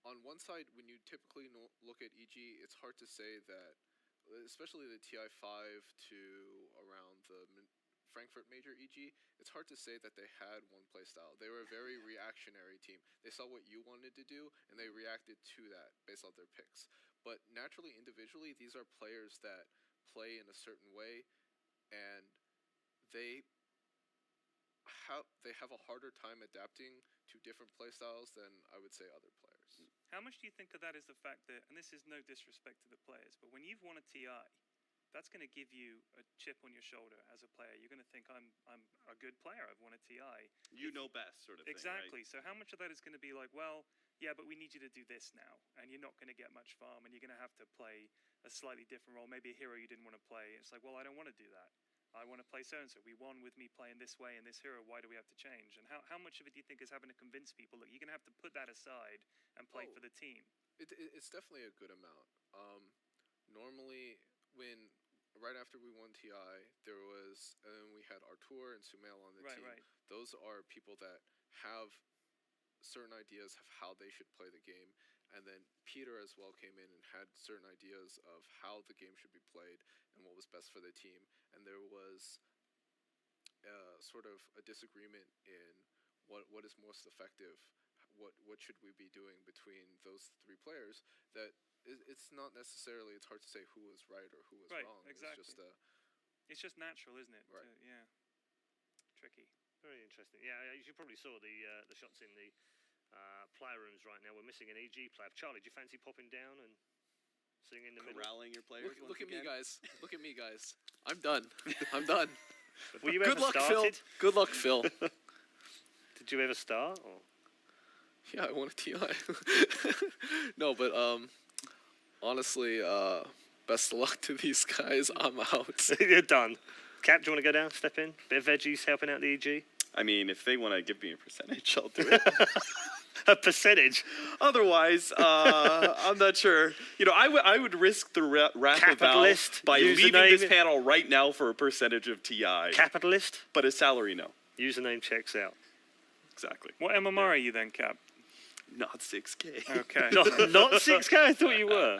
on one side, when you typically look at EG, it's hard to say that, especially the TI5 to around the Frankfurt Major EG, it's hard to say that they had one play style. They were a very reactionary team. They saw what you wanted to do, and they reacted to that based on their picks. But naturally, individually, these are players that play in a certain way, and they have a harder time adapting to different playstyles than I would say other players. How much do you think of that is the fact that, and this is no disrespect to the players, but when you've won a TI, that's going to give you a chip on your shoulder as a player. You're going to think, I'm a good player, I've won a TI. You know best, sort of thing, exactly. right? So how much of that is going to be like, well, yeah, but we need you to do this now, and you're not going to get much farm, and you're going to have to play a slightly different role, maybe a hero you didn't want to play. It's like, well, I don't want to do that. I want to play so-and-so. We won with me playing this way and this hero. Why do we have to change? And how much of it do you think is having to convince people, look, you're going to have to put that aside and play for the team? It's definitely a good amount. Normally, right after we won TI, we had Artur and Sumail on the team. Right. Those are people that have certain ideas of how they should play the game. And then Peter as well came in and had certain ideas of how the game should be played and what was best for the team. And there was sort of a disagreement in what is most effective, what should we be doing between those three players. That it's not necessarily, it's hard to say who was right or who was wrong. Exactly. It's just natural, isn't it? Right. Yeah. Tricky. Very interesting. Yeah, you probably saw the shots in the player rooms right now. We're missing an EG player. Charlie, do you fancy popping down and sitting in the middle? Corralling your players. Look at me, guys. Look at me, guys. I'm done. I'm done. Were you Good ever luck, started? Phil. Good luck, Phil. Did you ever start? Or? Yeah, I won a TI. No, but honestly, best of luck to these guys. I'm out. You're done. Cap, do you want to go down, step in? Bit of veggies helping out the EG? I mean, if they want to give me a percentage, I'll do it. A percentage? Otherwise, I'm not sure. You know, I would risk the wrath of Valve by leaving this panel right now for a percentage of TI. Capitalist? But a salary, no. Username checks out. Exactly. What MMR are you then, Cap? Not 6K. Okay. Not 6K? I thought you were.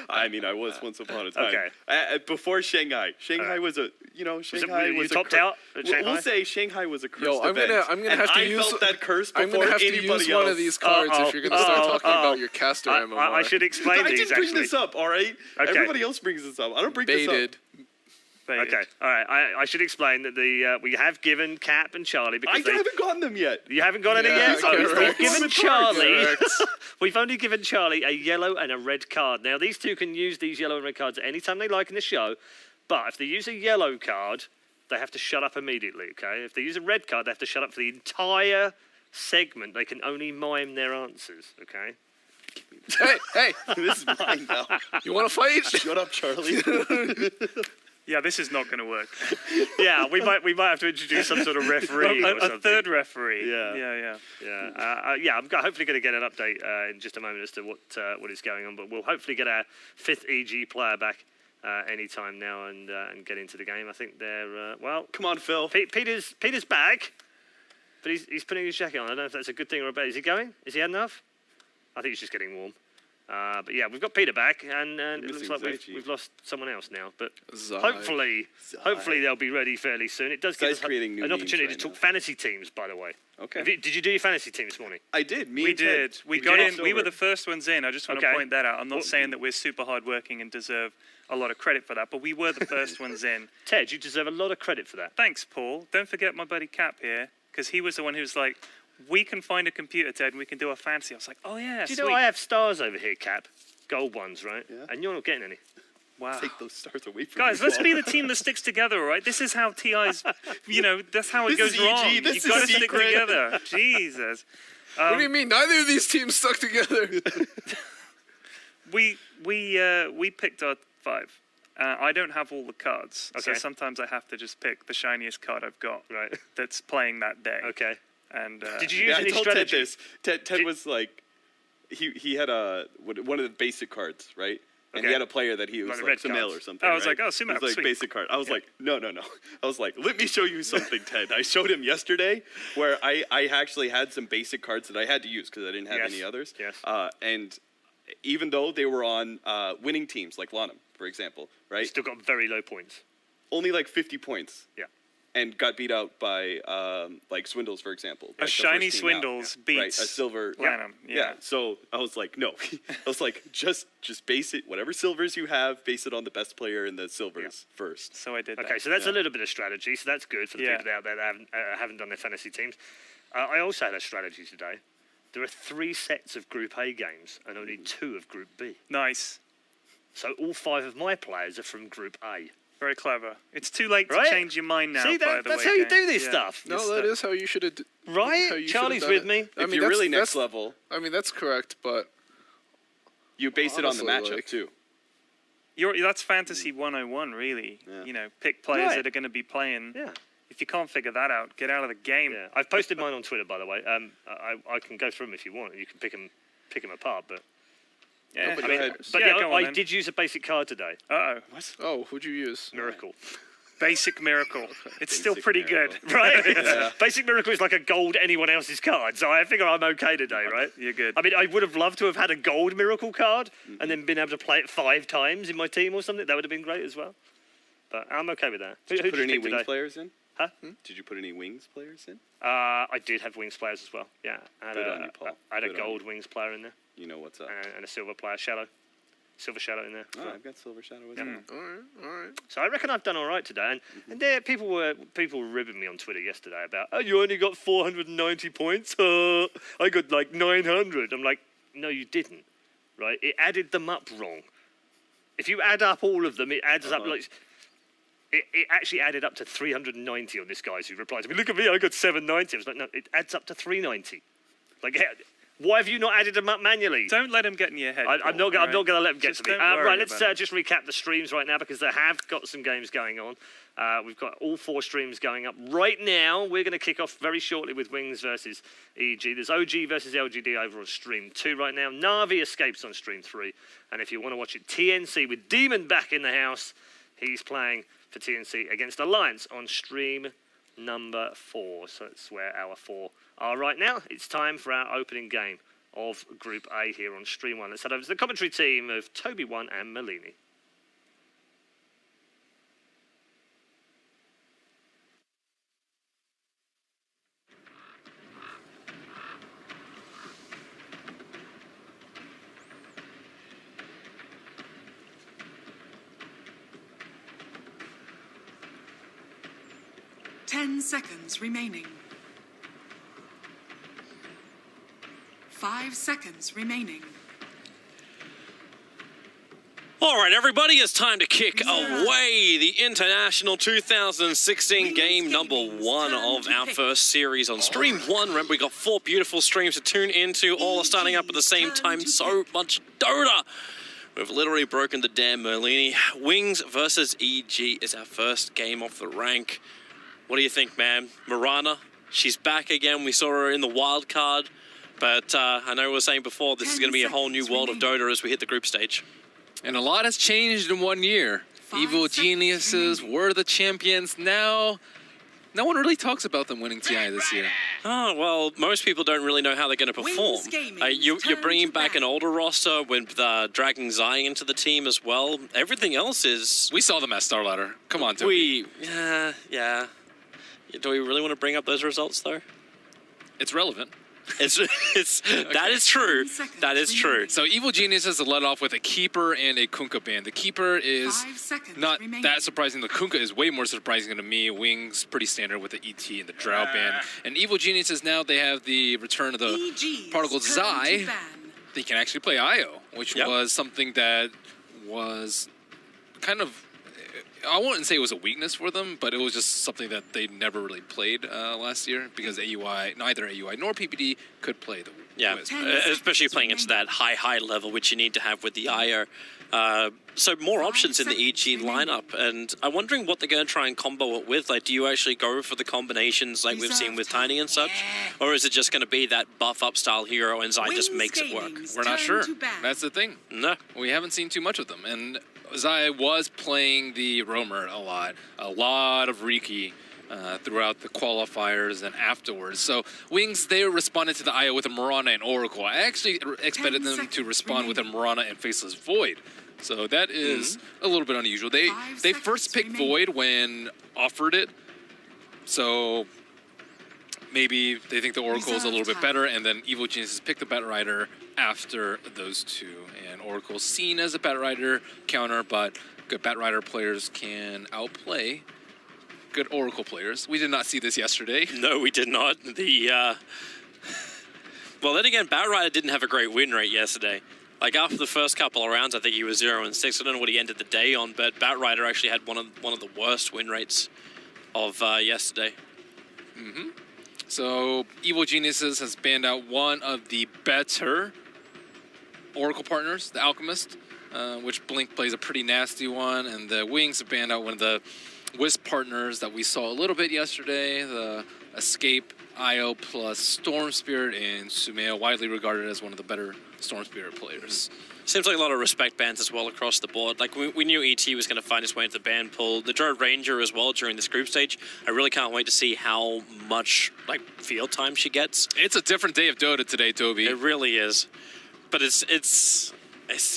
I mean, I was once upon a time. Okay. Before Shanghai. Shanghai was a, Shanghai was a... topped out at Shanghai? We'll say Shanghai was a cursed I'm gonna have to use... I felt that curse before I'm gonna have to anybody use else. one of these cards if you're gonna start talking about your caster MMR. I should explain these, I didn't bring this up, all right? Okay. Everybody else brings this up. I don't bring this up. Okay, all right. I should explain that we have given Cap and Charlie because I haven't gotten them yet. You haven't got any yet? Correct. We've given Charlie. We've only given Charlie a yellow and a red card. Now these two can use these yellow and red cards at any time they like in the show, but if they use a yellow card, they have to shut up immediately. Okay? If they use a red card, they have to shut up for the entire segment. They can only mime their answers. Okay? Hey, This is mine now. you want to fight? Shut up, Charlie. Yeah, this is not going to work. Yeah, we might have to introduce some sort of referee or something. A third referee. Yeah. I'm hopefully going to get an update in just a moment as to what is going on. But we'll hopefully get our fifth EG player back any time now and get into the game. I think they're Come on, Phil. Peter's back, but he's putting his jacket on. I don't know if that's a good thing or a bad. Is he going? Is he had enough? I think he's just getting warm. But yeah, we've got Peter back, and it looks like we've lost someone else now. But hopefully they'll be ready fairly soon. It does give us an opportunity to talk fantasy teams, by the way. Okay. Did you do your fantasy team this morning? I did. We did. We got in. We were the first ones in. I just want to point that out. I'm not saying that we're super hardworking and deserve a lot of credit for that, but we were the first ones in. Ted, you deserve a lot of credit for that. Thanks, Paul. Don't forget my buddy Cap here, because he was the one who was like, we can find a computer, Ted, and we can do a fantasy. I was like, oh, yeah, Do you know I have stars over here, Cap? Gold ones, right? Yeah. And you're not getting any. Wow. Take those stars away from Guys, me. let's be the team that sticks together, all right? This is how TI's, that's how it goes wrong. This You've got to is stick secret. together. Jesus. What do you mean? Neither of these teams stuck together. We picked our 5. I don't have all the cards, so Okay. sometimes I have to just pick the shiniest card I've got Right. that's playing that day. Okay. And Did you use I any told strategy? Ted this. Ted was like, he had one of the basic cards, right? And he had a player that he was Like like red Sumail cards. or something. I was right? like, oh, Sumail, It was like sweet. basic card. I was like, no. I was like, let me show you something, Ted. I showed him yesterday where I actually had some basic cards that I had to use because I didn't have any others. Yes. And even though they were on winning teams like Lanham, for example, right? Still got very low points. Only like 50 points. Yeah. And got beat out by like Swindles, for example. A like the shiny first team out. Swindles Right, beats a silver. Lanham. Yeah. So I was like, no. I was like, just base it, whatever silvers you have, base it on the best player in the silvers first. So I did that. Okay, so that's a little bit of strategy. So that's good for the Yeah. people out there that haven't done their fantasy teams. I also had a strategy today. There are 3 sets of Group A games and only 2 of Group B. Nice. So all 5 of my players are from Group A. Very clever. It's too late to Right? change your mind now. See, by the that's way, how you gang. do this Yeah. stuff. No, that is how you should have. Right? Charlie's with me. I If mean, you're really that's- next level, I mean, that's correct, but you base it on the honestly, matchup like- too. That's fantasy 101, really. Yeah. You know, pick players Right. that are going to be playing. Yeah. If you can't figure that out, get out of the game. Yeah. I've posted mine on Twitter, by the way. I can go through them if you want. You can pick them apart. But Yeah. but I go mean, ahead. but Yeah, yeah, go on I then. did use a basic card today. Uh-oh. oh, who'd you use? Miracle. Basic Miracle. It's still Basic pretty Miracle. good. Right? Yeah. Basic Miracle is like a gold anyone else's card, so I figure I'm okay today, right? You're good. I mean, I would have loved to have had a gold Miracle card and then been able to play it 5 times in my team or something. That would have been great as well. But I'm okay with that. Did you put you any pick wings today? players in? Huh? Did you put any wings players in? I did have wings players as well. Yeah, I had Good on you, Paul. I had a Good on gold you. wings player in there You know what's up. and a silver player, silver shadow in there. Oh, I've got Silver Shadow as well. All right. So I reckon I've done all right today. And there, people were ribbing me on Twitter yesterday about, oh, you only got 490 points. I got like 900. I'm like, no, you didn't. Right? It added them up wrong. If you add up all of them, it adds up like. It actually added up to 390 on this guy's who replied to me. Look at me, I got 790. I was like, no, it adds up to 390. Like, why have you not added them up manually? Don't let him get in your head. I'm not going to let them get Just to me. don't worry Right, let's about it. just recap the streams right now because they have got some games going on. We've got all 4 streams going up right now. We're going to kick off very shortly with Wings versus EG. There's OG versus LGD over on stream 2 right now. Navi Escapes on stream 3. And if you want to watch it, TNC with Demon back in the house. He's playing for TNC against Alliance on stream number 4. So that's where our 4 are right now. It's time for our opening game of Group A here on stream 1. Let's head over to the commentary team of Toby1 and Malini. Ten seconds remaining. 5 seconds remaining. All right, everybody, it's time to kick away the International 2016 game number 1 of our first series on Stream 1. Remember, we got 4 beautiful streams to tune into, all are starting up at the same time. So much Dota. We've literally broken the dam, Merlini. Wings versus EG is our first game off the rank. What do you think, man? Mirana, she's back again. We saw her in the wild card. But I know we were saying before, this is going to be a whole new world of Dota as we hit the group stage. And a lot has changed in 1 year. Evil Geniuses were the champions. Now, no one really talks about them winning TI this year. Oh, well, most people don't really know how they're going to perform. You're bringing back an older roster with dragging Zai into the team as well. Everything else is... We saw them at Star Ladder. Come on, Toby. Yeah. Do we really want to bring up those results, though? It's relevant. That is true. That is true. So Evil Geniuses led off with a Keeper and a Kunkka band. The Keeper is not that surprising. The Kunkka is way more surprising to me. Wings, pretty standard with the ET and the Drow band. And Evil Geniuses now, they have the return of the Particle Zai. They can actually play IO, which was something that was kind of I wouldn't say it was a weakness for them, but it was just something that they never really played last year because neither AUI nor PPD could play the Yeah, Wisp. especially playing into that high level, which you need to have with the IO. So more options in the EG lineup, and I'm wondering what they're going to try and combo it with. Like, do you actually go for the combinations like we've seen with Tiny and such? Or is it just going to be that buff-up style hero and Zai just makes it work? We're not sure. That's the thing. No. We haven't seen too much of them, and Zai was playing the Roamer a lot of Riki throughout the qualifiers and afterwards. So Wings, they responded to the IO with a Mirana and Oracle. I actually expected them to respond with a Mirana and Faceless Void. So that is a little bit unusual. They first picked Void when offered it. So maybe they think the Oracle is a little bit better, and then Evil Geniuses picked the Batrider after those two. And Oracle's seen as a Batrider counter, but good Batrider players can outplay good Oracle players. We did not see this yesterday. No, we did not. Well, then again, Batrider didn't have a great win rate yesterday. Like, after the first couple of rounds, I think he was 0-6. I don't know what he ended the day on, but Batrider actually had one of the worst win rates of yesterday. So Evil Geniuses has banned out one of the better Oracle partners, the Alchemist, which Blink plays a pretty nasty one, and the Wings have banned out one of the Wisp partners that we saw a little bit yesterday, the Escape, IO plus Storm Spirit, and Sumeo, widely regarded as one of the better Storm Spirit players. Seems like a lot of respect bans as well across the board. Like, we knew ET was going to find his way into the ban pool. The Dread Ranger as well during this group stage. I really can't wait to see how much, like, field time she gets. It's a different day of Dota today, Toby. It really is. But it's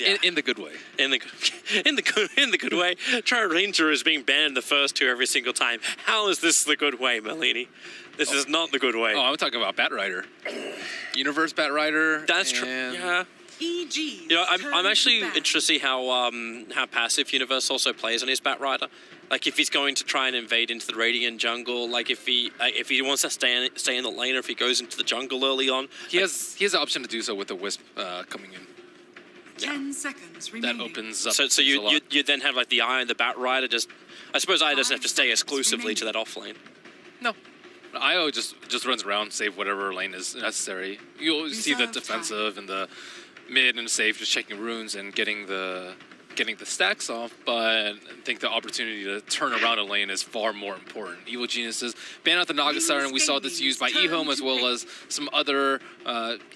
yeah. In the good way. In the good way. Dread Ranger is being banned in the first two every single time. How is this the good way, Malini? This is not the good way. Oh, I'm talking about Batrider. Universe Batrider. That's true. Yeah. EG. You know, I'm actually interested to see how passive Universe also plays on his Batrider. Like, if he's going to try and invade into the Radiant jungle, like if he wants to stay in the lane, or if he goes into the jungle early on. He has the option to do so with the Wisp coming in. 10 seconds remaining. That opens up. So you then have like the Eye and the Batrider. Just, I suppose Eye doesn't have to stay exclusively to that off lane. No. IO just runs around, save whatever lane is necessary. You'll see the defensive and the mid and safe just checking runes and getting the stacks off, but I think the opportunity to turn around a lane is far more important. Evil Geniuses ban out the Naga Siren. We saw this used by eHome as well as some other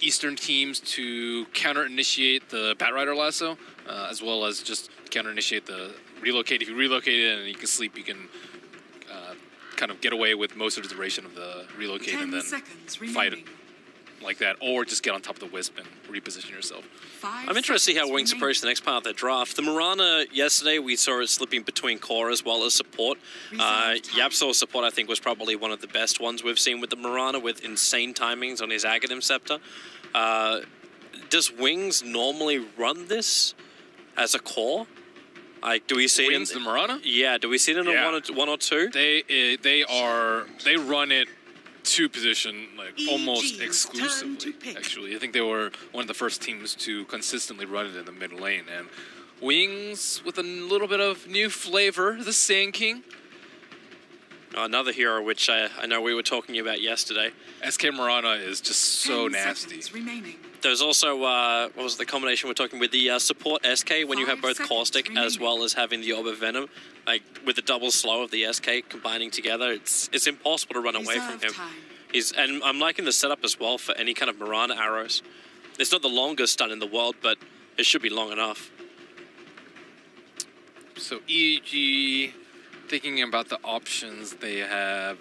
Eastern teams to counter-initiate the Batrider lasso, as well as just counter-initiate the relocate. If you relocate it and you can sleep, you can kind of get away with most of the duration of the relocate and then fight it like that, or just get on top of the Wisp and reposition yourself. I'm interested to see how Wings approach the next part of their draft. The Mirana, yesterday, we saw it slipping between core as well as support. Yapsor's support, I think, was probably one of the best ones we've seen with the Mirana, with insane timings on his Aghanim Scepter. Does Wings normally run this as a core? Like, do we see Wings, it in the Mirana? Yeah, do we see it in a one or two? They run it two position, like almost exclusively. Actually, I think they were one of the first teams to consistently run it in the mid lane. And Wings with a little bit of new flavor, the Sand King. Another hero which I know we were talking about yesterday. SK Mirana is just so nasty. There's also, what was the combination we're talking with, the support SK, when you have both Caustic as well as having the Orb of Venom, like with the double slow of the SK combining together, it's impossible to run away from him. And I'm liking the setup as well for any kind of Mirana arrows. It's not the longest stun in the world, but it should be long enough. So EG, thinking about the options they have,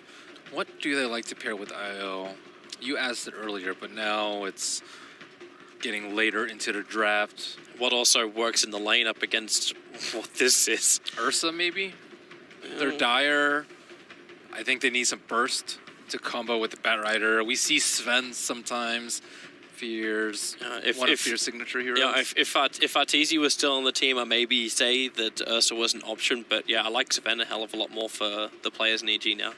what do they like to pair with IO? You asked it earlier, but now it's getting later into the draft. What also works in the lane up against what this is? Ursa, maybe? They're dire. I think they need some burst to combo with the Batrider. We see Sven sometimes. Fears, one of Fear's signature heroes. Yeah, if Arteezy was still on the team, I maybe say that Ursa was an option, but yeah, I like Sven a hell of a lot more for the players in EG now.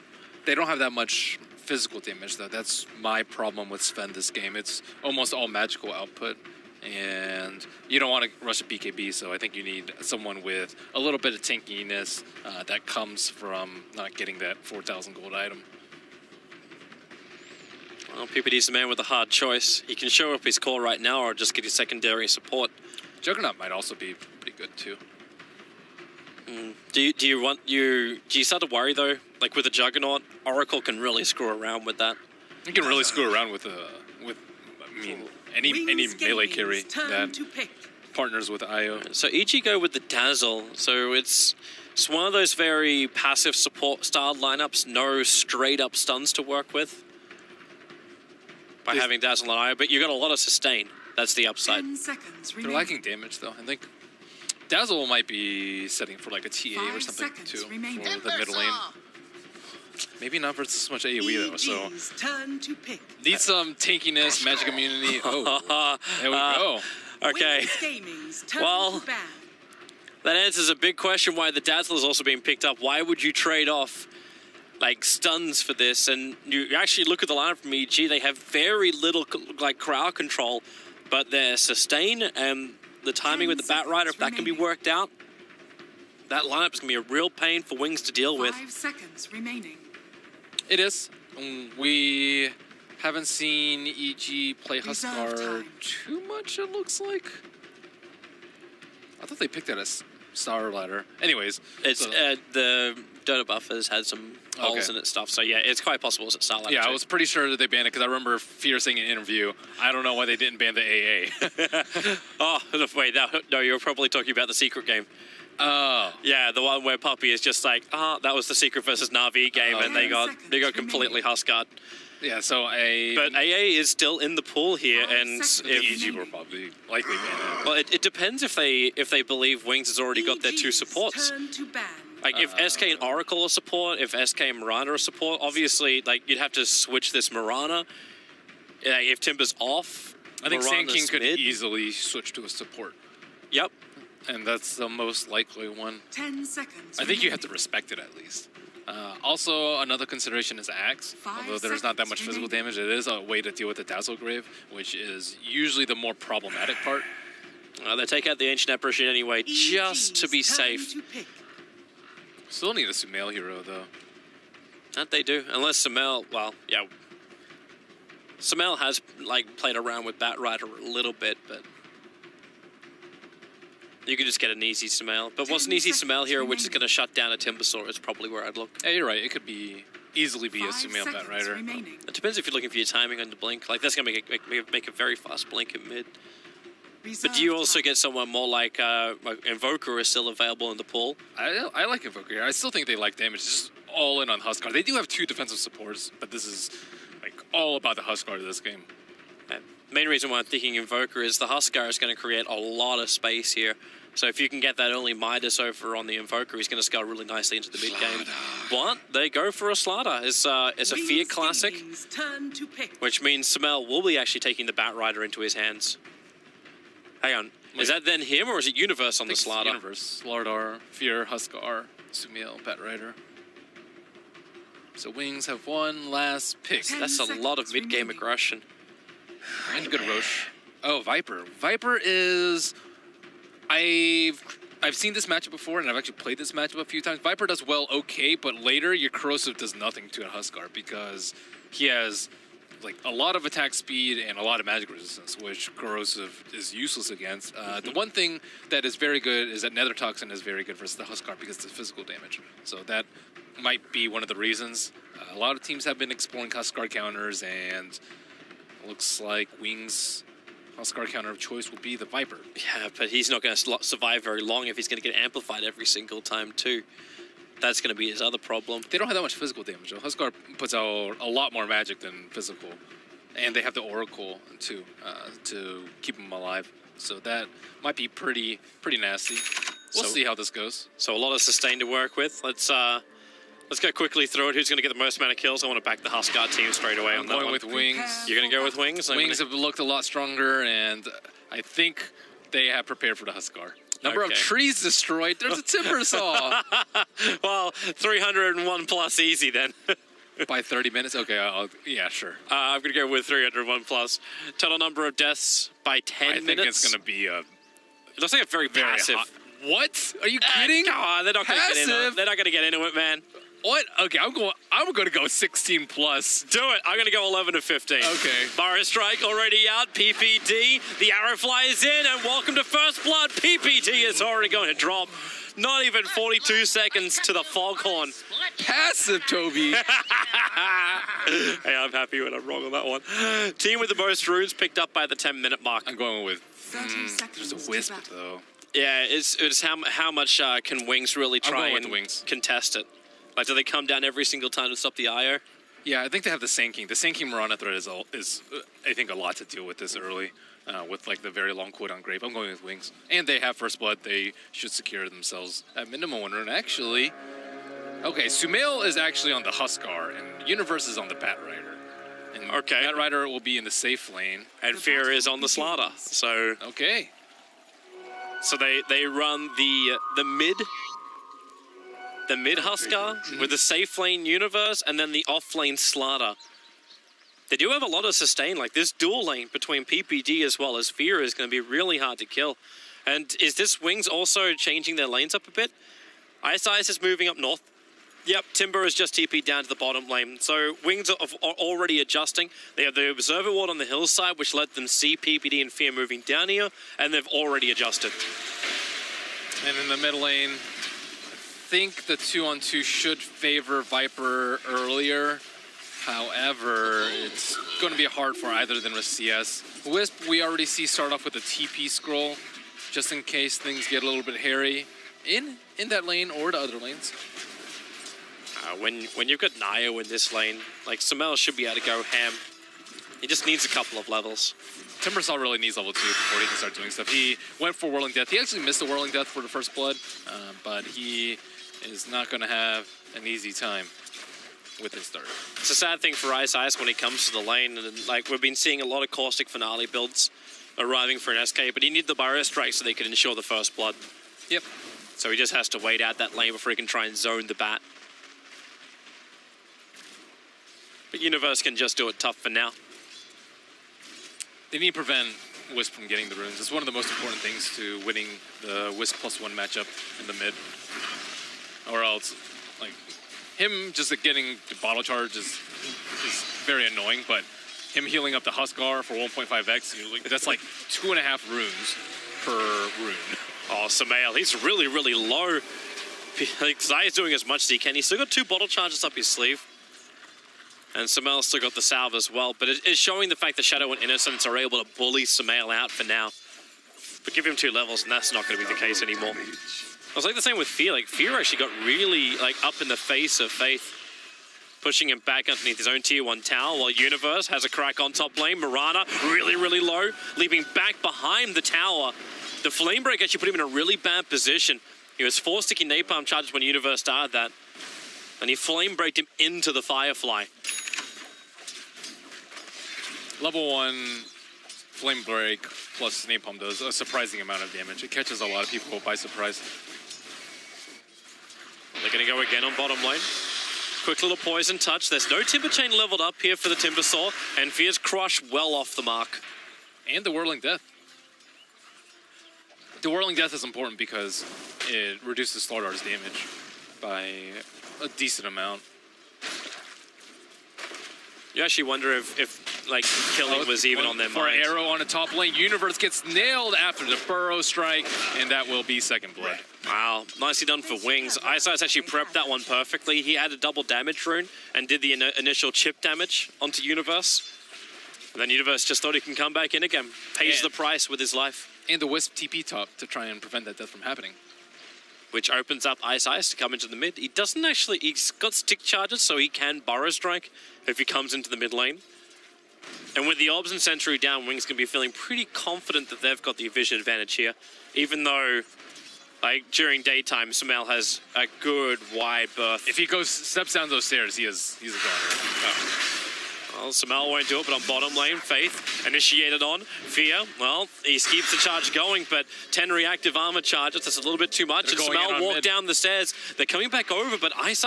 They don't have that much physical damage, though. That's my problem with Sven this game. It's almost all magical output. and you don't want to rush a BKB, so I think you need someone with a little bit of tankiness that comes from not getting that 4,000 gold item. Well, PPD's the man with a hard choice. He can show up his core right now or just get his secondary support. Juggernaut might also be pretty good too. Do you start to worry though? Like with the Juggernaut, Oracle can really screw around with that. You can really screw around with any melee carry that partners with IO. So EG go with the Dazzle. So it's one of those very passive support style lineups. No straight up stuns to work with by having Dazzle and IO, but you got a lot of sustain. That's the upside. 10 seconds They're lacking damage though. I think Dazzle might be setting for like a TA or something too for the mid lane. Maybe not for so much AoE though, so turn to pick. Need some tankiness, magic immunity. Oh, there we go. Okay. Well, that answers a big question why the Dazzle is also being picked up. Why would you trade off like stuns for this? And you actually look at the lineup from EG, they have very little like crowd control, but their sustain and the timing with the Bat Rider, if that can be worked out, that lineup is going to be a real pain for Wings to deal with. 5 seconds remaining. It is. We haven't seen EG play Huskar too much, it looks like. I thought they picked that as Star Ladder. Anyways. It's the Dota buff has had some holes in its stuff, so yeah, it's quite possible it's a Star Ladder. Yeah, too. I was pretty sure that they banned it because I remember Fear saying in an interview, I don't know why they didn't ban the AA. Oh, wait, no, you're probably talking about the secret game. Oh. Yeah, the one where Puppy is just like, that was the Secret versus Na'Vi game, and they got completely Huskard. Yeah, so But AA is still in the pool here, and if EG were probably likely banned. well, it depends if they believe Wings has already got their 2 supports. Like if SK and Oracle are support, if SK and Miranda are support, obviously like you'd have to switch this Mirana. If Timber's off, I think Sand King could mid. easily switch to a support. Yep. And that's the most likely one. 10 seconds. I think you have to respect it at least. Also, another consideration is Axe. Although there's not that much physical damage, it is a way to deal with the Dazzle Grave, which is usually the more problematic part. They take out the Ancient Apparition anyway, just to be safe. Still need a Sumail hero, though. That they do, unless Sumail, well, yeah. Sumail has, like, played around with Bat Rider a little bit, but you could just get an easy Sumail. But what's an easy Sumail hero which is going to shut down a Timbersaur is probably where I'd look. Yeah, you're right. It could easily be a Sumail Bat Rider. It depends if you're looking for your timing on the blink. Like, that's going to make a very fast blink in mid. But do you also get someone more like Invoker is still available in the pool? I like Invoker here. I still think they like damage. It's just all in on Huskar. They do have 2 defensive supports, but this is like all about the Huskar of this game. Main reason why I'm thinking Invoker is the Huskar is going to create a lot of space here. So if you can get that early Midas over on the Invoker, he's going to scale really nicely into the mid game. But they go for a Slaughter. It's a Fiat Classic, which means Sumail will be actually taking the Bat Rider into his hands. Hang on. Is that then him, or is it Universe on the Slaughter? Universe. Slardar, Fear, Huskar, Sumail, Bat Rider. So Wings have one last pick. That's a lot of mid-game aggression. And good Roche. Oh, Viper. Viper is... I've seen this matchup before, and I've actually played this matchup a few times. Viper does well, okay, but later your Corrosive does nothing to a Huskar because he has like a lot of attack speed and a lot of magic resistance, which Corrosive is useless against. The one thing that is very good is that Nether Toxin is very good versus the Huskar because it's physical damage. So that might be one of the reasons. A lot of teams have been exploring Huskar counters, and it looks like Wings' Huskar counter of choice will be the Viper. Yeah, but he's not going to survive very long if he's going to get amplified every single time too. That's going to be his other problem. They don't have that much physical damage, though. Huskar puts out a lot more magic than physical. And they have the Oracle, too, to keep them alive. So that might be pretty nasty. We'll see how this goes. So a lot of sustain to work with. Let's go quickly through it. Who's going to get the most amount of kills? I want to back the Huskar team straight away on that one. I'm going with Wings. You're going to go with Wings? Wings have looked a lot stronger, and I think they have prepared for the Huskar. Number of trees destroyed. There's a Timbersaw. Well, 301 plus easy then. By 30 minutes? Okay, yeah, sure. I'm going to go with 301 plus. Total number of deaths by 10 minutes. I think it's going to be It looks like a very passive. hot. What? Are you kidding? Come on, they're not going to get into it. Passive? They're not going to get into it, man. What? Okay, I'm going to go 16 plus. Do it. I'm going to go 11 to 15. Okay. Burrow Strike already out. PPD. The arrow flies in, and welcome to First Blood. PPD is already going to drop. Not even 42 seconds to the foghorn. Passive, Toby. Hey, I'm happy when I'm wrong on that one. Team with the most runes picked up by the 10-minute mark. I'm going with... 30 seconds There's a to wisp, battle. though. Yeah, it's how much can Wings really I'm try going with and the Wings. contest it? Like, do they come down every single time to stop the IO? Yeah, I think they have the Sanking. The Sanking Mirana threat is I think, a lot to deal with this early. With like the very long quote on Grave. I'm going with Wings. And they have First Blood. They should secure themselves at minimum 1 rune. Actually, okay, Sumail is actually on the Huskar, and Universe is on the Bat Rider. And Okay. Bat Rider will be in the safe lane. And Fear is on the Slaughter. So Okay. they run the mid Huskar with the safe lane Universe, and then the off lane Slaughter. They do have a lot of sustain. Like, this dual lane between PPD as well as Fear is going to be really hard to kill. And is this Wings also changing their lanes up a bit? Ice is moving up north. Yep, Timber is just TP'd down to the bottom lane. So Wings are already adjusting. They have the Observer Ward on the hillside, which let them see PPD and Fear moving down here, and they've already adjusted. And in the mid lane, I think the 2-on-2 should favor Viper earlier. However, it's going to be hard for either of them with CS. Wisp, we already see start off with a TP scroll, just in case things get a little bit hairy in that lane or the other lanes. When you've got Nio in this lane, like, Sumail should be able to go ham. He just needs a couple of levels. Timbersaw really needs level 2 before he can start doing stuff. He went for Whirling Death. He actually missed the Whirling Death for the First Blood, but he is not going to have an easy time with his start. It's a sad thing for Ice when it comes to the lane, and like, we've been seeing a lot of Caustic Finale builds arriving for an SK, but he needed the Burrow Strike so they could ensure the First Blood. Yep. So he just has to wait out that lane before he can try and zone the bat. But Universe can just do it tough for now. They need to prevent Wisp from getting the runes. It's one of the most important things to winning the Wisp +1 matchup in the mid. Or else, like, him just getting the bottle charge is very annoying, but him healing up the Huskar for 1.5x, that's like 2.5 runes per rune. Oh, Sumail, he's really, really low. Like, Zai's doing as much as he can. He's still got 2 bottle charges up his sleeve. And Sumail's still got the salve as well, but it is showing the fact that Shadow and Innocence are able to bully Sumail out for now. But give him 2 levels, and that's not going to be the case anymore. I was like the same with Fear. Like, Fear actually got really, like, up in the face of Faith, pushing him back underneath his own tier 1 tower, while Universe has a crack on top lane. Mirana really, really low, leaping back behind the tower. The Flame Break actually put him in a really bad position. He was 4 sticky napalm charges when Universe started that, and he Flame Breaked him into the Firefly. Level 1 Flame Break plus Napalm does a surprising amount of damage. It catches a lot of people by surprise. They're going to go again on bottom lane. Quick little poison touch. There's no Timber Chain leveled up here for the Timbersaw, and Fear's Crush well off the mark. And the Whirling Death. The Whirling Death is important because it reduces Slardar's damage by a decent amount. You actually wonder if like, killing was even on their for mind. Arrow on the top lane. Universe gets nailed after the Burrow Strike, and that will be second blood. Wow, nicely done for Wings. Ice actually prepped that one perfectly. He had a double damage rune and did the initial chip damage onto Universe. And then Universe just thought he can come back in again. Pays the price with his life. And the Wisp TP top to try and prevent that death from happening. Which opens up Ice to come into the mid. He doesn't actually, he's got stick charges, so he can Burrow Strike if he comes into the mid lane. And with the Obs and Sentry down, Wings can be feeling pretty confident that they've got the vision advantage here. Even though, like, during daytime, Sumail has a good wide berth. If he steps down those stairs, he's a goner. Well, Samel won't do it, but on bottom lane, Faith initiated on. Fear, well, he keeps the charge going, but 10 reactive armor charges, that's a little bit too much. They're And going in Samel on walked mid. down the stairs. They're coming back over, but Ice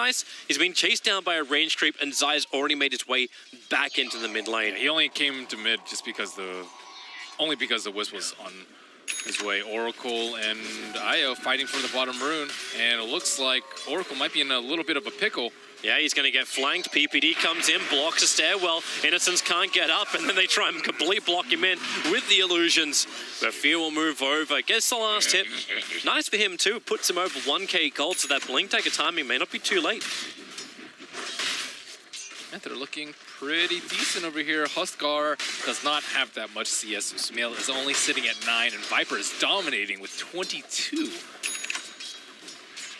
is being chased down by a range creep, and Zai's already made his way back into the mid lane. Yeah, he only came to mid just because only because the Wisp was on his way. Oracle and Io fighting for the bottom rune, and it looks like Oracle might be in a little bit of a pickle. Yeah, he's going to get flanked. PPD comes in, blocks a stairwell. Innocence can't get up, and then they try and complete block him in with the illusions. But Fear will move over, gets the last hit. Nice for him, too. Puts him over 1k gold, so that blink dagger timing may not be too late. And they're looking pretty decent over here. Huskar does not have that much CS. So Smail is only sitting at 9, and Viper is dominating with 22.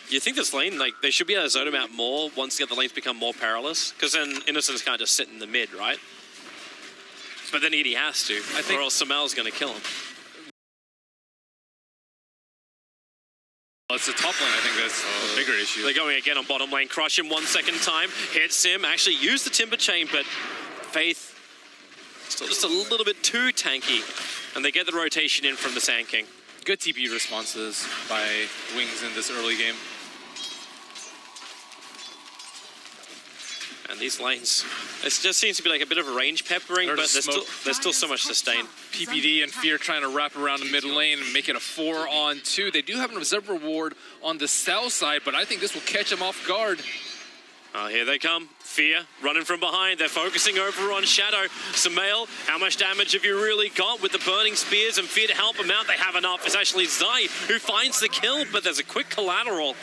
You think this lane, like, they should be able to zone him out more once the other lanes become more perilous? Because then Innocence can't just sit in the mid, right? But then he has to, or else Samel's going to kill him. Well, it's the top lane, I think that's the bigger issue. They're going again on bottom lane. Crush him 1 second time. Hits him. Actually used the Timber Chain, but Faith still just a little bit too tanky. And they get the rotation in from the Sand King. Good TP responses by Wings in this early game. And these lanes, it just seems to be like a bit of a range peppering, but there's still so much sustain. PPD and Fear trying to wrap around the mid lane and make it a 4-on-2. They do have an observer ward on the south side, but I think this will catch them off guard. Oh, here they come. Fear running from behind. They're focusing over on Shadow. Samael, how much damage have you really got with the burning spears and Fear to help him out? They have enough. It's actually Zai who finds the kill, but there's a quick collateral.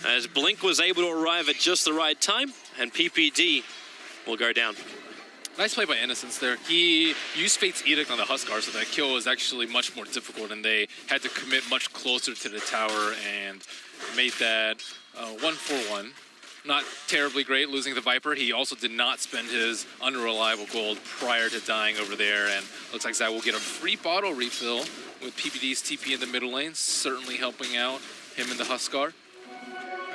As Blink was able to arrive at just the right time, and PPD will go down. Nice play by Innocence there. He used Fate's Edict on the Huskar, so that kill was actually much more difficult, and they had to commit much closer to the tower and made that 1-for-1. Not terribly great losing the Viper. He also did not spend his unreliable gold prior to dying over there, and looks like Zai will get a free bottle refill with PPD's TP in the middle lane, certainly helping out him in the Huskar.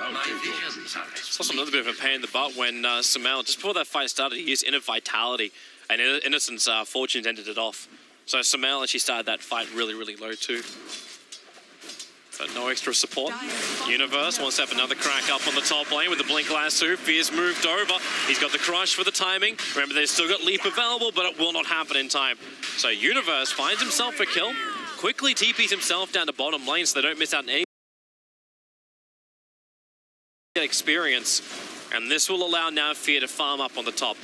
It's also another bit of a pain in the butt when Samel, just before that fight started, he used Inner Vitality, and Innocence Fortunes ended it off. So Samel actually started that fight really, really low too. So no extra support. Universe wants to have another crack up on the top lane with the Blink Lasso. Fear's moved over. He's got the crush for the timing. Remember, they've still got Leap available, but it will not happen in time. So Universe finds himself a kill, quickly TPs himself down to bottom lane so they don't miss out on any experience, and this will allow now Fear to farm up on the top.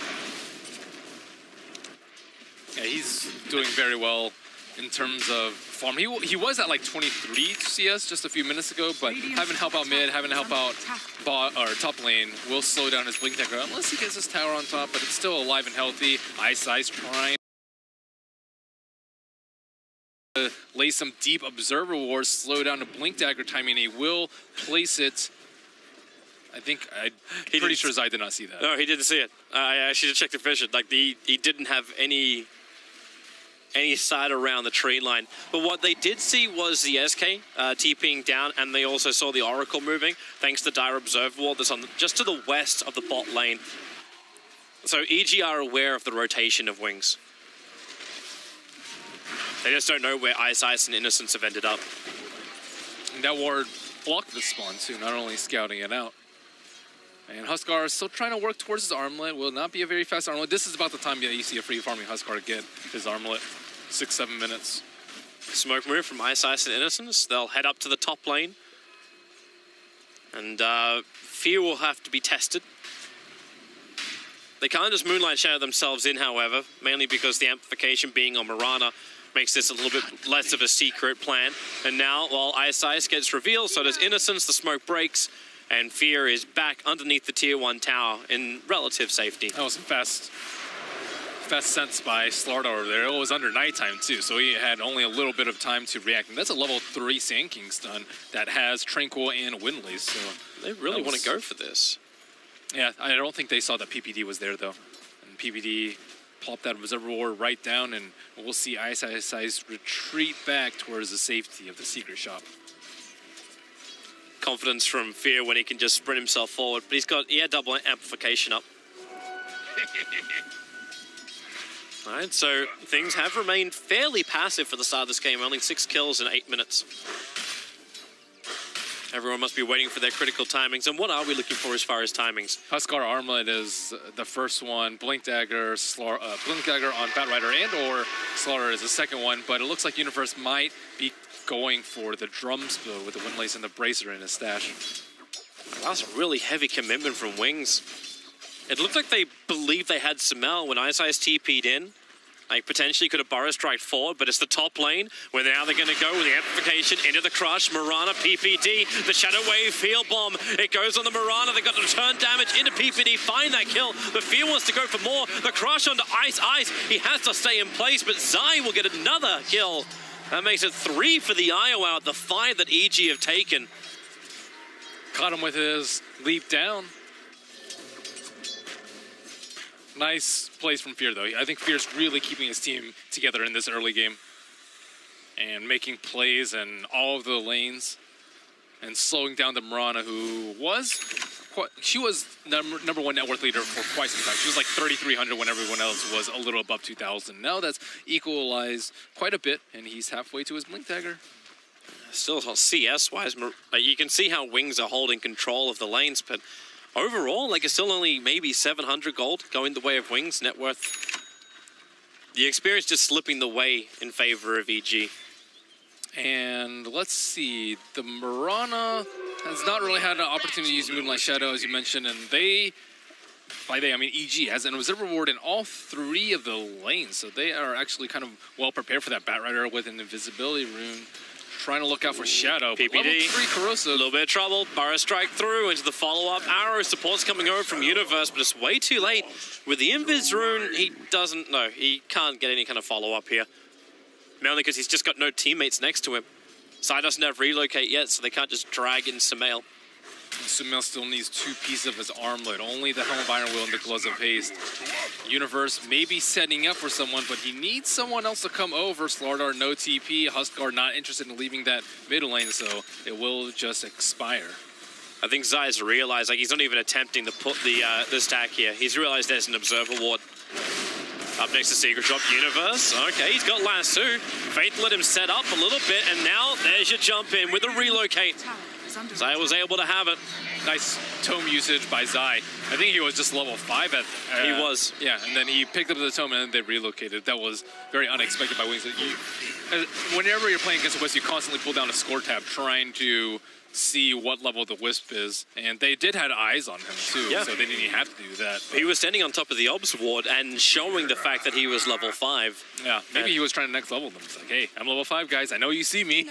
Yeah, he's doing very well in terms of farm. He was at like 23 CS just a few minutes ago, but having help out mid, having help out top lane will slow down his Blink Dagger unless he gets his tower on top, but it's still alive and healthy. Ice trying to lay some deep observer wars, slow down the Blink Dagger timing. He will place it. I'm pretty sure Zai did not see that. No, he didn't see it. I actually checked the vision. Like he didn't have any sight around the tree line. But what they did see was the SK TPing down, and they also saw the Oracle moving, thanks to Dire Observer Wall that's on just to the west of the bot lane. So EG are aware of the rotation of Wings. They just don't know where Ice and Innocence have ended up. And that ward blocked the spawn too, not only scouting it out. And Huskar is still trying to work towards his armlet. Will not be a very fast armlet. This is about the time you see a free farming Huskar get his armlet. 6-7 minutes. Smoke move from Ice and Innocence. They'll head up to the top lane. And Fear will have to be tested. They can't just Moonlight Shadow themselves in, however, mainly because the amplification being on Mirana makes this a little bit less of a secret plan. And now, while Ice gets revealed, so does Innocence. The smoke breaks, and Fear is back underneath the tier 1 tower in relative safety. That was some fast sense by Slarda over there. It was under nighttime too, so he had only a little bit of time to react. And that's a level 3 Sand King stun that has Tranquil and Windlace, so they really want to go for this. Yeah, I don't think they saw that PPD was there though. And PPD plopped that observer ward right down, and we'll see Ice retreat back towards the safety of the secret shop. Confidence from Fear when he can just sprint himself forward, but he had double amplification up. All right, so things have remained fairly passive for the start of this game. Only 6 kills in 8 minutes. Everyone must be waiting for their critical timings. And what are we looking for as far as timings? Huskar Armlet is the first one. Blink Dagger on Batrider and or Slaughter is the second one. But it looks like Universe might be going for the drum spill with the Windlace and the Bracer in his stash. That was a really heavy commitment from Wings. It looked like they believed they had Samel when Ice Ice TP'd in. Like, potentially could have Burrow strike forward, but it's the top lane where now they're going to go with the amplification into the crush. Mirana, PPD, the Shadow Wave, Field Bomb. It goes on the Mirana. They got the return damage into PPD. Find that kill. The Field wants to go for more. The crush onto Ice Ice. He has to stay in place, but Zai will get another kill. That makes it 3 for the IO out, the 5 that EG have taken. Caught him with his leap down. Nice plays from Fear, though. I think Fear's really keeping his team together in this early game and making plays in all of the lanes and slowing down the Mirana, who was number one net worth leader for quite some time. She was like 3,300 when everyone else was a little above 2,000. Now that's equalized quite a bit, and he's halfway to his Blink Dagger. Still CS-wise, you can see how Wings are holding control of the lanes, but overall, like, it's still only maybe 700 gold going the way of Wings. Net worth, the experience just slipping the way in favor of EG. And let's see, the Mirana has not really had an opportunity to use Moonlight Shadow, as you mentioned, and by they, I mean EG, has an observer ward in all 3 of the lanes, so they are actually kind of well prepared for that Batrider with an invisibility rune. Trying to look out for Shadow. PPD. Level 3 Corrosive. A little bit of trouble. Burrow strike through into the follow-up arrow. Support's coming over from Universe, but it's way too late. With the Invis rune, he can't get any kind of follow-up here. Mainly because he's just got no teammates next to him. Sai doesn't have relocate yet, so they can't just drag in Sumail. Sumail still needs 2 pieces of his armlet. Only the Helm of Iron Will and the Gloves of Haste. Universe may be setting up for someone, but he needs someone else to come over. Slardar, no TP. Huskar not interested in leaving that middle lane, so it will just expire. I think Zai's realized, like, he's not even attempting to put the stack here. He's realized there's an observer ward. Up next to Secret Drop, Universe. Okay, he's got Lasso. Faith let him set up a little bit, and now there's your jump in with a relocate. Zai was able to have it. Nice tome usage by Zai. I think he was just level 5 at... he was. Yeah, and then he picked up the tome and then they relocated. That was very unexpected by Wings. Whenever you're playing against the Wisp, you constantly pull down a score tab trying to see what level the Wisp is. And they did have eyes on him too, so they didn't even have to do that. He was standing on top of the Obs ward and showing the fact that he was level 5. Yeah, maybe he was trying to next level them. It's like, hey, I'm level 5, guys. I know you see me.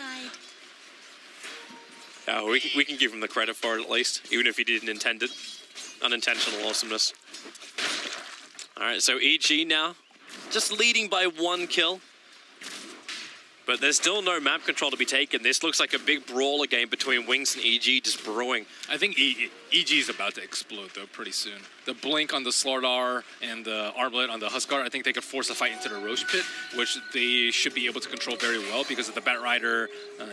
We can give him the credit for it at least, even if he didn't intend it. Unintentional awesomeness. All right, so EG now just leading by 1 kill. But there's still no map control to be taken. This looks like a big brawler game between Wings and EG just brewing. I think EG is about to explode, though, pretty soon. The Blink on the Slardar and the Armlet on the Huskar, I think they could force a fight into the Roche pit, which they should be able to control very well because of the Batrider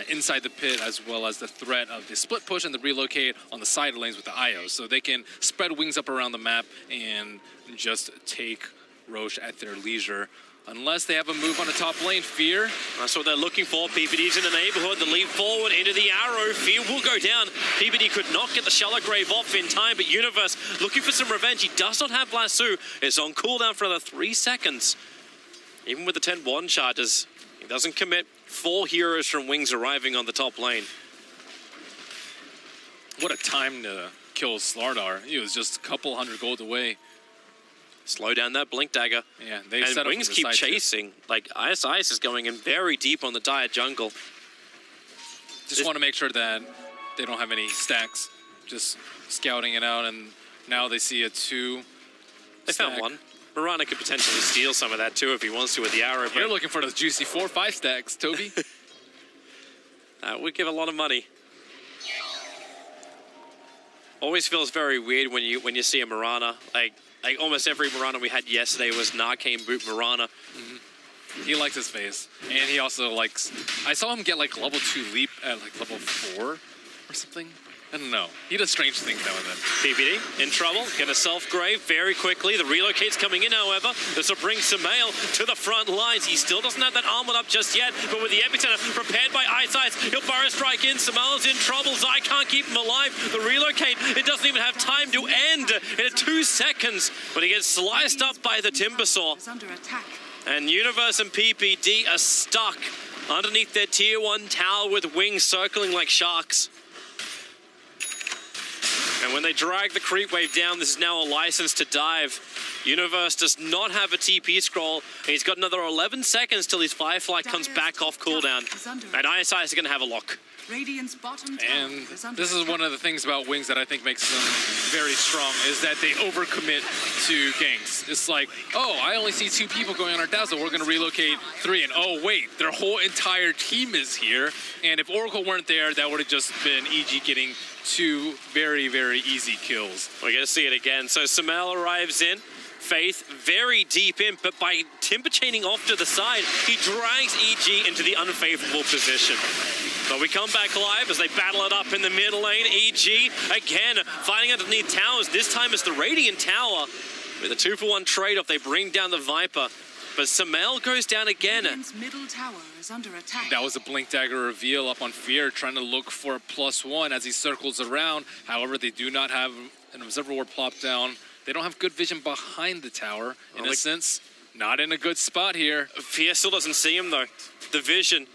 inside the pit, as well as the threat of the split push and the relocate on the side lanes with the IO. So they can spread Wings up around the map and just take Roche at their leisure. Unless they have a move on the top lane, Fear. That's what they're looking for. PPD's in the neighborhood. The leap forward into the arrow. Fear will go down. PPD could not get the Shallow Grave off in time, but Universe looking for some revenge. He does not have Lasso. It's on cooldown for another 3 seconds. Even with the 10-1 charges, he doesn't commit. 4 heroes from Wings arriving on the top lane. What a time to kill Slardar. He was just a couple hundred gold away. Slow down that Blink Dagger. Yeah, they and set Wings up keep chasing. Like, Ice is going in very deep on the Dire jungle. Just want to make sure that they don't have any stacks. Just scouting it out, and now they see a 2 They found 1. Mirana could potentially steal some of that too if he wants to with the arrow. You're looking for those juicy 4-5 stacks, Toby. That would give a lot of money. Always feels very weird when you see a Mirana. Like almost every Mirana we had yesterday was Narcane Boot Mirana. Mm-hmm. He likes his face. And he also likes... I saw him get like level 2 leap at like level 4 or something. I don't know. He does strange things now and then. PPD in trouble, get a self-grave very quickly. The relocate's coming in, however. This will bring Sumail to the front lines. He still doesn't have that armor up just yet, but with the epicenter prepared by Ice Ice, he'll burrow strike in. Sumail's in trouble. Zai can't keep him alive. The relocate, it doesn't even have time to end in 2 seconds, but he gets sliced up by the Timbersaw. Is under attack. And Universe and PPD are stuck underneath their tier 1 tower with wings circling like sharks. And when they drag the creep wave down, this is now a license to dive. Universe does not have a TP scroll, and he's got another 11 seconds till his Firefly comes back off cooldown. And Ice Ice is going to have a lock. Radiant's bottom tower And is under this is one of the things about Wings that I think makes them very strong, is that they overcommit to ganks. It's like, oh, I only see 2 people going on our Dazzle. We're going to relocate 3. And oh, wait, their whole entire team is here. And if Oracle weren't there, that would have just been EG getting 2 very, very easy kills. We're going to see it again. So Sumail arrives in. Faith very deep in, but by timber chaining off to the side, he drags EG into the unfavorable position. But we come back live as they battle it up in the mid lane. EG again fighting underneath towers. This time it's the Radiant Tower. With a 2-for-1 trade-off, they bring down the Viper. But Sumail goes down again. Radiant's middle tower is under attack. That was a Blink Dagger reveal up on Fear, trying to look for a +1 as he circles around. However, they do not have an Observer Ward plop down. They don't have good vision behind the tower. In a sense, not in a good spot here. Fear still doesn't see him, though. The vision.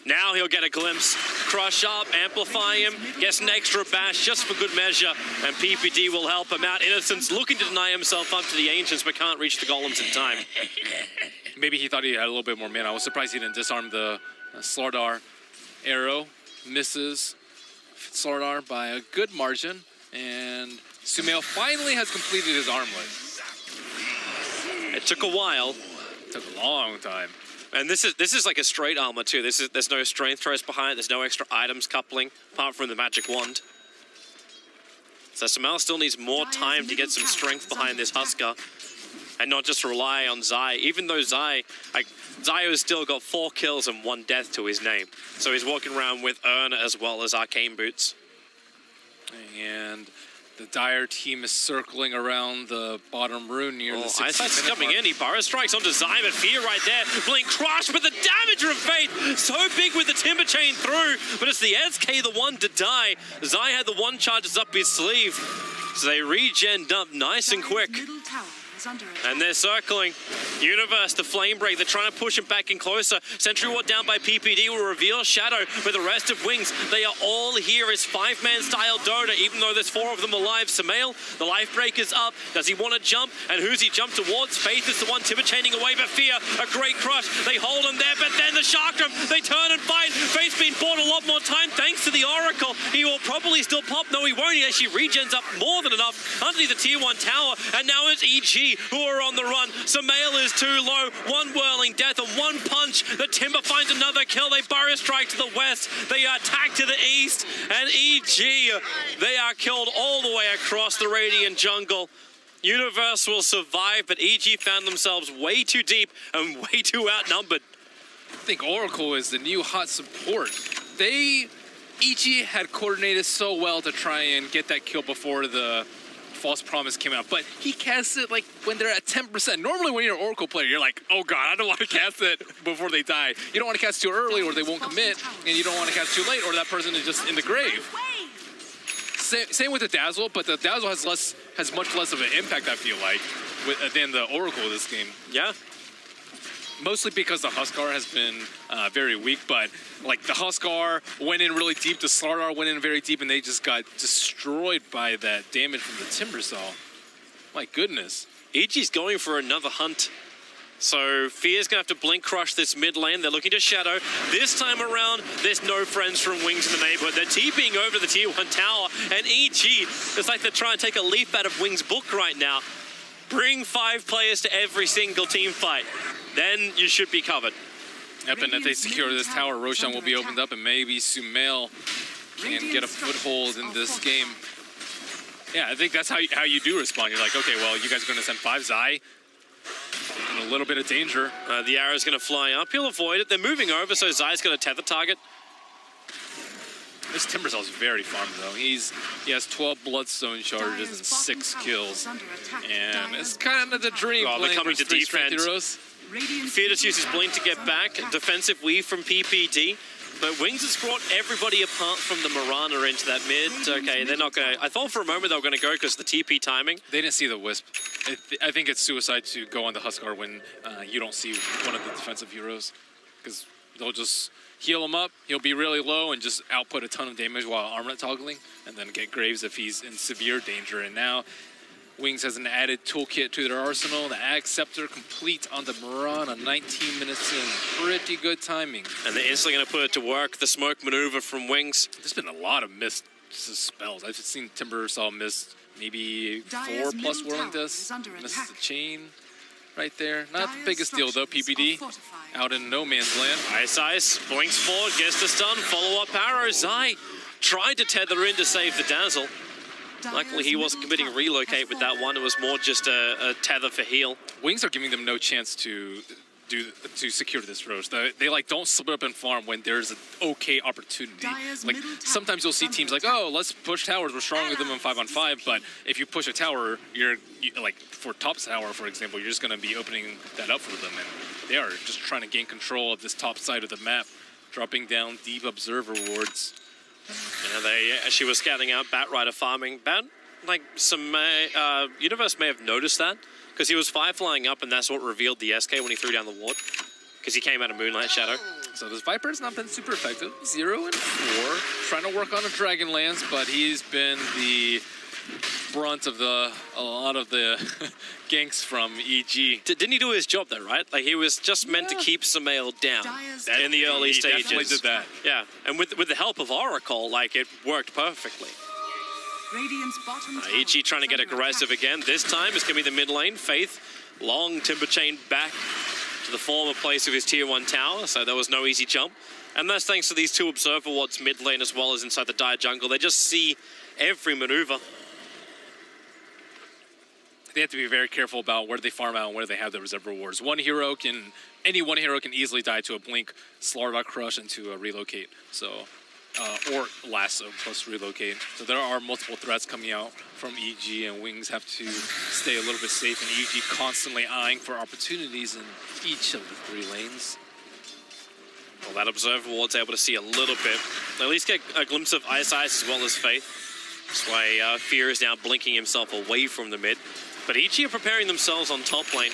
Now he'll get a glimpse. Crush up, amplify him, gets an extra bash just for good measure, and PPD will help him out. Innocence looking to deny himself up to the Ancients, but can't reach the golems in time. Maybe he thought he had a little bit more mana. I was surprised he didn't disarm the Slardar arrow. Misses Slardar by a good margin, and Sumail finally has completed his armlet. It took a while. It took a long time. And this is like a straight armor too. There's no strength trace behind it. There's no extra items coupling apart from the magic wand. So Sumail still needs more time to get some strength behind this Husker, and not just rely on Zai. Even though Zai has still got 4 kills and 1 death to his name, so he's walking around with Urn as well as Arcane Boots. And the Dire team is circling around the bottom rune near the 60 Ice Ice is coming in. He burrow strikes onto Zai, but Fear right there. Blink Crush, but the damage from Faith so big with the timber chain through, but it's the SK the one to die. Zai had the 1 charges up his sleeve, so they regen up nice and quick. Middle tower is under attack. And they're circling. Universe, the flame break. They're trying to push him back in closer. Sentry Ward down by PPD will reveal Shadow, but the rest of Wings, they are all here as 5-man style Dota, even though there's 4 of them alive. Sumail, the life break is up. Does he want to jump? And who's he jump towards? Faith is the one timber chaining away, but Fear, a great crush. They hold him there, but then the Shark Drum, they turn and fight. Faith's been bought a lot more time thanks to the Oracle. He will probably still pop. No, he won't. He actually regens up more than enough underneath the tier 1 tower. And now it's EG who are on the run. Sumail is too low. 1 whirling death and 1 punch. The Timber finds another kill. They burrow strike to the west. They attack to the east. And EG, they are killed all the way across the Radiant jungle. Universe will survive, but EG found themselves way too deep and way too outnumbered. I think Oracle is the new hot support. EG had coordinated so well to try and get that kill before the False Promise came out, but he casts it like when they're at 10%. Normally when you're an Oracle player, you're like, oh god, I don't want to cast it before they die. You don't want to cast too early or they won't commit, and you don't want to cast too late or that person is just in the grave. Same with the Dazzle, but the Dazzle has much less of an impact, I feel like, than the Oracle of this game. Yeah. Mostly because the Huskar has been very weak, but like the Huskar went in really deep, the Slardar went in very deep, and they just got destroyed by that damage from the Timbersaw. My goodness. EG's going for another hunt. So Fear's going to have to Blink Crush this mid lane. They're looking to Shadow. This time around, there's no friends from Wings in the neighborhood. They're TPing over the tier 1 tower, and EG, it's like they're trying to take a leaf out of Wings' book right now. Bring 5 players to every single team fight. Then you should be covered. Yep, and if they secure this tower, Roshan will be opened up, and maybe Sumail can get a foothold in this game. Yeah, I think that's how you do respond. You're like, okay, well, you guys are going to send 5 Zai in a little bit of danger. The arrow's going to fly up. He'll avoid it. They're moving over, so Zai's going to tether target. This Timbersaw is very farmed though. He has 12 Bloodstone charges and 6 kills, and it's kind of the dream. Well, they're playing coming to versus 3 strength defense. heroes. Fearless uses Blink to get back. Defensive weave from PPD. But Wings has brought everybody apart from the Mirana into that mid. Okay, they're not going to... I thought for a moment they were going to go because the TP timing. They didn't see the Wisp. I think it's suicide to go on the Huskar when you don't see one of the defensive heroes. Because they'll just heal him up, he'll be really low and just output a ton of damage while armlet toggling, and then get Graves if he's in severe danger. And now Wings has an added toolkit to their arsenal. The Ag Scepter complete on the Mirana, 19 minutes in. Pretty good timing. And they're instantly going to put it to work. The smoke maneuver from Wings. There's been a lot of missed spells. I've seen Timbersaw miss maybe 4 plus Whirling Disc. Misses the chain right there. Not the biggest deal though, PPD. Out in no man's land. Ice blinks forward, gets the stun, follow-up arrow. Zai tried to tether in to save the Dazzle. Luckily, he wasn't committing a relocate with that one. It was more just a tether for heal. Wings are giving them no chance to secure this roast. They like don't split up and farm when there's an okay opportunity. Like sometimes you'll see teams like, oh, let's push towers. We're stronger than them in 5-on-5. But if you push a tower, you're like for top tower, for example, you're just going to be opening that up for them, and they are just trying to gain control of this top side of the map, dropping down deep observer wards. Yeah, she was scouting out Batrider farming. Like some Universe may have noticed that because he was flying up, and that's what revealed the SK when he threw down the ward because he came out of Moonlight Shadow. So this Viper's not been super effective. 0 and 4, trying to work on a Dragonlance, but he's been the brunt of a lot of the ganks from EG. Didn't he do his job though, right? Like he was just meant to keep Samael down in the early stages. Definitely did that. Yeah, and with the help of Oracle, like it worked perfectly. Ichi trying to get aggressive again. This time it's going to be the mid lane. Faith, long timber chain back to the former place of his tier 1 tower, so there was no easy jump. And that's thanks to these 2 observer wards mid lane as well as inside the dire jungle. They just see every maneuver. They have to be very careful about where they farm out and where they have the reserve rewards. Any one hero can easily die to a blink, Slardog Crush, and to a relocate. So, or lasso plus relocate. So there are multiple threats coming out from EG, and Wings have to stay a little bit safe, and EG constantly eyeing for opportunities in each of the 3 lanes. Well, that observer ward's able to see a little bit. At least get a glimpse of Ice as well as Faith. That's why Fear is now blinking himself away from the mid. But EG are preparing themselves on top lane.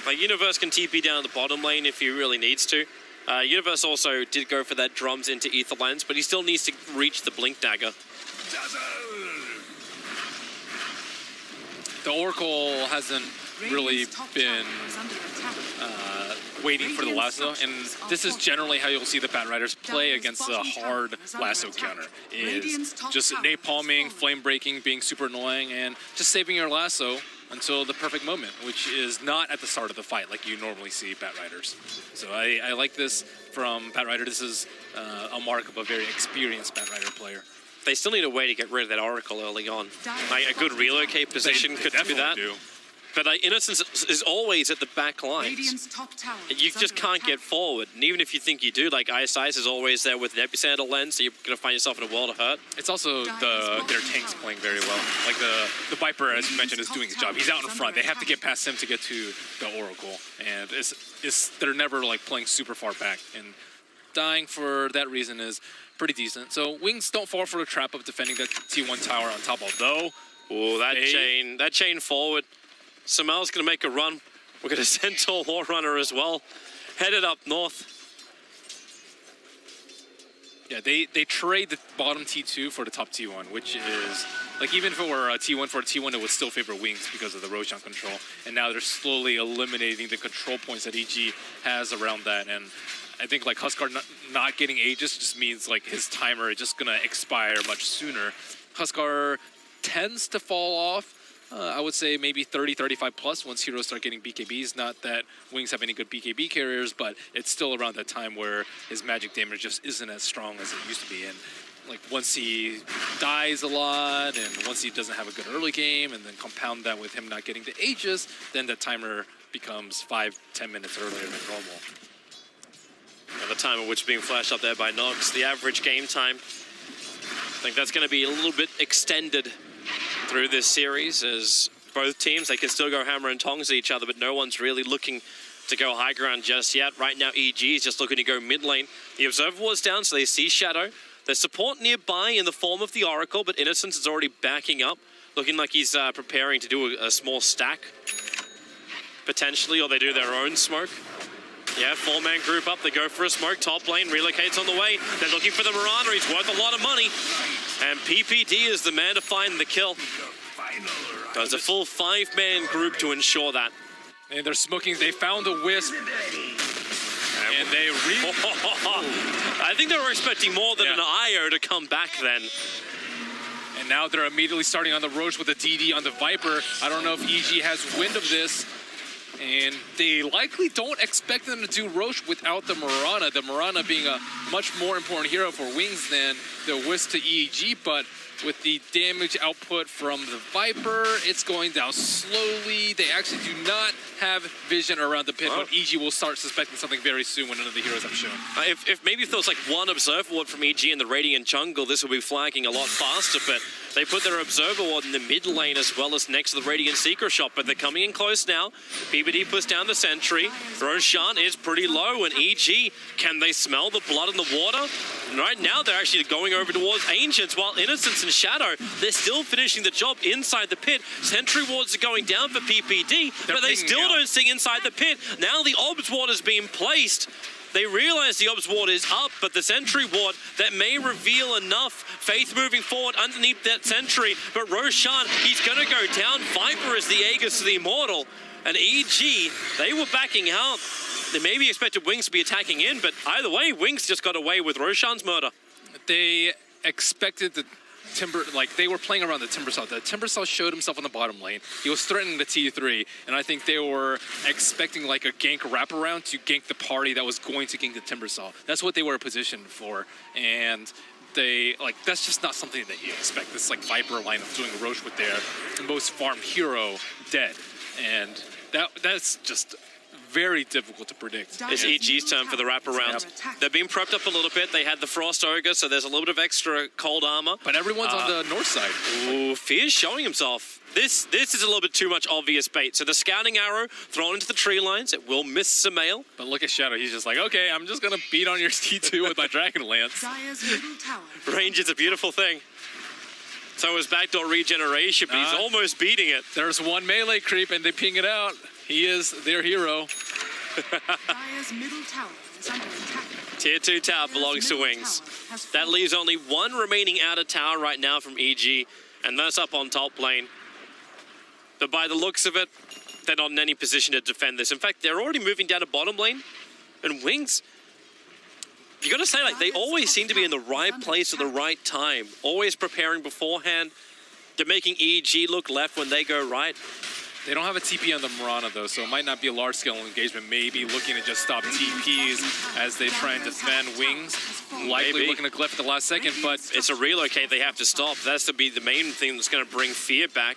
Like, Universe can TP down the bottom lane if he really needs to. Universe also did go for that drums into Aetherlands, but he still needs to reach the Blink Dagger. The Oracle hasn't really been waiting for the lasso, and this is generally how you'll see the Batriders play against a hard lasso counter, is just napalming, flame breaking, being super annoying, and just saving your lasso until the perfect moment, which is not at the start of the fight like you normally see Batriders. So I like this from Batrider. This is a mark of a very experienced Batrider player. They still need a way to get rid of that Oracle early on. Like a good relocate position could do that. But Innocence is always at the back lines. You just can't get forward. And even if you think you do, like Ice is always there with an Epicenter lens, so you're going to find yourself in a world of hurt. It's also their tanks playing very well. Like the Viper, as you mentioned, is doing his job. He's out in front. They have to get past him to get to the Oracle. And they're never like playing super far back. And dying for that reason is pretty decent. So Wings don't fall for the trap of defending that T1 tower on top, although... Oh, that chain forward. Samel's going to make a run. We're going to Centaur Warrunner as well. Headed up north. Yeah, they trade the bottom T2 for the top T1, which is, like, even if it were a T1 for a T1, it would still favor Wings because of the Roshan control. And now they're slowly eliminating the control points that EG has around that. And I think, like, Huskar not getting Aegis just means, like, his timer is just going to expire much sooner. Huskar tends to fall off. I would say maybe 30, 35 plus once heroes start getting BKBs. Not that Wings have any good BKB carriers, but it's still around that time where his magic damage just isn't as strong as it used to be. And like once he dies a lot, and once he doesn't have a good early game, and then compound that with him not getting the Aegis, then the timer becomes 5-10 minutes earlier than normal. And the timer, which is being flashed up there by Nox. The average game time, I think that's going to be a little bit extended through this series, as both teams, they can still go hammer and tongs at each other, but no one's really looking to go high ground just yet. Right now, EG is just looking to go mid lane. The Observer Ward's down, so they see Shadow. There's support nearby in the form of the Oracle, but Innocence is already backing up, looking like he's preparing to do a small stack, potentially, or they do their own smoke. Yeah, 4-man group up, they go for a smoke, top lane, relocates on the way. They're looking for the Mirana, he's worth a lot of money. And PPD is the man to find the kill. There's a full 5-man group to ensure that. And they're smoking, they found a Wisp. And they I think they were expecting more than an IO to come back then. And now they're immediately starting on the Roche with a DD on the Viper. I don't know if EG has wind of this. And they likely don't expect them to do Roche without the Mirana. The Mirana being a much more important hero for Wings than the Wisp to EG, but with the damage output from the Viper, it's going down slowly. They actually do not have vision around the pit, but EG will start suspecting something very soon when none of the heroes have shown. If maybe if there was like one Observer Ward from EG in the Radiant jungle, this would be flagging a lot faster, but they put their Observer Ward in the mid lane as well as next to the Radiant Secret Shop, but they're coming in close now. PBD puts down the sentry. Roshan is pretty low, and EG, can they smell the blood in the water? And right now, they're actually going over towards Ancients, while Innocence and Shadow, they're still finishing the job inside the pit. Sentry wards are going down for PPD, but they still don't see inside the pit. Now the Obs Ward is being placed. They realize the Obs Ward is up, but the Sentry Ward, that may reveal enough. Faith moving forward underneath that Sentry, but Roshan, he's going to go down. Viper is the Aegis of the Immortal, and EG, they were backing out. They maybe expected Wings to be attacking in, but either way, Wings just got away with Roshan's murder. They expected the Timber, like they were playing around the Timbersaw. The Timbersaw showed himself on the bottom lane. He was threatening the T3, and I think they were expecting like a gank wraparound to gank the party that was going to gank the Timbersaw. That's what they were positioned for, and they, like, that's just not something that you expect. This like Viper lineup doing Roche with their most farmed hero dead, and that's just very difficult to predict. It's EG's turn for the wraparound. They're being prepped up a little bit. They had the Frost Ogre, so there's a little bit of extra cold armor. But everyone's on the north side. Ooh, Fear's showing himself. This is a little bit too much obvious bait. So the scouting arrow thrown into the tree lines. It will miss Sumail. But look at Shadow. He's just like, okay, I'm just going to beat on your T2 with my Dragon Lance. Range is a beautiful thing. So is backdoor regeneration, but he's almost beating it. There's one melee creep, and they ping it out. He is their hero. Middle tower is under attack. Tier 2 tower belongs to Wings. That leaves only one remaining outer tower right now from EG, and that's up on top lane. But by the looks of it, they're not in any position to defend this. In fact, they're already moving down to bottom lane, and Wings, you got to say, like, they always seem to be in the right place at the right time, always preparing beforehand. They're making EG look left when they go right. They don't have a TP on the Mirana, though, so it might not be a large-scale engagement. Maybe looking to just stop TPs as they try and defend Wings. Likely looking to glyph at the last second, but it's a relocate they have to stop. That's to be the main thing that's going to bring Fear back.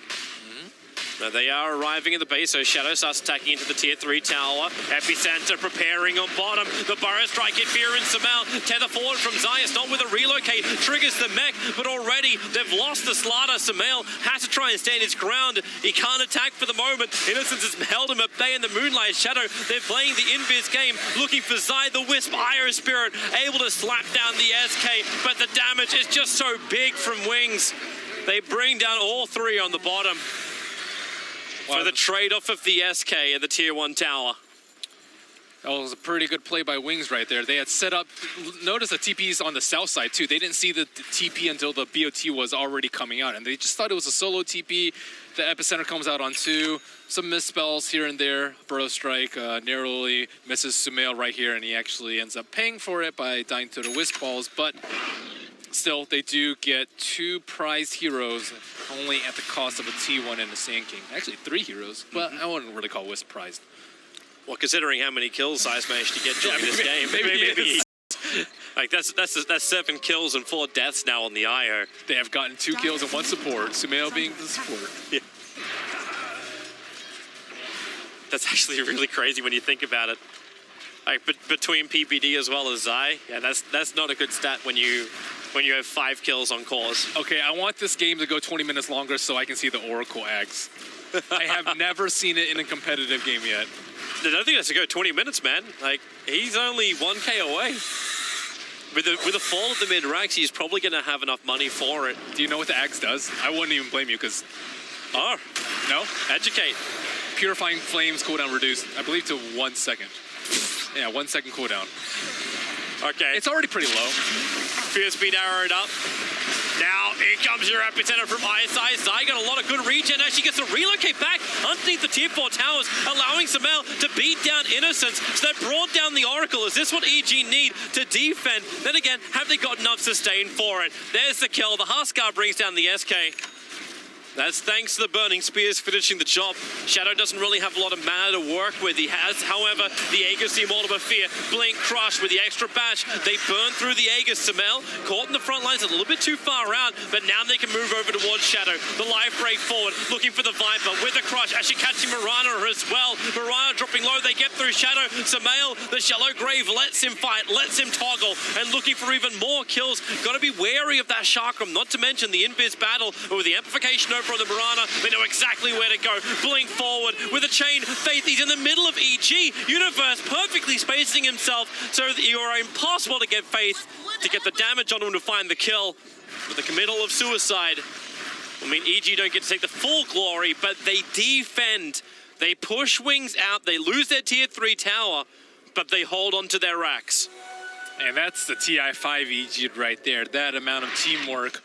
Now they are arriving at the base, so Shadow starts attacking into the tier 3 tower. Epicenter preparing on bottom. The Burrow Strike hit Fear and Sumail. Tether forward from Zayas, not with a relocate. Triggers the mech, but already they've lost the Slaughter. Sumail has to try and stand his ground. He can't attack for the moment. Innocence has held him at bay in the Moonlight Shadow. They're playing the invis game, looking for Zai the Wisp. Iron Spirit able to slap down the SK, but the damage is just so big from Wings. They bring down all three on the bottom. For the trade-off of the SK and the tier 1 tower. That was a pretty good play by Wings right there. They had set up, notice the TP's on the south side too. They didn't see the TP until the BOT was already coming out, and they just thought it was a solo TP. The Epicenter comes out on 2. Some misspells here and there. Burrow Strike narrowly misses Sumail right here, and he actually ends up paying for it by dying to the Wisp Balls, but still, they do get 2 prized heroes, only at the cost of a T1 and a Sand King. Actually, 3 heroes, but I wouldn't really call Wisp prized. Well, considering how many kills Zai's managed to get during this game, maybe like that's 7 kills and 4 deaths now on the IO. They have gotten 2 kills and 1 support. Sumail being the support. Yeah. That's actually really crazy when you think about it. Like between PPD as well as Zai, yeah, that's not a good stat when you have 5 kills on cores. Okay, I want this game to go 20 minutes longer so I can see the Oracle Ags. I have never seen it in a competitive game yet. I don't think it has to go 20 minutes, man. Like, he's only 1k away. With the fall of the mid-ranks, he's probably going to have enough money for it. Do you know what the Ags does? I wouldn't even blame you, because... Oh. No? Educate. Purifying Flames cooldown reduced, I believe, to 1 second. Yeah, 1 second cooldown. Okay. It's already pretty low. Fear speed arrowed up. Now, here comes your epicenter from ISI. Zai got a lot of good regen. Actually gets to relocate back underneath the tier 4 towers, allowing Samel to beat down Innocence. So that brought down the Oracle. Is this what EG need to defend? Then again, have they got enough sustain for it? There's the kill. The Huskar brings down the SK. That's thanks to the Burning Spears finishing the job. Shadow doesn't really have a lot of mana to work with. He has, however, the Aegis Team all of fear. Blink Crush with the extra bash. They burn through the Aegis. Samel caught in the front lines a little bit too far out, but now they can move over towards Shadow. The life break forward, looking for the Viper with a Crush. Actually catching Mirana as well. Mirana dropping low. They get through Shadow. Samel, the Shallow Grave, lets him fight, lets him toggle, and looking for even more kills. Got to be wary of that Chakram, not to mention the Invis battle, but with the amplification over on the Mirana, they know exactly where to go. Blink forward with a chain. Faith, he's in the middle of EG. Universe perfectly spacing himself so that you are impossible to get Faith to get the damage on him to find the kill. With the committal of suicide. I mean, EG don't get to take the full glory, but they defend. They push Wings out. They lose their tier 3 tower, but they hold on to their racks. And that's the TI5 EG right there. That amount of teamwork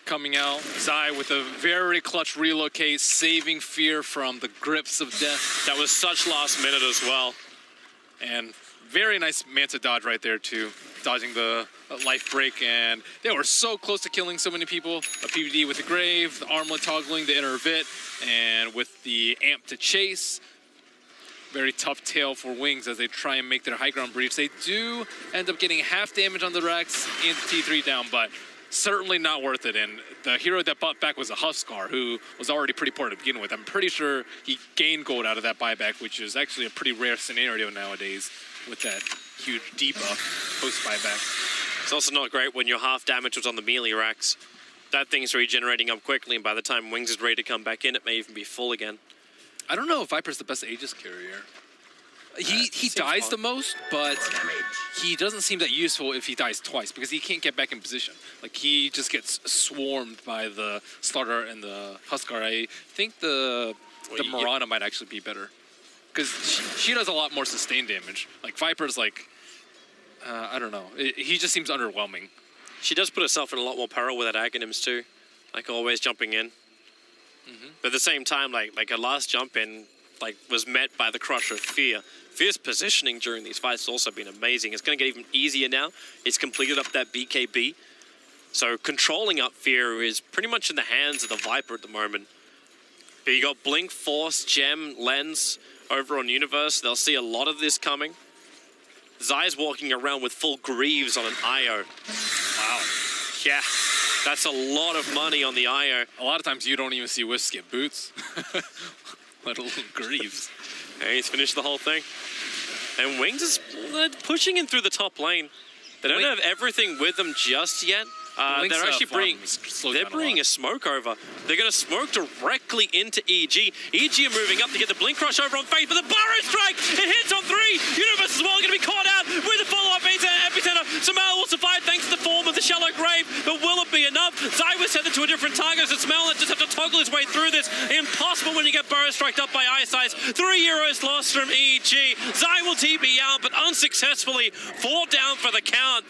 coming out. Zai with a very clutch relocate, saving Fear from the grips of death. That was such last minute as well. And very nice Manta dodge right there too. Dodging the life break, and they were so close to killing so many people. A PvD with the Grave, the armlet toggling, the inner Vit, and with the amp to chase. Very tough tail for Wings as they try and make their high ground breach. They do end up getting half damage on the Rex and T3 down, but certainly not worth it. And the hero that bought back was a Huskar, who was already pretty poor to begin with. I'm pretty sure he gained gold out of that buyback, which is actually a pretty rare scenario nowadays with that huge debuff post-buyback. It's also not great when your half damage was on the melee racks. That thing's regenerating up quickly, and by the time Wings is ready to come back in, it may even be full again. I don't know if Viper's the best Aegis carrier. He dies the most, but he doesn't seem that useful if he dies twice because he can't get back in position. Like, he just gets swarmed by the Slaughter and the Huskar. I think the Mirana might actually be better because she does a lot more sustained damage. Like, Viper's like, I don't know. He just seems underwhelming. She does put herself in a lot more peril with that Aghanims too. Like, always jumping in. But at the same time, like her last jump in, was met by the Crush of Fear. Fear's positioning during these fights has also been amazing. It's going to get even easier now. He's completed up that BKB. So controlling up Fear is pretty much in the hands of the Viper at the moment. But you got Blink, Force, Gem, Lens over on Universe. They'll see a lot of this coming. Zai's walking around with full Greaves on an IO. Wow. Yeah, that's a lot of money on the IO. A lot of times you don't even see Wisp get boots. Let alone Greaves. And he's finished the whole thing. And Wings is pushing in through the top lane. They don't have everything with them just yet. They're actually bringing a smoke over. They're going to smoke directly into EG. EG are moving up to get the Blink Crush over on Faith, but the Burrow Strike, it hits on 3. Universe as well going to be caught out with a follow-up epicenter. Samel will survive thanks to the form of the Shallow Grave, but will it be enough? Zai was tethered to a different target, so Samel just have to toggle his way through this. Impossible when you get Burrow Striked up by Eyesight. 3 euros lost from EG. Zai will TP out, but unsuccessfully. 4 down for the count.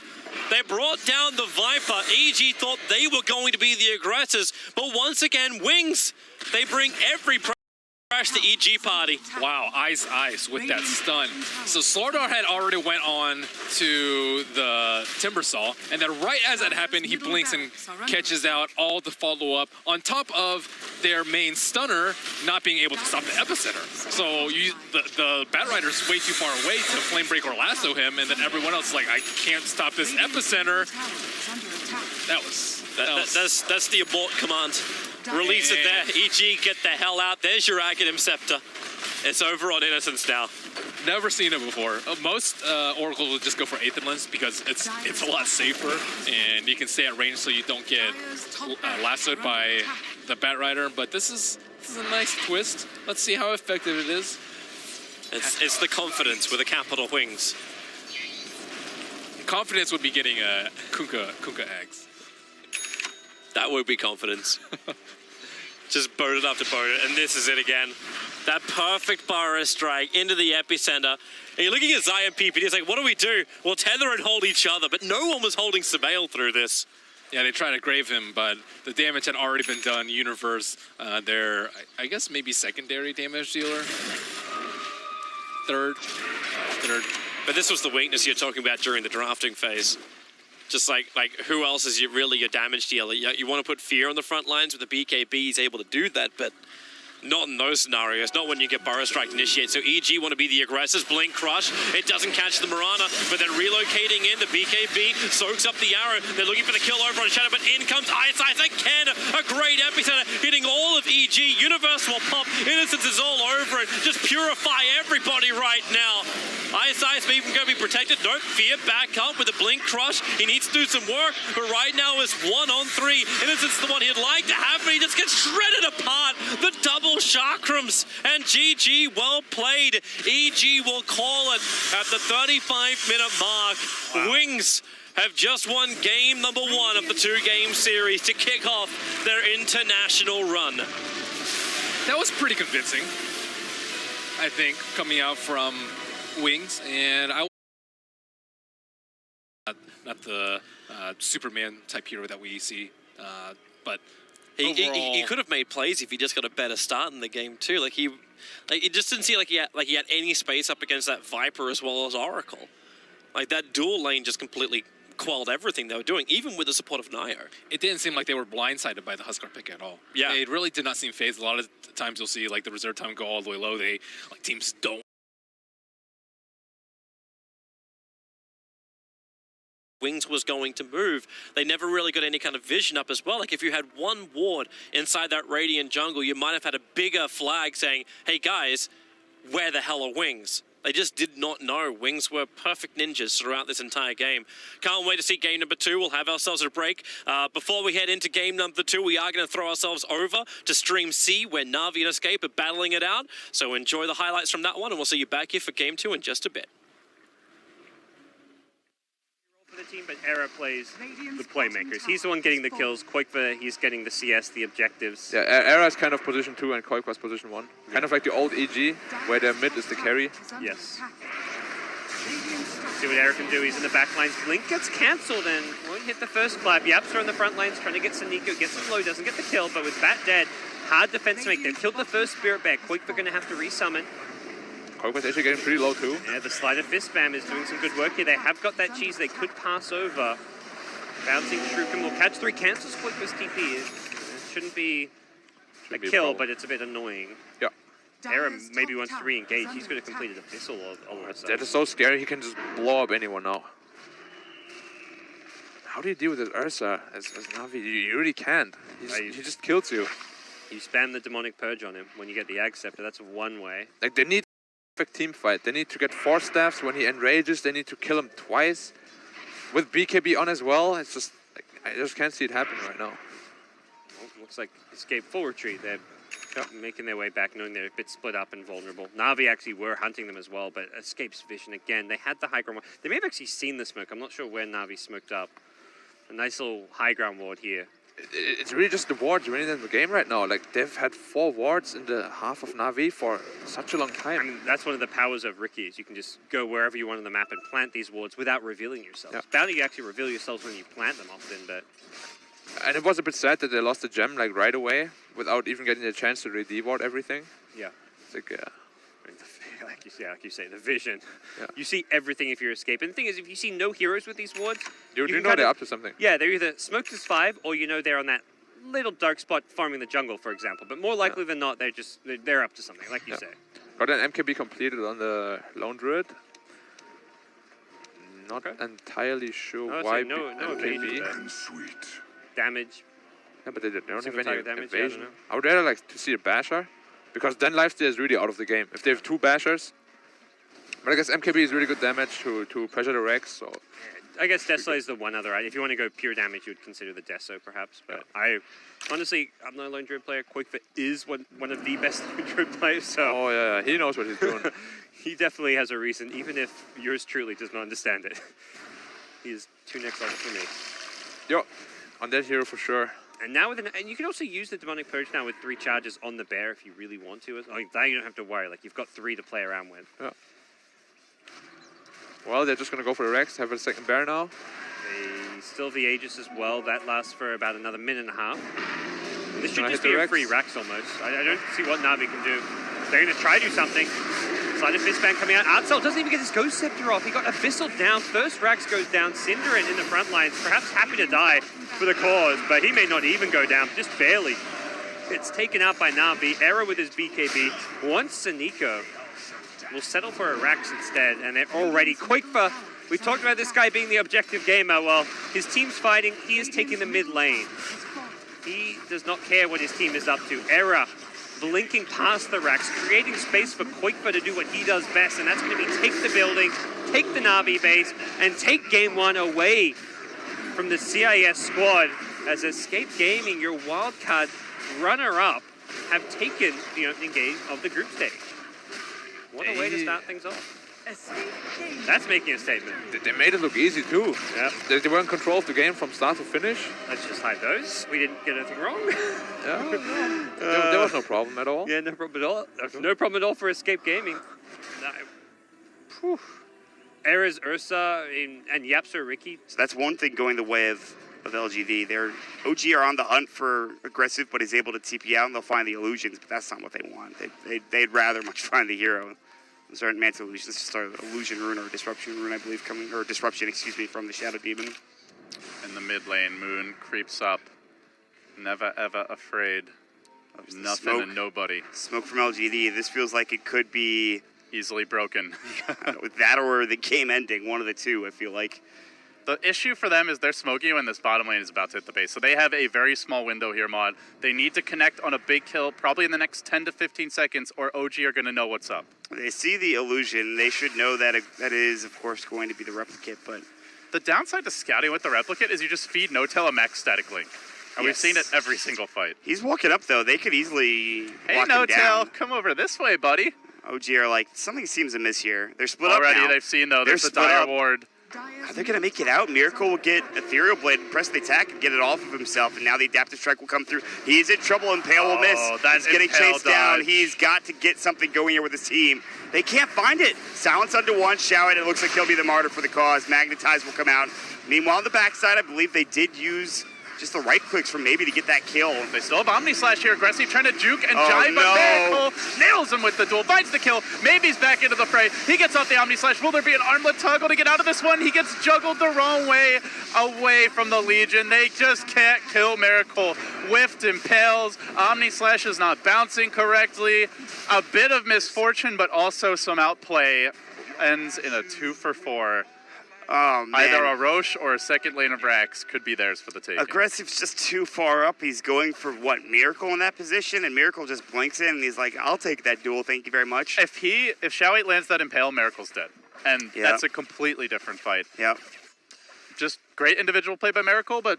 They brought down the Viper. EG thought they were going to be the aggressors, but once again, Wings, they bring every crash the EG party. Wow, Ice with that stun. So Slardar had already went on to the Timbersaw, and then right as that happened, he blinks and catches out all the follow-up on top of their main stunner not being able to stop the epicenter. So the Batrider's way too far away to Flame Break or lasso him, and then everyone else is like, I can't stop this epicenter. That's the abort command. Release it there. EG, get the hell out. There's your Aghanim Scepter. It's over on Innocence now. never seen it before. Most oracles will just go for Aether Lens because it's a lot safer, and you can stay at range so you don't get lassoed by the Bat Rider. But this is a nice twist. Let's see how effective it is. It's the confidence with the capital wings. Confidence would be getting Kunkka eggs. That would be confidence. Just boat it up to boat it, and this is it again. That perfect burrow strike into the epicenter. And you're looking at Zion PPD, it's like, what do we do? We'll tether and hold each other, but no one was holding Sumail through this. Yeah, they tried to grave him, but the damage had already been done. Universe, their, I guess maybe secondary damage dealer. Third. But this was the weakness you're talking about during the drafting phase. Just like who else is really your damage dealer? You want to put Fear on the front lines with the BKB, he's able to do that, but not in those scenarios, not when you get Burrow Strike initiate. So EG want to be the aggressors, Blink Crush, it doesn't catch the Mirana, but then relocating in, the BKB soaks up the arrow, they're looking for the kill over on Shadow, but in comes Ice again, a great epicenter, hitting all of EG, Universe will pop, Innocence is all over it, just purify everybody right now. Ice even going to be protected, no, Fear back up with the Blink Crush, he needs to do some work, but right now is 1-on-3, Innocence is the one he'd like to have, but he just gets shredded apart, the double chakrams, and GG, well played. EG will call it at the 35-minute mark. Wow. Wings have just won game number 1 of the 2-game series to kick off their international run. That was pretty convincing, I think, coming out from Wings, and not the Superman type hero that we see, but he could have made plays if he just got a better start in the game too. It just didn't seem like he had any space up against that Viper as well as Oracle. Like that dual lane just completely quelled everything they were doing, even with the support of Nio. It didn't seem like they were blindsided by the Huskar pick at all. Yeah, it really did not seem phased. A lot of times you'll see like the reserve time go all the way low. Teams don't. Wings was going to move. They never really got any kind of vision up as well. Like if you had one ward inside that Radiant jungle, you might have had a bigger flag saying, hey guys, where the hell are Wings? They just did not know. Wings were perfect ninjas throughout this entire game. Can't wait to see game number 2. We'll have ourselves a break. Before we head into game number 2, we are going to throw ourselves over to Stream C, where Na'Vi and Escape are battling it out. So enjoy the highlights from that one, and we'll see you back here for game 2 in just a bit. The team, but Era plays the playmakers. He's the one getting the kills. Koikva, he's getting the CS, the objectives. Yeah, Era is kind of position 2 and Koikva's position 1. Kind of like the old EG, where their mid is the carry. Yes. See what Era can do. He's in the back lines. Blink gets cancelled and won't hit the first clap. Yaps are in the front lines trying to get Saniko. Gets him low, doesn't get the kill, but with Bat dead, hard defense to make. They've killed the first Spirit Bear. Koikva going to have to resummon. Koikva's actually getting pretty low too. Yeah, the Sleight of Fist spam is doing some good work here. They have got that cheese they could pass over. Bouncing Shuriken will catch 3, cancels Koikva's TP. It shouldn't be a kill, but it's a bit annoying. Yeah. Era maybe wants to re-engage. He's going to complete an Abyssal all of a sudden. That is so scary, he can just blow up anyone now. How do you deal with this Ursa as Na'Vi? You really can't. He just kills you. You spam the Demonic Purge on him when you get the Ag Scepter. That's one way. Like, they need perfect team fight. They need to get 4 staffs. When he enrages, they need to kill him twice. With BKB on as well, it's just, like, I just can't see it happening right now. Well, looks like Escape full retreat. They're making their way back, knowing they're a bit split up and vulnerable. Na'Vi actually were hunting them as well, but Escape's vision again. They had the high ground ward. They may have actually seen the smoke. I'm not sure where Na'Vi smoked up. A nice little high ground ward here. It's really just the wards winning them the game right now. Like, they've had 4 wards in the half of Na'Vi for such a long time. I mean, that's one of the powers of Ricky, is you can just go wherever you want on the map and plant these wards without revealing yourselves. Yeah. Bounty, you actually reveal yourselves when you plant them often, but... And it was a bit sad that they lost the gem, like, right away, without even getting a chance to re-deward everything. Yeah. It's like, like you say, the vision. Yeah. You see everything if you're escaping. The thing is, if you see no heroes with these wards... You know they're up to something. Yeah, they're either smoked as 5, or you know they're on that little dark spot farming the jungle, for example. But more likely than not, they're up to something, like you say. Got an MKB completed on the Lone Druid. Not entirely sure why no MKB. Damage. Yeah, but they don't have Single any damage, invasion. yeah, I would rather like to see a basher, because then lifesteal is really out of the game. If they have 2 bashers, But I guess MKB is really good damage to pressure the Rex, so... I guess Deso is the one other. If you want to go pure damage, you would consider the Deso perhaps. But I'm not a lone druid player. Quakefoot is one of the best lone druid players. So Oh yeah, he knows what he's doing. he definitely has a reason, even if yours truly does not understand it. He is 2 next level for me. Yo, on that hero for sure. And now and you can also use the Demonic Purge now with 3 charges on the bear if you really want to. Like that, you don't have to worry. Like you've got 3 to play around with. Yeah. Well, they're just gonna go for the Rex. Have a second bear now. They still the Aegis as well. That lasts for about another minute and a half. This should Gonna just hit be the a Rex. free Rax almost. I don't see what Na'Vi can do. They're going to try to do something. Side of Fistbang coming out. Artsel doesn't even get his Ghost Scepter off. He got Abyssal down. First Rax goes down. Cinderin in the front lines, perhaps happy to die for the cause, but he may not even go down, just barely. It's taken out by Na'Vi. Era with his BKB. Once Saniko will settle for a Rax instead, and they're already Quakefoot. We've talked about this guy being the objective gamer. Well, his team's fighting. He is taking the mid lane. He does not care what his team is up to. Era blinking past the Rax, creating space for Quakefoot to do what he does best, and that's going to be take the building, take the Na'Vi base, and take Game 1 away from the CIS squad as Escape Gaming, your wildcard runner-up, have taken the opening game of the group stage. What a way to start things off. That's making a statement. They made it look easy too. Yep. They were in control of the game from start to finish. Let's just hide those. We didn't get anything wrong. Yeah, there was no problem at all. Yeah, no problem at all. No problem at all for Escape Gaming. Era's Ursa and Yapsa Ricky. So that's one thing going the way of LGD. Their OG are on the hunt for aggressive, but is able to TP out, and they'll find the illusions, but that's not what they want. They'd rather much find the hero. Those aren't Mantle Illusions, this is an Illusion Rune or Disruption Rune, I believe, coming, or Disruption, excuse me, from the Shadow Demon. In the mid lane, Moon creeps up, never ever afraid of nothing smoke. and nobody. Smoke from LGD, this feels like it could be... Easily broken. That or the game ending, one of the two, I feel like. The issue for them is they're smoking when this bottom lane is about to hit the base. So they have a very small window here, Mod. They need to connect on a big kill probably in the next 10 to 15 seconds or OG are going to know what's up. They see the illusion. They should know that that is, of course, going to be the replicate, but... The downside to scouting with the replicate is you just feed No-Tail a max static link. And we've seen it every single fight. He's walking up, though. They could easily Hey, lock him No-Tail, down. come over this way, buddy. OG are like, something seems amiss here. They're split Already, up now. they've seen, though, there's a split dire up. ward. Are they going to make it out? Miracle will get Ethereal Blade and press the attack and get it off of himself, and now the Adaptive Strike will come through. He's in trouble, Impale will miss. That's He's getting Impale chased down. dodge. He's got to get something going here with his team. They can't find it. Silence under one, Shout it looks like he'll be the martyr for the cause. Magnetize will come out. Meanwhile, on the backside, I believe they did use just the right clicks from maybe to get that kill. They still have Omni Slash here, aggressive, trying to juke and Oh, jive, no. but Miracle nails him with the duel, finds the kill. Maybe's back into the fray. He gets off the Omni Slash. Will there be an armlet toggle to get out of this one? He gets juggled the wrong way away from the Legion. They just can't kill Miracle. Whiffed, impales. Omni Slash is not bouncing correctly. A bit of misfortune, but also some outplay. Ends in a 2-for-4. Oh, man. Either a Roche or a second lane of Rax could be theirs for the taking. Aggressive's just too far up. He's going for, what, Miracle in that position? And Miracle just blinks in, and he's like, I'll take that duel, thank you very much. If Xiao 8 lands that Impale, Miracle's dead. And that's a completely different fight. Yep. Just great individual play by Miracle, but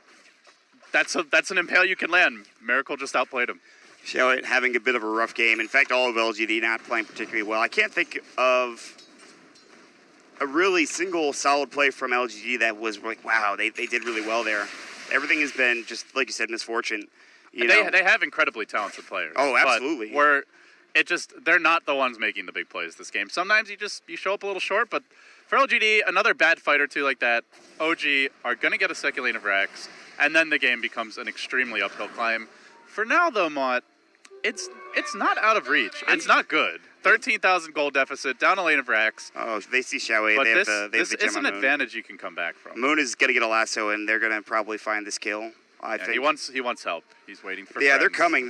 that's an Impale you can land. Miracle just outplayed him. Xiao 8 having a bit of a rough game. In fact, all of LGD not playing particularly well. I can't think of a really single solid play from LGD that was like, wow, they did really well there. Everything has been just, like you said, misfortune. They have incredibly talented players. Oh, absolutely. But they're not the ones making the big plays this game. Sometimes you show up a little short, but for LGD, another bad fight or two like that, OG are going to get a second lane of Rax, and then the game becomes an extremely uphill climb. For now, though, Mott, it's not out of reach. It's not good. 13,000 gold deficit, down a lane of Rax. Oh, they see Xiao 8. But they this have is the gem an on Moon. advantage you can come back from. Moon is going to get a lasso, and they're going to probably find this kill. I think. He wants help. He's waiting for Yeah, they're friends. coming.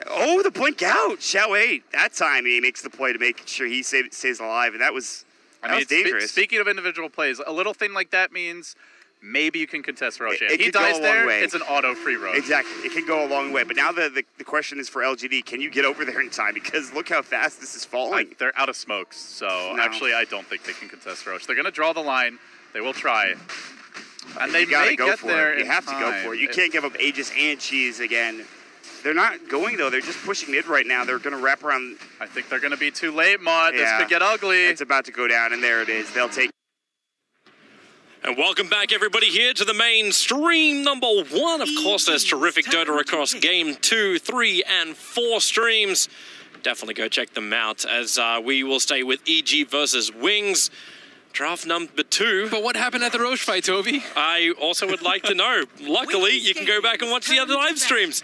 Oh, the blink out. Xiao 8. That time he makes the play to make sure he stays alive, and that was dangerous. Speaking of individual plays, a little thing like that means maybe you can contest Roshan. It He could go a dies long there, way. it's an auto free roam. Exactly. It can go a long way. But now the question is for LGD, can you get over there in time? Because look how fast this is falling. They're out of smokes, so actually I don't think they can contest Roche. They're going to draw the line. They will try. And they may go get for there it. You in have to go time. for it. You can't give up Aegis and Cheese again. They're not going, though. They're just pushing mid right now. They're going to wrap around. I think they're going to be too late, Mod. Yeah. This could get ugly. It's about to go down, and there it is. They'll take. And welcome back, everybody, here to the main stream number 1. Of course, there's terrific Dota across game 2, 3, and 4 streams. Definitely go check them out, as we will stay with EG versus Wings. Draft number 2. But what happened at the Roche fight, Toby? I also would like to know. Luckily, you can go back and watch the other live streams.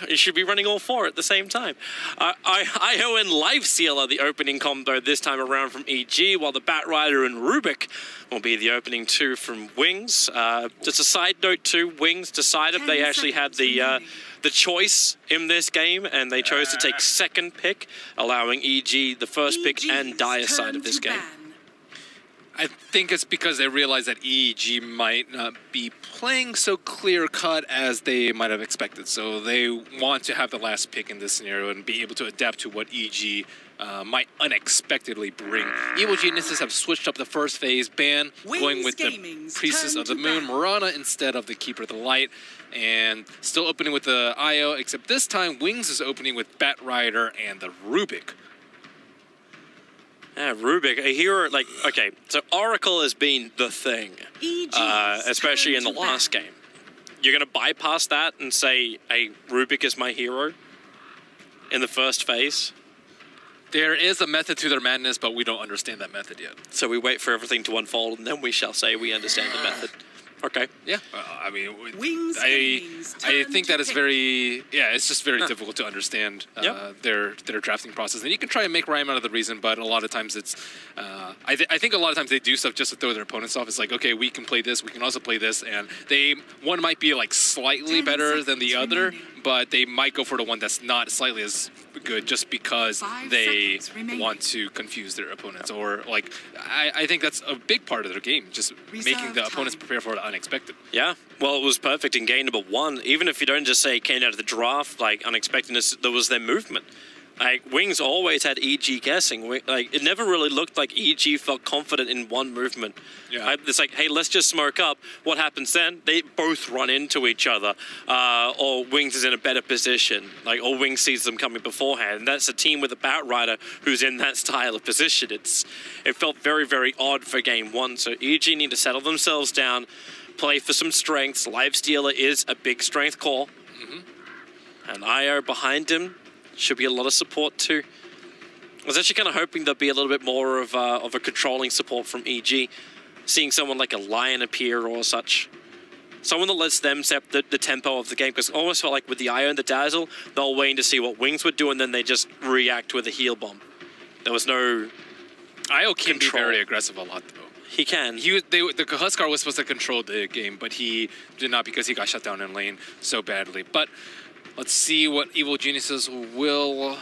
You should be running all 4 at the same time. IO and Lifestealer, the opening combo this time around from EG, while the Batrider and Rubik will be the opening 2 from Wings. Just a side note too, Wings decided they actually had the choice in this game, and they chose to take second pick, allowing EG the first pick and dire side of this game. I think it's because they realized that EG might not be playing so clear-cut as they might have expected. So they want to have the last pick in this scenario and be able to adapt to what EG might unexpectedly bring. Evil Geniuses have switched up the first phase ban, going with the Priestess of the Moon, Mirana, instead of the Keeper of the Light. And still opening with the IO, except this time Wings is opening with Batrider and the Rubik. Yeah, Rubik, a hero, like, okay, so Oracle has been the thing, especially in the last game. You're going to bypass that and say, hey, Rubik is my hero in the first phase? There is a method to their madness, but we don't understand that method yet. So we wait for everything to unfold, and then we shall say we understand the method. Okay. Yeah. I mean, I think that it's very, it's just very difficult to understand their drafting process. And you can try and make rhyme out of the reason, but a lot of times it's, I think a lot of times they do stuff just to throw their opponents off. It's like, okay, we can play this, we can also play this, and one might be like slightly better than the other, but they might go for the one that's not slightly as good just because they want to confuse their opponents. Or like, I think that's a big part of their game, just making the opponents prepare for the unexpected. Yeah, well, it was perfect in game number 1. Even if you don't just say it came out of the draft, like unexpectedness, there was their movement. Like, Wings always had EG guessing. Like, it never really looked like EG felt confident in one movement. Yeah. It's like, hey, let's just smoke up. What happens then? They both run into each other. Or Wings is in a better position. Like, or Wings sees them coming beforehand. And that's a team with a Batrider who's in that style of position. It felt very, very odd for game 1. So EG need to settle themselves down, play for some strengths. Lifestealer is a big strength core. And IO behind him. Should be a lot of support too. I was actually kind of hoping there'd be a little bit more of a controlling support from EG. Seeing someone like a Lion appear or such. Someone that lets them set the tempo of the game. Because almost felt like with the IO and the Dazzle, they were waiting to see what Wings would do and then they just react with a heal bomb. There was no IO can control. be very aggressive a lot though. He can. The Huskar was supposed to control the game, but he did not because he got shut down in lane so badly. But let's see what Evil Geniuses will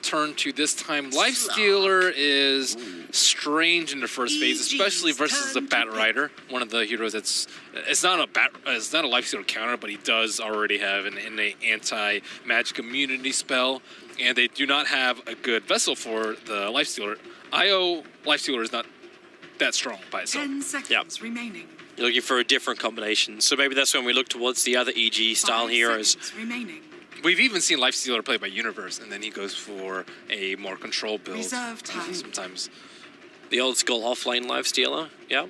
turn to this time. Lifestealer is strange in the first phase, especially versus the Batrider, one of the heroes that's it's not a Lifestealer counter, but he does already have an innate anti-magic immunity spell, and they do not have a good vessel for the Lifestealer. IO Lifestealer is not that strong by itself. 10 seconds remaining. You're looking for a different combination. So maybe that's when we look towards the other EG style heroes. Remaining. We've even seen Lifestealer played by Universe, and then he goes for a more control build. Reserve time. Sometimes. The old school offlane Lifestealer, yeah.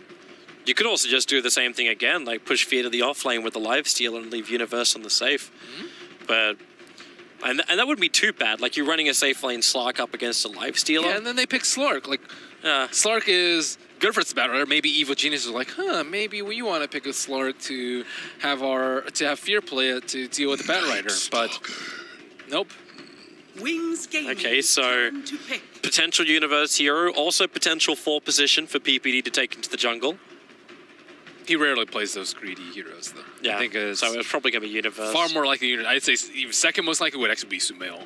You could also just do the same thing again, like push Fear to the offlane with the Lifestealer and leave Universe on the safe. But and that wouldn't be too bad. Like you're running a safe lane Slark up against a Lifestealer. Yeah, and then they pick Slark. Like Slark is good for its battle. Maybe Evil Genius is like, maybe we want to pick a Slark to have Fear play it to deal with the Batrider. But nope. Wings Gaming. Okay, so potential Universe hero, also potential 4 position for PPD to take into the jungle. He rarely plays those greedy heroes, though. Yeah, I think so it's probably going to be Universe. Far more likely, I'd say even second most likely would actually be Sumail.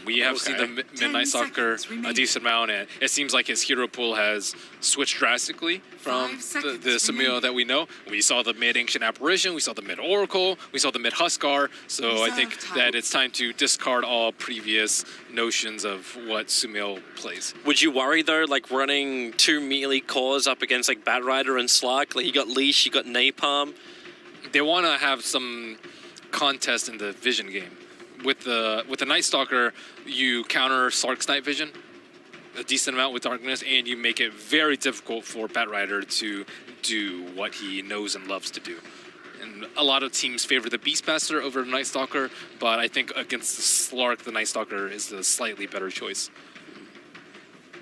We have seen the Midnight Stalker a decent amount, and it seems like his hero pool has switched drastically from the Sumail that we know. We saw the mid Ancient Apparition, we saw the mid Oracle, we saw the mid Huskar, so I think that it's time to discard all previous notions of what Sumail plays. Would you worry, though, like running 2 melee cores up against like Batrider and Slark? Like you got Leash, you got Napalm. They want to have some contest in the vision game. With the Night Stalker, you counter Slark's night vision a decent amount with darkness, and you make it very difficult for Batrider to do what he knows and loves to do. And a lot of teams favor the Beastmaster over the Night Stalker, but I think against the Slark, the Night Stalker is the slightly better choice.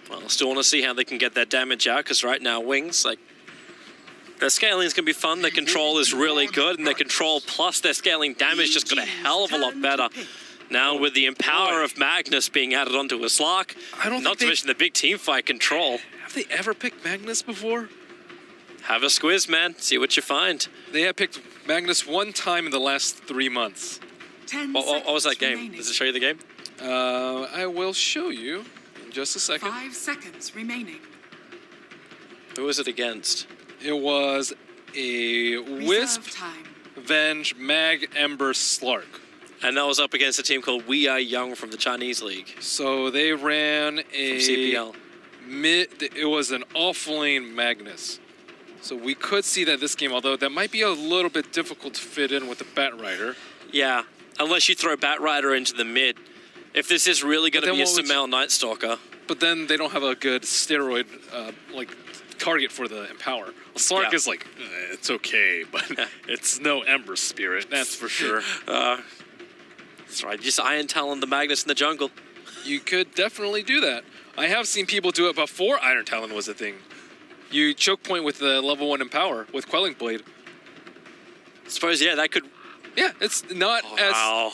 Well, still want to see how they can get that damage out, because right now, Wings, like, their scaling is going to be fun, their control is really good, and their control plus their scaling damage just got a hell of a lot better. Now with the Empower of Magnus being added onto a Slark, not to mention the big team fight control. Have they ever picked Magnus before? Have a squiz, man. See what you find. They have picked Magnus one time in the last 3 months. What was that game? Does it show you the game? I will show you in just a second. 5 seconds remaining. Who was it against? It was a Wisp, Venge, Mag, Ember, Slark. And that was up against a team called We Are Young from the Chinese League. So they ran a from CPL. It was an off-lane Magnus. So we could see that this game, although that might be a little bit difficult to fit in with the Batrider. Yeah, unless you throw Batrider into the mid. If this is really going to be a Sumail Night Stalker. But then they don't have a good steroid target for the Empower. Well, Slark is like, it's okay, but it's no Ember Spirit, that's for sure. That's right, just Iron Talon the Magnus in the jungle. You could definitely do that. I have seen people do it before Iron Talon was a thing. You choke point with the level 1 Empower with Quelling Blade. Suppose, yeah, that could... Yeah, it's not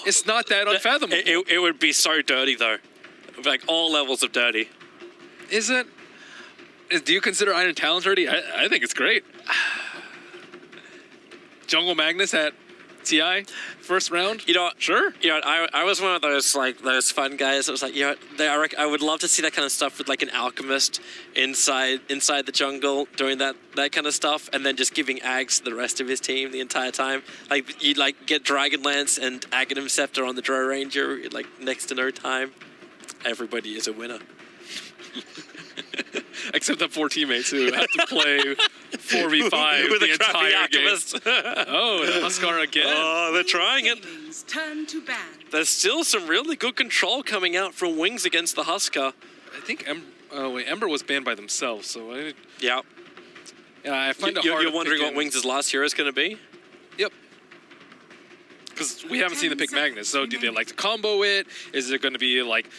it's not that unfathomable. It would be so dirty, though. Like, all levels of dirty. Is it? Do you consider Iron Talon dirty? I think it's great. Jungle Magnus at TI, first round? You know, sure. You know, I was one of those fun guys that was like, you know, I would love to see that kind of stuff with like an alchemist inside the jungle doing that kind of stuff, and then just giving Ags to the rest of his team the entire time. Like you'd like get Dragonlance and Aghanim Scepter on the Drow Ranger like next to no time. Everybody is a winner. Except the 4 teammates who have to play 4v5 with the a crappy entire alchemist. game. Oh, the Huskar again. Oh, they're trying it. Turn to ban. There's still some really good control coming out from Wings against the Huskar. I think Ember was banned by themselves, so yeah. I find it hard. You're wondering what Wings' last hero is going to be? Yep. Because we haven't seen the pick Magnus, so do they like to combo it? Is it going to be like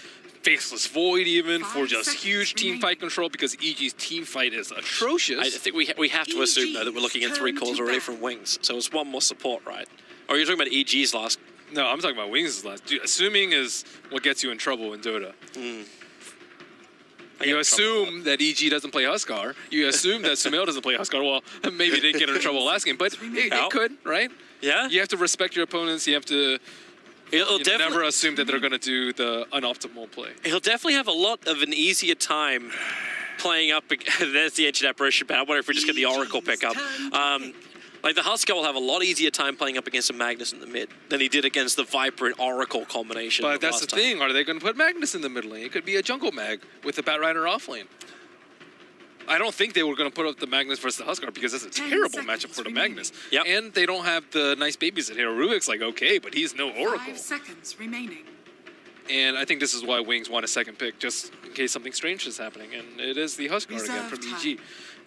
Faceless Void even for just huge team fight control, because EG's team fight is atrocious? I think we have to assume, though, that we're looking at 3 calls already from Wings, so it's 1 more support, right? Or you're talking about EG's last? No, I'm talking about Wings' last. Dude, assuming is what gets you in trouble in Dota. You assume that EG doesn't play Huskar. You assume that Sumail doesn't play Huskar. Well, maybe they get in trouble last game, but it could, right? Yeah. You have to respect your opponents. You have to... You never assume that they're going to do the unoptimal play. He'll definitely have a lot of an easier time playing up. There's the Ancient Apparition, but I wonder if we just get the Oracle pickup. Like the Huskar will have a lot easier time playing up against a Magnus in the mid than he did against the Viper and Oracle combination. But that's the thing. Are they going to put Magnus in the mid lane? It could be a jungle mag with the Batrider off lane. I don't think they were going to put up the Magnus versus the Huskar, because that's a terrible matchup for the Magnus. Yep. And they don't have the nice babies at Hero. Rubik's like, okay, but he's no Oracle. 5 seconds remaining. And I think this is why Wings want a second pick, just in case something strange is happening. And it is the Huskar again from EG.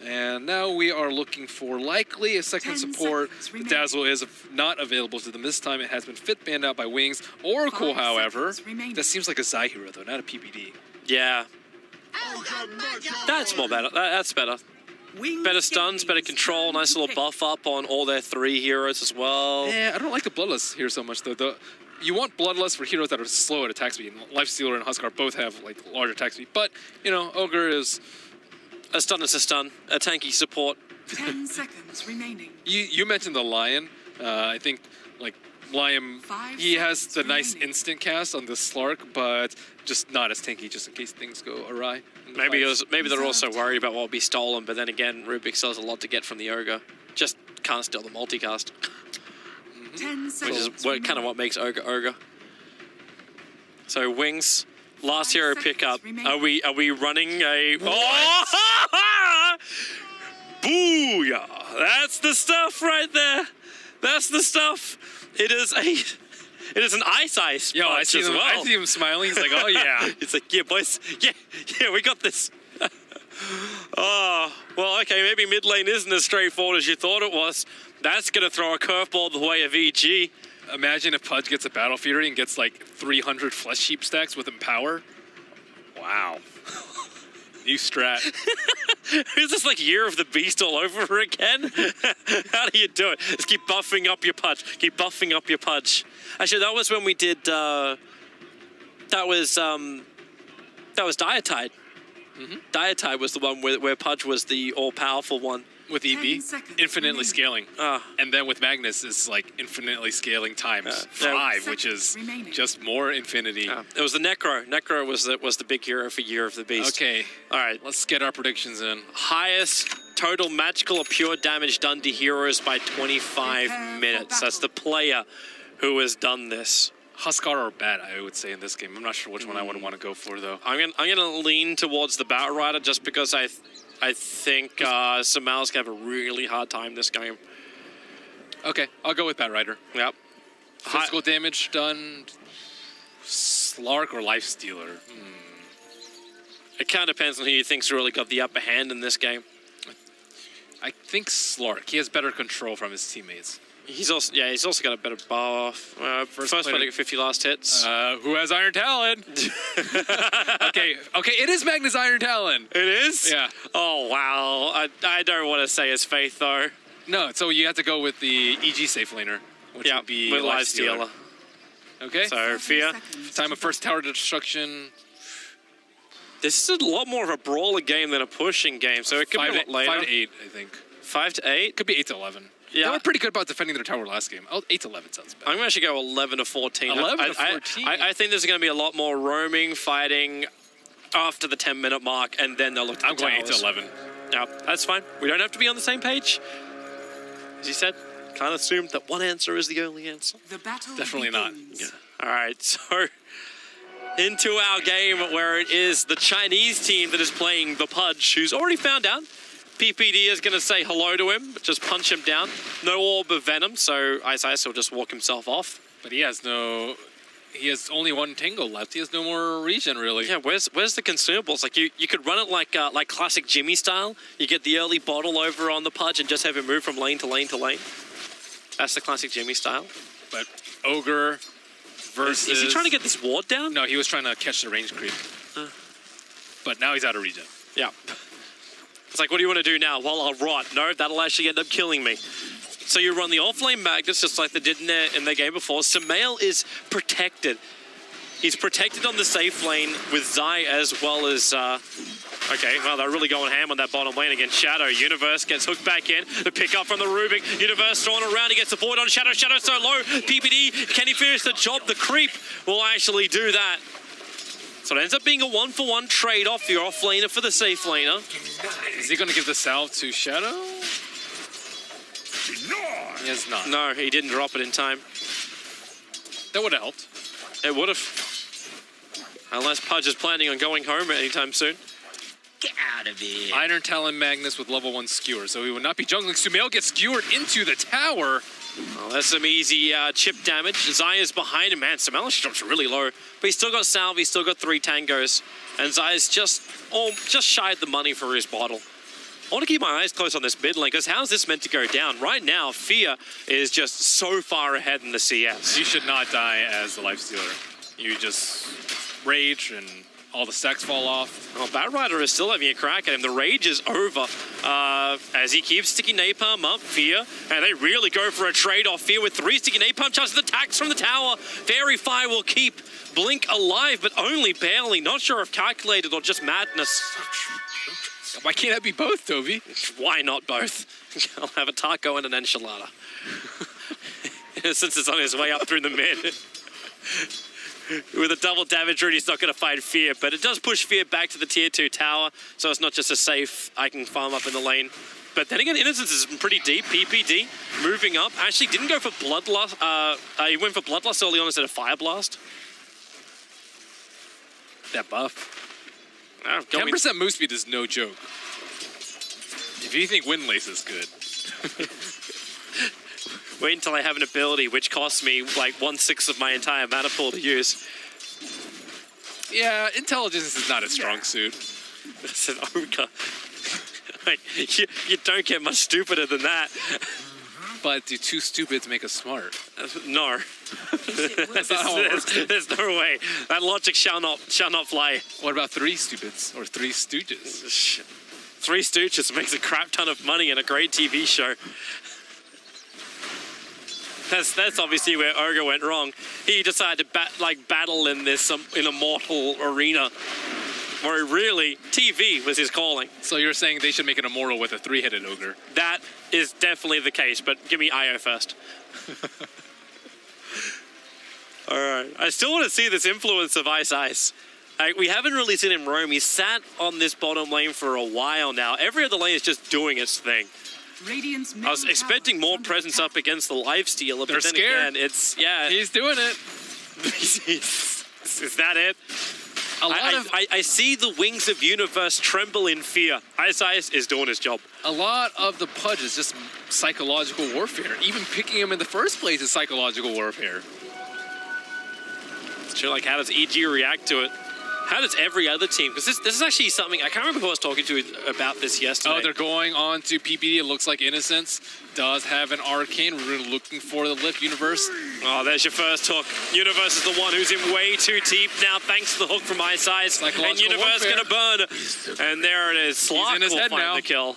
And now we are looking for likely a second support. The Dazzle is not available to them this time. It has been fit banned out by Wings. Oracle, however, that seems like a Zai hero, though, not a PPD. Yeah. That's more better. That's better. Better stuns, better control, nice little buff up on all their 3 heroes as well. Yeah, I don't like the Bloodlust here so much, though. You want Bloodlust for heroes that are slow at attack speed. Lifestealer and Huskar both have like large attack speed, but you know, Ogre is a stun is a stun, a tanky support. 10 seconds remaining. You mentioned the Lion. I think like Liam, he has the nice instant cast on the Slark, but just not as tanky, just in case things go awry. Maybe they're also worried about what will be stolen, but then again, Rubik still has a lot to get from the Ogre. Just can't steal the multicast. Which is kind of what makes Ogre. So Wings, last hero pickup. Are we running a? Oh! Booyah! That's the stuff right there. That's the stuff. It is an ice. Yo, I see as him. well. I see him smiling. He's like, oh yeah. It's like, yeah, boys. Yeah, we got this. Oh, well, okay, maybe mid lane isn't as straightforward as you thought it was. That's going to throw a curveball the way of EG. Imagine if Pudge gets a Battle Fury and gets like 300 Flesh Sheep stacks with Empower. Wow. New strat. Is this like Year of the Beast all over again? How do you do it? Just keep buffing up your Pudge. Keep buffing up your Pudge. Actually, that was when we did, that was Diatide. Diatide was the one where Pudge was the all-powerful one. With EB, infinitely scaling. And then with Magnus, it's like infinitely scaling times 5, which is just more infinity. It was the Necro. Necro was the big hero for Year of the Beast. Okay. All right. Let's get our predictions in. Highest total magical or pure damage done to heroes by 25 minutes. That's the player who has done this. Huskar or Bat, I would say, in this game. I'm not sure which one I would want to go for, though. I'm gonna lean towards the Battle Rider just because I think Samal's gonna have a really hard time this game. Okay, I'll go with Bat Rider. Yep. Physical damage done, Slark or Life Stealer? It kind of depends on who you think's really got the upper hand in this game. I think Slark. He has better control from his teammates. He's also got a better buff. First player to get 50 last hits. Who has Iron Talon? okay, it is Magnus Iron Talon. It is? Yeah. Oh, wow. I don't want to say his faith, though. No, so you have to go with the EG safe laner, which would be with Life Stealer. Okay. So, Fia. Time of first tower destruction. This is a lot more of a brawler game than a pushing game, so it could be a lot later. 5 to 8, I think. 5 to 8? Could be 8 to 11. Yeah. They were pretty good about defending their tower last game. 8 to 11 sounds bad. I'm going to actually go 11 to 14. 11 to 14? I think there's going to be a lot more roaming, fighting after the 10-minute mark, and then they'll look to I'm going 8 to 11. Yeah, that's fine. We don't have to be on the same page. As you said, can't assume that one answer is the only answer. The battle Definitely not. Yeah. All right, so into our game where it is the Chinese team that is playing the Pudge, who's already found out. PPD is going to say hello to him, but just punch him down. No Orb of Venom, so Ice will just walk himself off. But he has only one Tango left. He has no more regen, really. Yeah, where's the consumables? Like, you could run it like classic Jimmy style. You get the early bottle over on the Pudge and just have him move from lane to lane to lane. That's the classic Jimmy style. But Ogre versus... Is he trying to get this ward down? No, he was trying to catch the range creep. But now he's out of regen. Yeah. It's like, what do you want to do now? Well, I'll rot. No, that'll actually end up killing me. So you run the offlane Magnus just like they did in their game before. Samael is protected. He's protected on the safe lane with Zai as well as... Okay, well, they're really going ham on that bottom lane against Shadow. Universe gets hooked back in. The pick up from the Rubik. Universe thrown around. He gets the void on Shadow. Shadow so low. PPD, can he finish the job? The creep will actually do that. So it ends up being a 1-for-1 trade-off. Your off-laner for the safe laner. Is he going to give the salve to Shadow? He has not. No, he didn't drop it in time. That would have helped. It would have. Unless Pudge is planning on going home anytime soon. Get out of here. Iron Talon Magnus with level 1 skewer, so he would not be jungling. Sumail gets skewered into the tower. Oh, that's some easy chip damage. Zaya's behind him. Man, Samelish drops really low. But he's still got salve, he's still got 3 tangos. And Zaya's just shy of the money for his bottle. I want to keep my eyes close on this mid lane, because how's this meant to go down? Right now, Fia is just so far ahead in the CS. You should not die as the Lifestealer. You just rage and all the stacks fall off. Well, Bat Rider is still having a crack at him. The rage is over as he keeps sticking napalm up. Fia, and they really go for a trade-off. Fia with 3 sticky napalm charges, attacks from the tower. Fairy Fire will keep Blink alive, but only barely. Not sure if calculated or just madness. Why can't that be both, Toby? Why not both? I'll have a taco and an enchilada. Innocence is on his way up through the mid. With a double damage rune, he's not going to find Fear, but it does push Fear back to the tier 2 tower, so it's not just a safe, I can farm up in the lane. But then again, Innocence is pretty deep. PPD moving up. Actually didn't go for Bloodlust. He went for Bloodlust early on instead of Fire Blast. That buff. 10% move speed is no joke. If you think Windlace is good. Wait until I have an ability which costs me like 1/6 of my entire mana pool to use. Yeah, intelligence is not a strong suit. That's an ogre. You don't get much stupider than that. But do two stupids make us smart? No. That's not how it works. There's no way. That logic shall not fly. What about 3 stupids or 3 stooges? 3 stooges makes a crap ton of money in a great TV show. That's obviously where Ogre went wrong. He decided to battle in this in a mortal arena, where really TV was his calling. So you're saying they should make an immortal with a 3-headed ogre? That is definitely the case, but give me Io first. All right. I still want to see this influence of Ice. We haven't really seen him roam. He's sat on this bottom lane for a while now. Every other lane is just doing its thing. I was expecting more presence up against the lifestealer, but They're then scared. again, it's, yeah. He's doing it. Is that it? I see the wings of universe tremble in fear. Ice is doing his job. A lot of the pudge is just psychological warfare. Even picking him in the first place is psychological warfare. It's true, like, how does EG react to it? How does every other team? Because this is actually something, I can't remember who I was talking to about this yesterday. Oh, they're going on to PPD. It looks like Innocence does have an arcane. We're really looking for the lift. Universe. Oh, there's your first hook. Universe is the one who's in way too deep now, thanks to the hook from Ice. And Universe going to burn. And there it is. Slark will find the kill.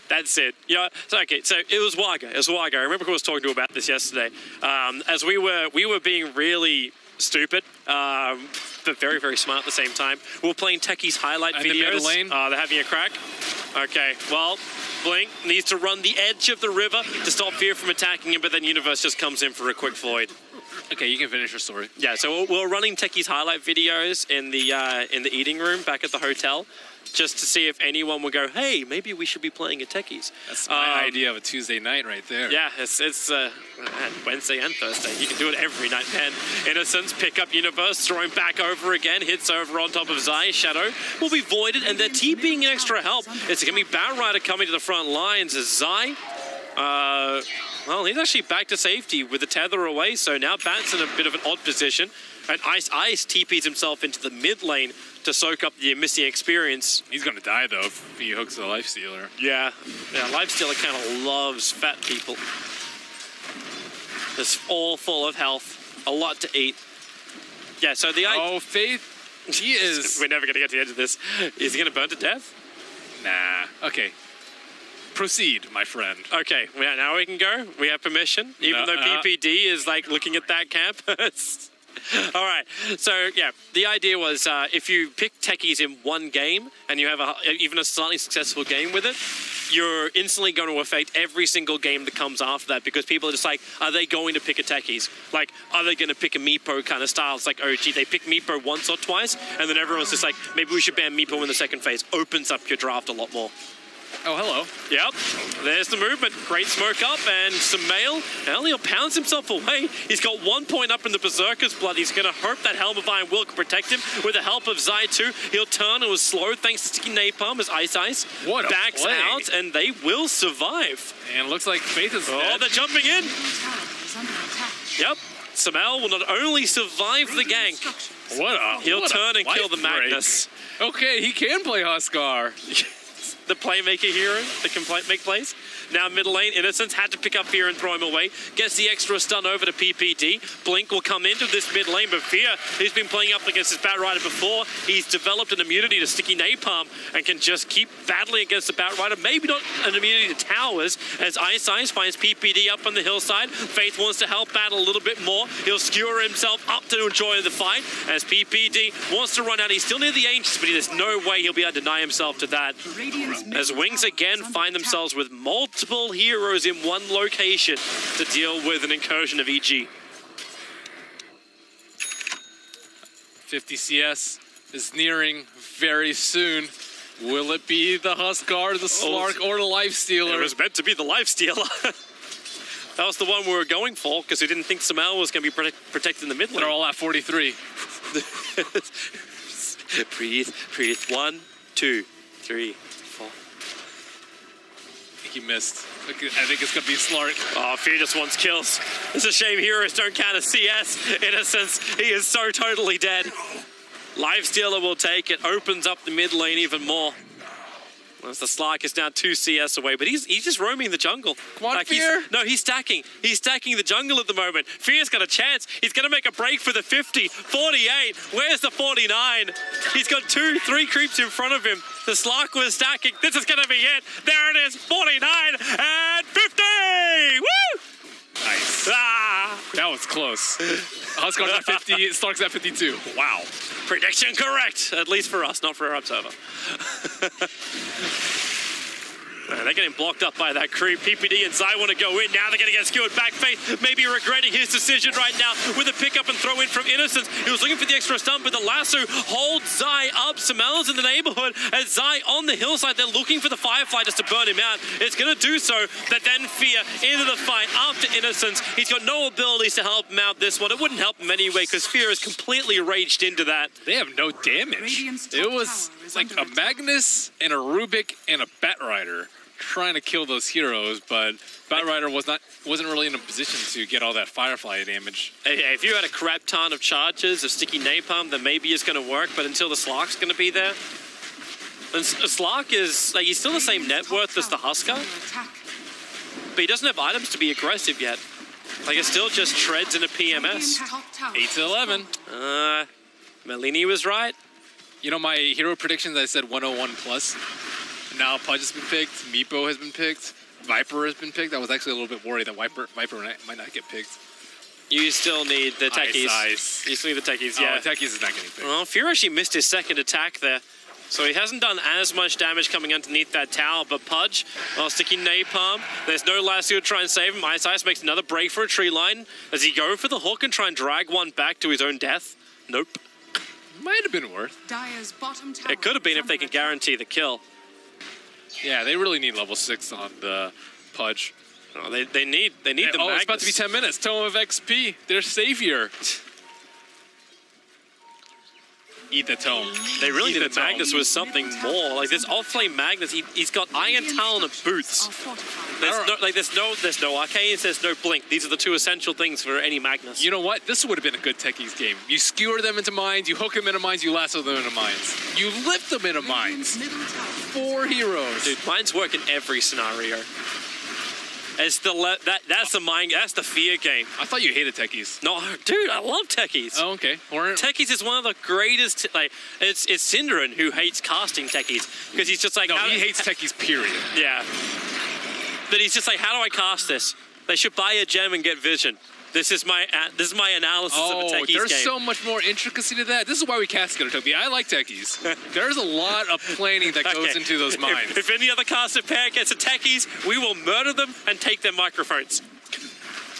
That's it. Yeah. So okay. So it was Waga. I remember who I was talking to about this yesterday. As we were being really stupid, but very, very smart at the same time. We're playing Techie's highlight videos. They're having a crack. Okay, well, Blink needs to run the edge of the river to stop Fear from attacking him, but then Universe just comes in for a quick void. Okay, you can finish your story. Yeah, so we're running Techie's highlight videos in the eating room back at the hotel, just to see if anyone would go, hey, maybe we should be playing at Techie's. That's my idea of a Tuesday night right there. Yeah, it's Wednesday and Thursday. You can do it every night, man. Innocence, pick up Universe, throwing back over again, hits over on top of Zai. Shadow will be voided, and they're TPing in extra help. It's going to be Batrider coming to the front lines as Zai. Well, he's actually back to safety with the tether away, so now Bat's in a bit of an odd position. And Ice TPs himself into the mid lane to soak up the missing experience. He's going to die, though, if he hooks the Lifestealer. Yeah, Lifestealer kind of loves fat people. It's all full of health, a lot to eat. Yeah, so the... Oh, Faith, he is... We're never going to get to the end of this. Is he going to burn to death? Nah. Okay. Proceed, my friend. Okay, now we can go. We have permission, even though PPD is like looking at that camp. All right, so yeah, the idea was if you pick Techies in one game and you have even a slightly successful game with it, you're instantly going to affect every single game that comes after that, because people are just like, are they going to pick a Techies? Like, are they going to pick a Meepo kind of style? It's like, oh gee, they pick Meepo once or twice, and then everyone's just like, maybe we should ban Meepo in the second phase. Opens up your draft a lot more. Oh, hello. Yep, there's the movement. Great smoke up, and Sumail, Elliot pounds himself away. He's got 1 point up in the Berserker's blood. He's going to hope that Helm of Iron will protect him. With the help of Zai too, he'll turn and was slow thanks to Sticky Napalm as Ice backs out, and they will survive. And it looks like Faith is dead. They're jumping in. Yep, Sumail will not only survive the gank, he'll turn and kill the Magnus. Okay, he can play Huskar. The playmaker hero that can make plays. Now middle lane, Innocence had to pick up Fear and throw him away. Gets the extra stun over to PPD. Blink will come into this mid lane, but Fear, who's been playing up against his Batrider before, he's developed an immunity to Sticky Napalm and can just keep battling against the Batrider. Maybe not an immunity to towers, as Ice finds PPD up on the hillside. Faith wants to help battle a little bit more. He'll skewer himself up to enjoy the fight, as PPD wants to run out. He's still near the Ancients, but there's no way he'll be able to deny himself to that. As Wings again find themselves with multiple multiple heroes in one location to deal with an incursion of EG. 50 CS is nearing very soon. Will it be the Huskar, the Slark, or the Lifestealer? It was meant to be the Lifestealer. That was the one we were going for because we didn't think Samal was going to be protected in the mid lane. They're all at 43. Breathe, breathe. 1, 2, 3, 4. He missed. I think it's going to be Slark. Oh, Fear just wants kills. It's a shame heroes don't count as CS. Innocence, he is so totally dead. Lifestealer will take it, opens up the mid lane even more. As the Slark is now 2 CS away, but he's just roaming the jungle. Come on, Fear. He's stacking. He's stacking the jungle at the moment. Fear's got a chance. He's going to make a break for the 50. 48. Where's the 49? He's got 2, 3 creeps in front of him. The Slark was stacking. This is going to be it. There it is. 49 and 50. Woo! Nice. Ah! That was close. Huskar's at 50, Slark's at 52. Wow. Prediction correct, at least for us, not for our observer. They're getting blocked up by that creep. PPD and Zai want to go in. Now they're going to get skewered back. Faith maybe regretting his decision right now with a pickup and throw in from Innocence. He was looking for the extra stun, but the lasso holds Zai up. Samel's in the neighborhood, and Zai on the hillside. They're looking for the Firefly just to burn him out. It's going to do so, but then Fear into the fight after Innocence. He's got no abilities to help him out this one. It wouldn't help him anyway because Fear is completely raged into that. They have no damage. It was like a Magnus and a Rubik and a Batrider trying to kill those heroes, but Batrider wasn't really in a position to get all that Firefly damage. Hey, if you had a crap ton of charges of sticky napalm, then maybe it's going to work, but until the Slark's going to be there. And Slark is, like, he's still the same net worth as the Huskar, but he doesn't have items to be aggressive yet. Like, it's still just treads and a PMS. 8 to 11. Melini was right. You know, my hero predictions, I said 101 plus. Now Pudge has been picked, Meepo has been picked, Viper has been picked. I was actually a little bit worried that Viper might not get picked. You still need the techies. Ice. You still need the techies, yeah. Oh, techies is not getting picked. Well, Fear actually missed his second attack there. So he hasn't done as much damage coming underneath that tower, but Pudge, sticking napalm. There's no lasso to try and save him. Ice makes another break for a tree line. Does he go for the hook and try and drag one back to his own death? Nope. Might have been worth. Dire's bottom tower It could have been if they could guarantee the kill. Yeah, they really need level 6 on the Pudge. Oh, they need the Magnus. It's about to be 10 minutes. Tome of XP, their savior. Eat the Tome. They really need the Magnus with something more. Like this off-flame Magnus, he's got Iron Talon and boots. There's no arcanes, there's no blink. These are the 2 essential things for any Magnus. You know what? This would have been a good techies game. You skewer them into mines, you hook them into mines, you lasso them into mines. You lift them into mines. 4 heroes. Dude, mines work in every scenario. It's that's the mine. That's the Fear game. I thought you hated techies. No, dude, I love techies. Oh, okay. Techies is one of the greatest. Like, it's Synderen who hates casting techies because he's just like, no, he hates techies. Period. Yeah. But he's just like, how do I cast this? They should buy a gem and get vision. This is my analysis of a techies game. There's so much more intricacy to that. This is why we cast Gotobi. I like techies. There's a lot of planning that goes into those mines. If any other caster pair gets a techies, we will murder them and take their microphones.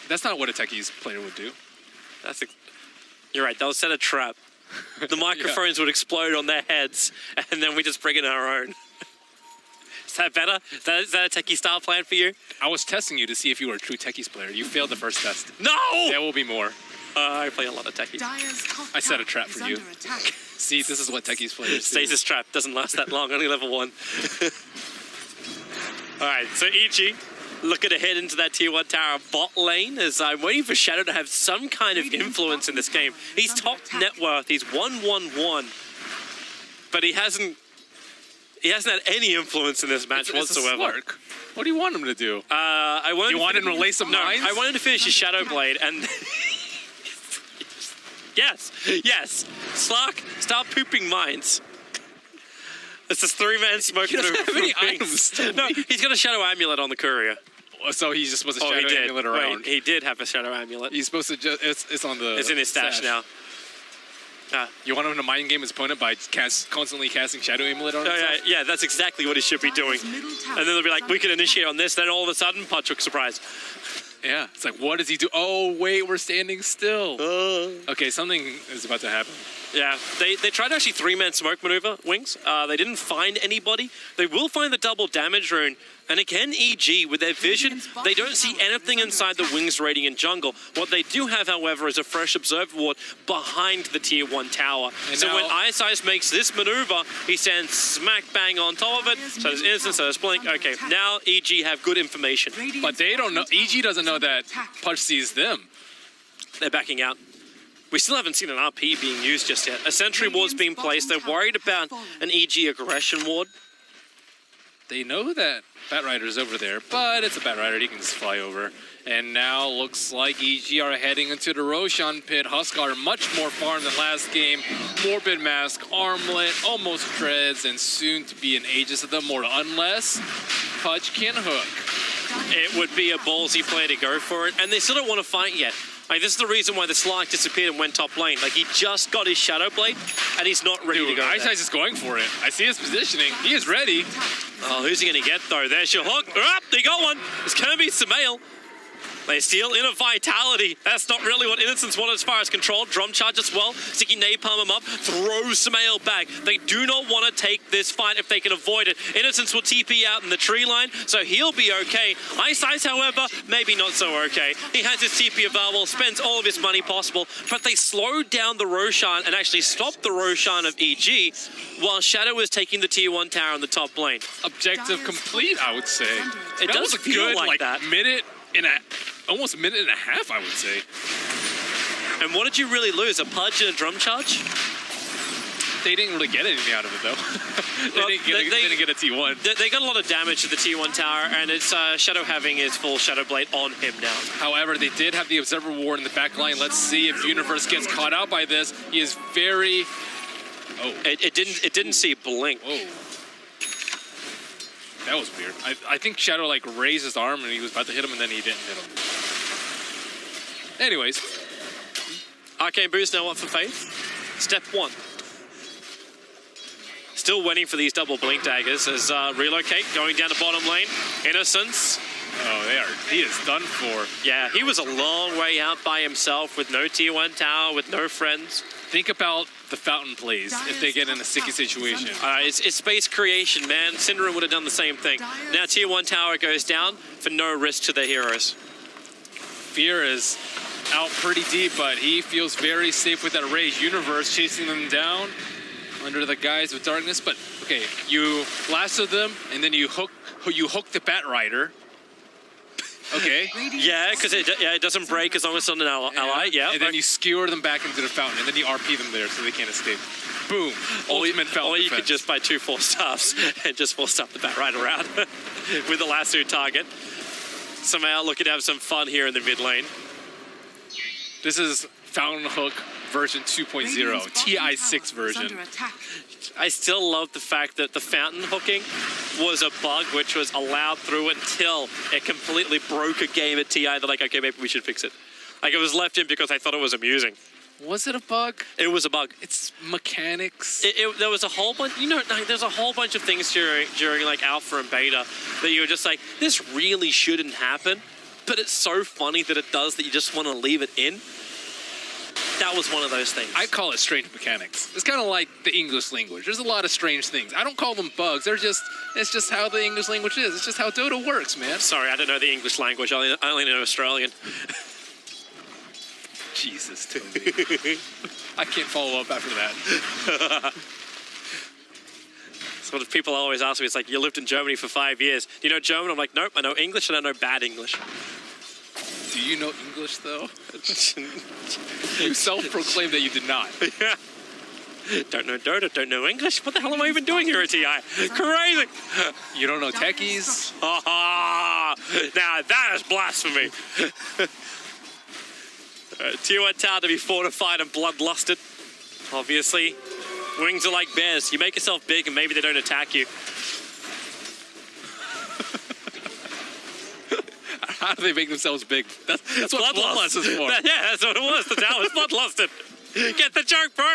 That's not what a techies player would do. You're right. They'll set a trap. The microphones would explode on their heads, and then we just bring in our own. Is that better? Is that a techie style plan for you? I was testing you to see if you were a true techies player. You failed the first test. No! There will be more. I play a lot of techies. I set a trap for you. See, this is what techies players do. Stasis trap doesn't last that long, only level 1. Alright, so Ichi looking to head into that tier 1 tower bot lane as I'm waiting for Shadow to have some kind of influence in this game. He's top net worth, he's 1-1-1, but he hasn't had any influence in this match whatsoever. A Slark. What do you want him to do? You want him to lay some mines? I want him to finish his Shadow Blade and... Yes. Slark, stop pooping mines. It's this 3-man smoke. He doesn't have any items. No, he's got a Shadow Amulet on the courier. So he's just supposed to Shadow Amulet around. Wait, he did have a Shadow Amulet. He's supposed to just... It's on the... It's in his stash now. You want him to mind game his opponent by constantly casting Shadow Amulet on himself? Yeah, that's exactly what he should be doing. And then they'll be like, we can initiate on this, then all of a sudden, punch hook surprise. Yeah, it's like, what does he do? Oh, wait, we're standing still. Okay, something is about to happen. Yeah, they tried actually 3-man smoke maneuver, Wings. They didn't find anybody. They will find the double damage rune. And again, EG, with their vision, they don't see anything inside the Wings Radiant jungle. What they do have, however, is a fresh Observe Ward behind the Tier 1 tower. And so when Ice Ice makes this maneuver, he stands smack bang on top of it. So there's Innocence, so there's Blink. Okay, now EG have good information. But they don't know, EG doesn't know that Pudge sees them. They're backing out. We still haven't seen an RP being used just yet. A sentry ward's being placed. They're worried about an EG aggression ward. They know that Batrider's over there, but it's a Batrider. He can just fly over. And now looks like EG are heading into the Roshan pit. Huskar much more farm than last game. Morbid Mask, Armlet, almost Treads, and soon to be an Aegis of the Immortal, unless Pudge can hook. It would be a ballsy play to go for it, and they still don't want to fight yet. Like, this is the reason why the Slark disappeared and went top lane. Like, he just got his Shadow Blade, and he's not ready to go. Ice Ice is going for it. I see his positioning. He is ready. Oh, who's he going to get, though? There's your hook. They got one. It's going to be Samael. They steal Inner Vitality. That's not really what Innocence wanted as far as control. Drum charge as well. Sticky Napalm him up. Throws Samael back. They do not want to take this fight if they can avoid it. Innocence will TP out in the tree line, so he'll be okay. Ice Ice, however, maybe not so okay. He has his TP available, spends all of his money possible, but they slowed down the Roshan and actually stopped the Roshan of EG while Shadow is taking the Tier 1 tower in the top lane. Objective complete, I would say. It does feel like that. Almost a minute and a half, I would say. And what did you really lose? A Pudge and a drum charge? They didn't really get anything out of it, though. they didn't get a T1. They got a lot of damage to the T1 tower, and it's Shadow having his full Shadow Blade on him now. However, they did have the Observer Ward in the back line. Let's see if Universe gets caught out by this. He is very... Oh. It didn't see Blink. Whoa. That was weird. I think Shadow like raised his arm and he was about to hit him and then he didn't hit him. Anyways. Arcane Boost now up for Faith. Step 1. Still waiting for these double Blink daggers as Relocate going down the bottom lane. Innocence. Oh, he is done for. Yeah, he was a long way out by himself with no Tier 1 tower, with no friends. Think about the Fountain plays if they get in a sticky situation. It's space creation, man. Syndrome would have done the same thing. Now Tier 1 tower goes down for no risk to their heroes. Fear is out pretty deep, but he feels very safe with that Rage. Universe chasing them down under the guise of darkness. But okay, you lasso them and then you hook the Batrider. Okay. Yeah, because it doesn't break as long as it's on an ally. Yeah. And then you skewer them back into the fountain, and then you RP them there so they can't escape. Boom. Ultimate fountain Or you defense. could just buy 2 4-staffs and just 4-staff the Batrider around with the lasso target. Somehow looking to have some fun here in the mid lane. This is Fountain Hook version 2.0, TI6 version. I still love the fact that the fountain hooking was a bug which was allowed through until it completely broke a game at TI. They're like, okay, maybe we should fix it. Like, it was left in because I thought it was amusing. Was it a bug? It was a bug. It's mechanics. There was a whole bunch, there's a whole bunch of things during like alpha and beta that you were just like, this really shouldn't happen, but it's so funny that it does that you just want to leave it in. That was one of those things. I call it strange mechanics. It's kind of like the English language. There's a lot of strange things. I don't call them bugs. It's just how the English language is. It's just how Dota works, man. Sorry, I don't know the English language. I only know Australian. Jesus, Toby. I can't follow up after that. So what people always ask me, it's like, you lived in Germany for 5 years. Do you know German? I'm like, nope, I know English and I know bad English. Do you know English, though? You self-proclaim that you did not. Yeah. Don't know Dota, don't know English. What the hell am I even doing here at TI? Crazy. You don't know techies? Now that is blasphemy. Tier 1 tower to be fortified and bloodlusted. Obviously, wings are like bears. You make yourself big and maybe they don't attack you. How do they make themselves big? That's what Bloodlust is for. Yeah, that's what it was. The tower was bloodlusted. Get the joke, bro.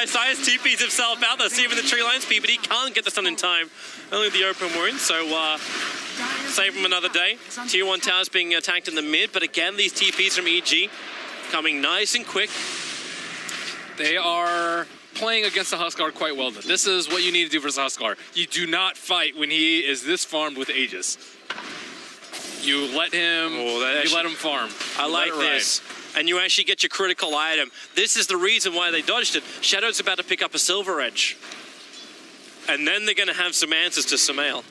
Isaias TPs himself out there, saving the tree line speed, but he can't get the stun in time. Only the open wound, so save him another day. Tier 1 towers being attacked in the mid, but again, these TPs from EG coming nice and quick. They are playing against the Huskar quite well. This is what you need to do versus Huskar. You do not fight when he is this farmed with Aegis. You let him, let him farm. I like this. And you actually get your critical item. This is the reason why they dodged it. Shadow's about to pick up a Silver Edge. And then they're going to have some answers to Samael.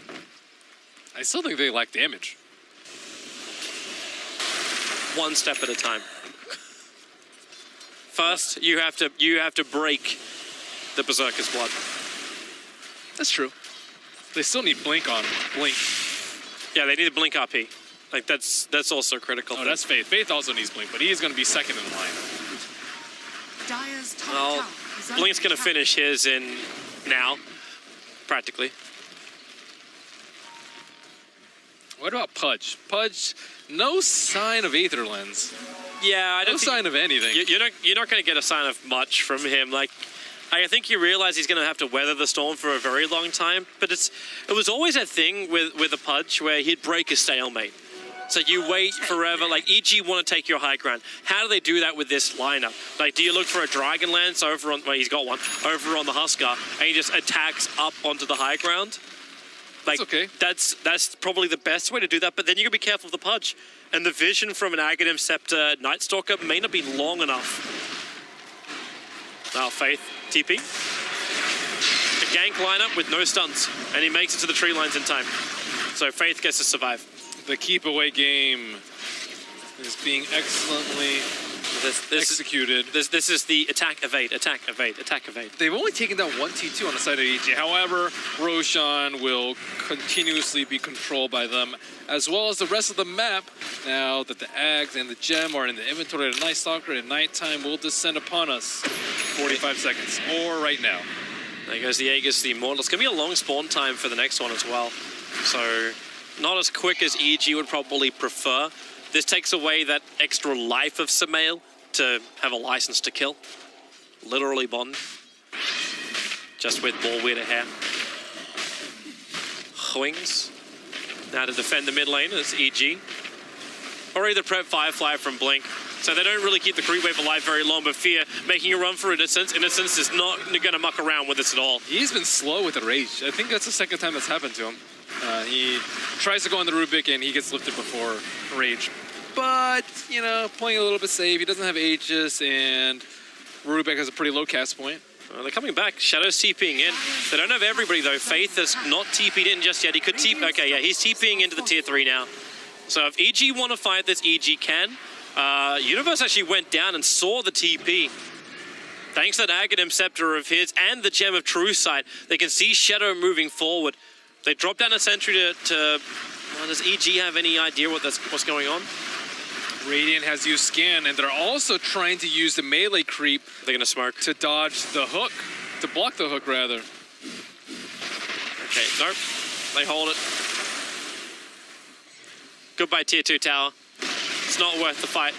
I still think they lack damage. One step at a time. First, you have to break the Berserker's blood. That's true. They still need Blink on Blink. Yeah, they need a Blink RP. Like that's also critical. Oh, that's Faith. Faith also needs Blink, but he's going to be second in line. Well, Blink's going to finish his in now, practically. What about Pudge? Pudge, no sign of Aether Lens. Yeah, I don't no sign of anything. You're not going to get a sign of much from him. Like, I think you realize he's going to have to weather the storm for a very long time. But it was always a thing with a Pudge where he'd break a stalemate. So you wait forever. Like, EG want to take your high ground. How do they do that with this lineup? Like, do you look for a Dragonlance over on? Well, he's got one over on the Huskar, and he just attacks up onto the high ground. Like, that's okay. That's probably the best way to do that. But then you gotta be careful of the Pudge. And the vision from an Aghanim Scepter Night Stalker may not be long enough. Now, Faith, TP. A gank lineup with no stuns. And he makes it to the tree lines in time. So Faith gets to survive. The keep away game is being excellently executed. This is the attack, evade, attack, evade, attack, evade. They've only taken down one T2 on the side of EG. However, Roshan will continuously be controlled by them, as well as the rest of the map. Now that the Ags and the Gem are in the inventory of the Night Stalker, and nighttime will descend upon us. 45 seconds, or right now. There goes the Aegis, the Immortal. It's going to be a long spawn time for the next one as well. So, not as quick as EG would probably prefer. This takes away that extra life of Samael to have a license to kill. Literally Bond. Just with more weirder hair. Wings. Now to defend the mid lane is EG. Or either prep Firefly from Blink. So they don't really keep the creep wave alive very long, but Fear making a run for Innocence. Innocence is not going to muck around with this at all. He's been slow with the Rage. I think that's the second time that's happened to him. He tries to go on the Rubik and he gets lifted before Rage. But, you know, playing a little bit safe. He doesn't have Aegis, and Rubik has a pretty low cast point. They're coming back. Shadow's TPing in. They don't have everybody, though. Faith has not TP'd in just yet. He could TP. Okay, yeah, he's TPing into the tier 3 now. So if EG want to fight this, EG can. Universe actually went down and saw the TP. Thanks to that Aghanim Scepter of his and the Gem of True Sight, they can see Shadow moving forward. They drop down a sentry to well, does EG have any idea what's going on? Radiant has used Scan, and they're also trying to use the melee creep. They're gonna smoke to dodge the hook, to block the hook rather. Okay, nope. They hold it. Goodbye, tier 2 tower. It's not worth the fight.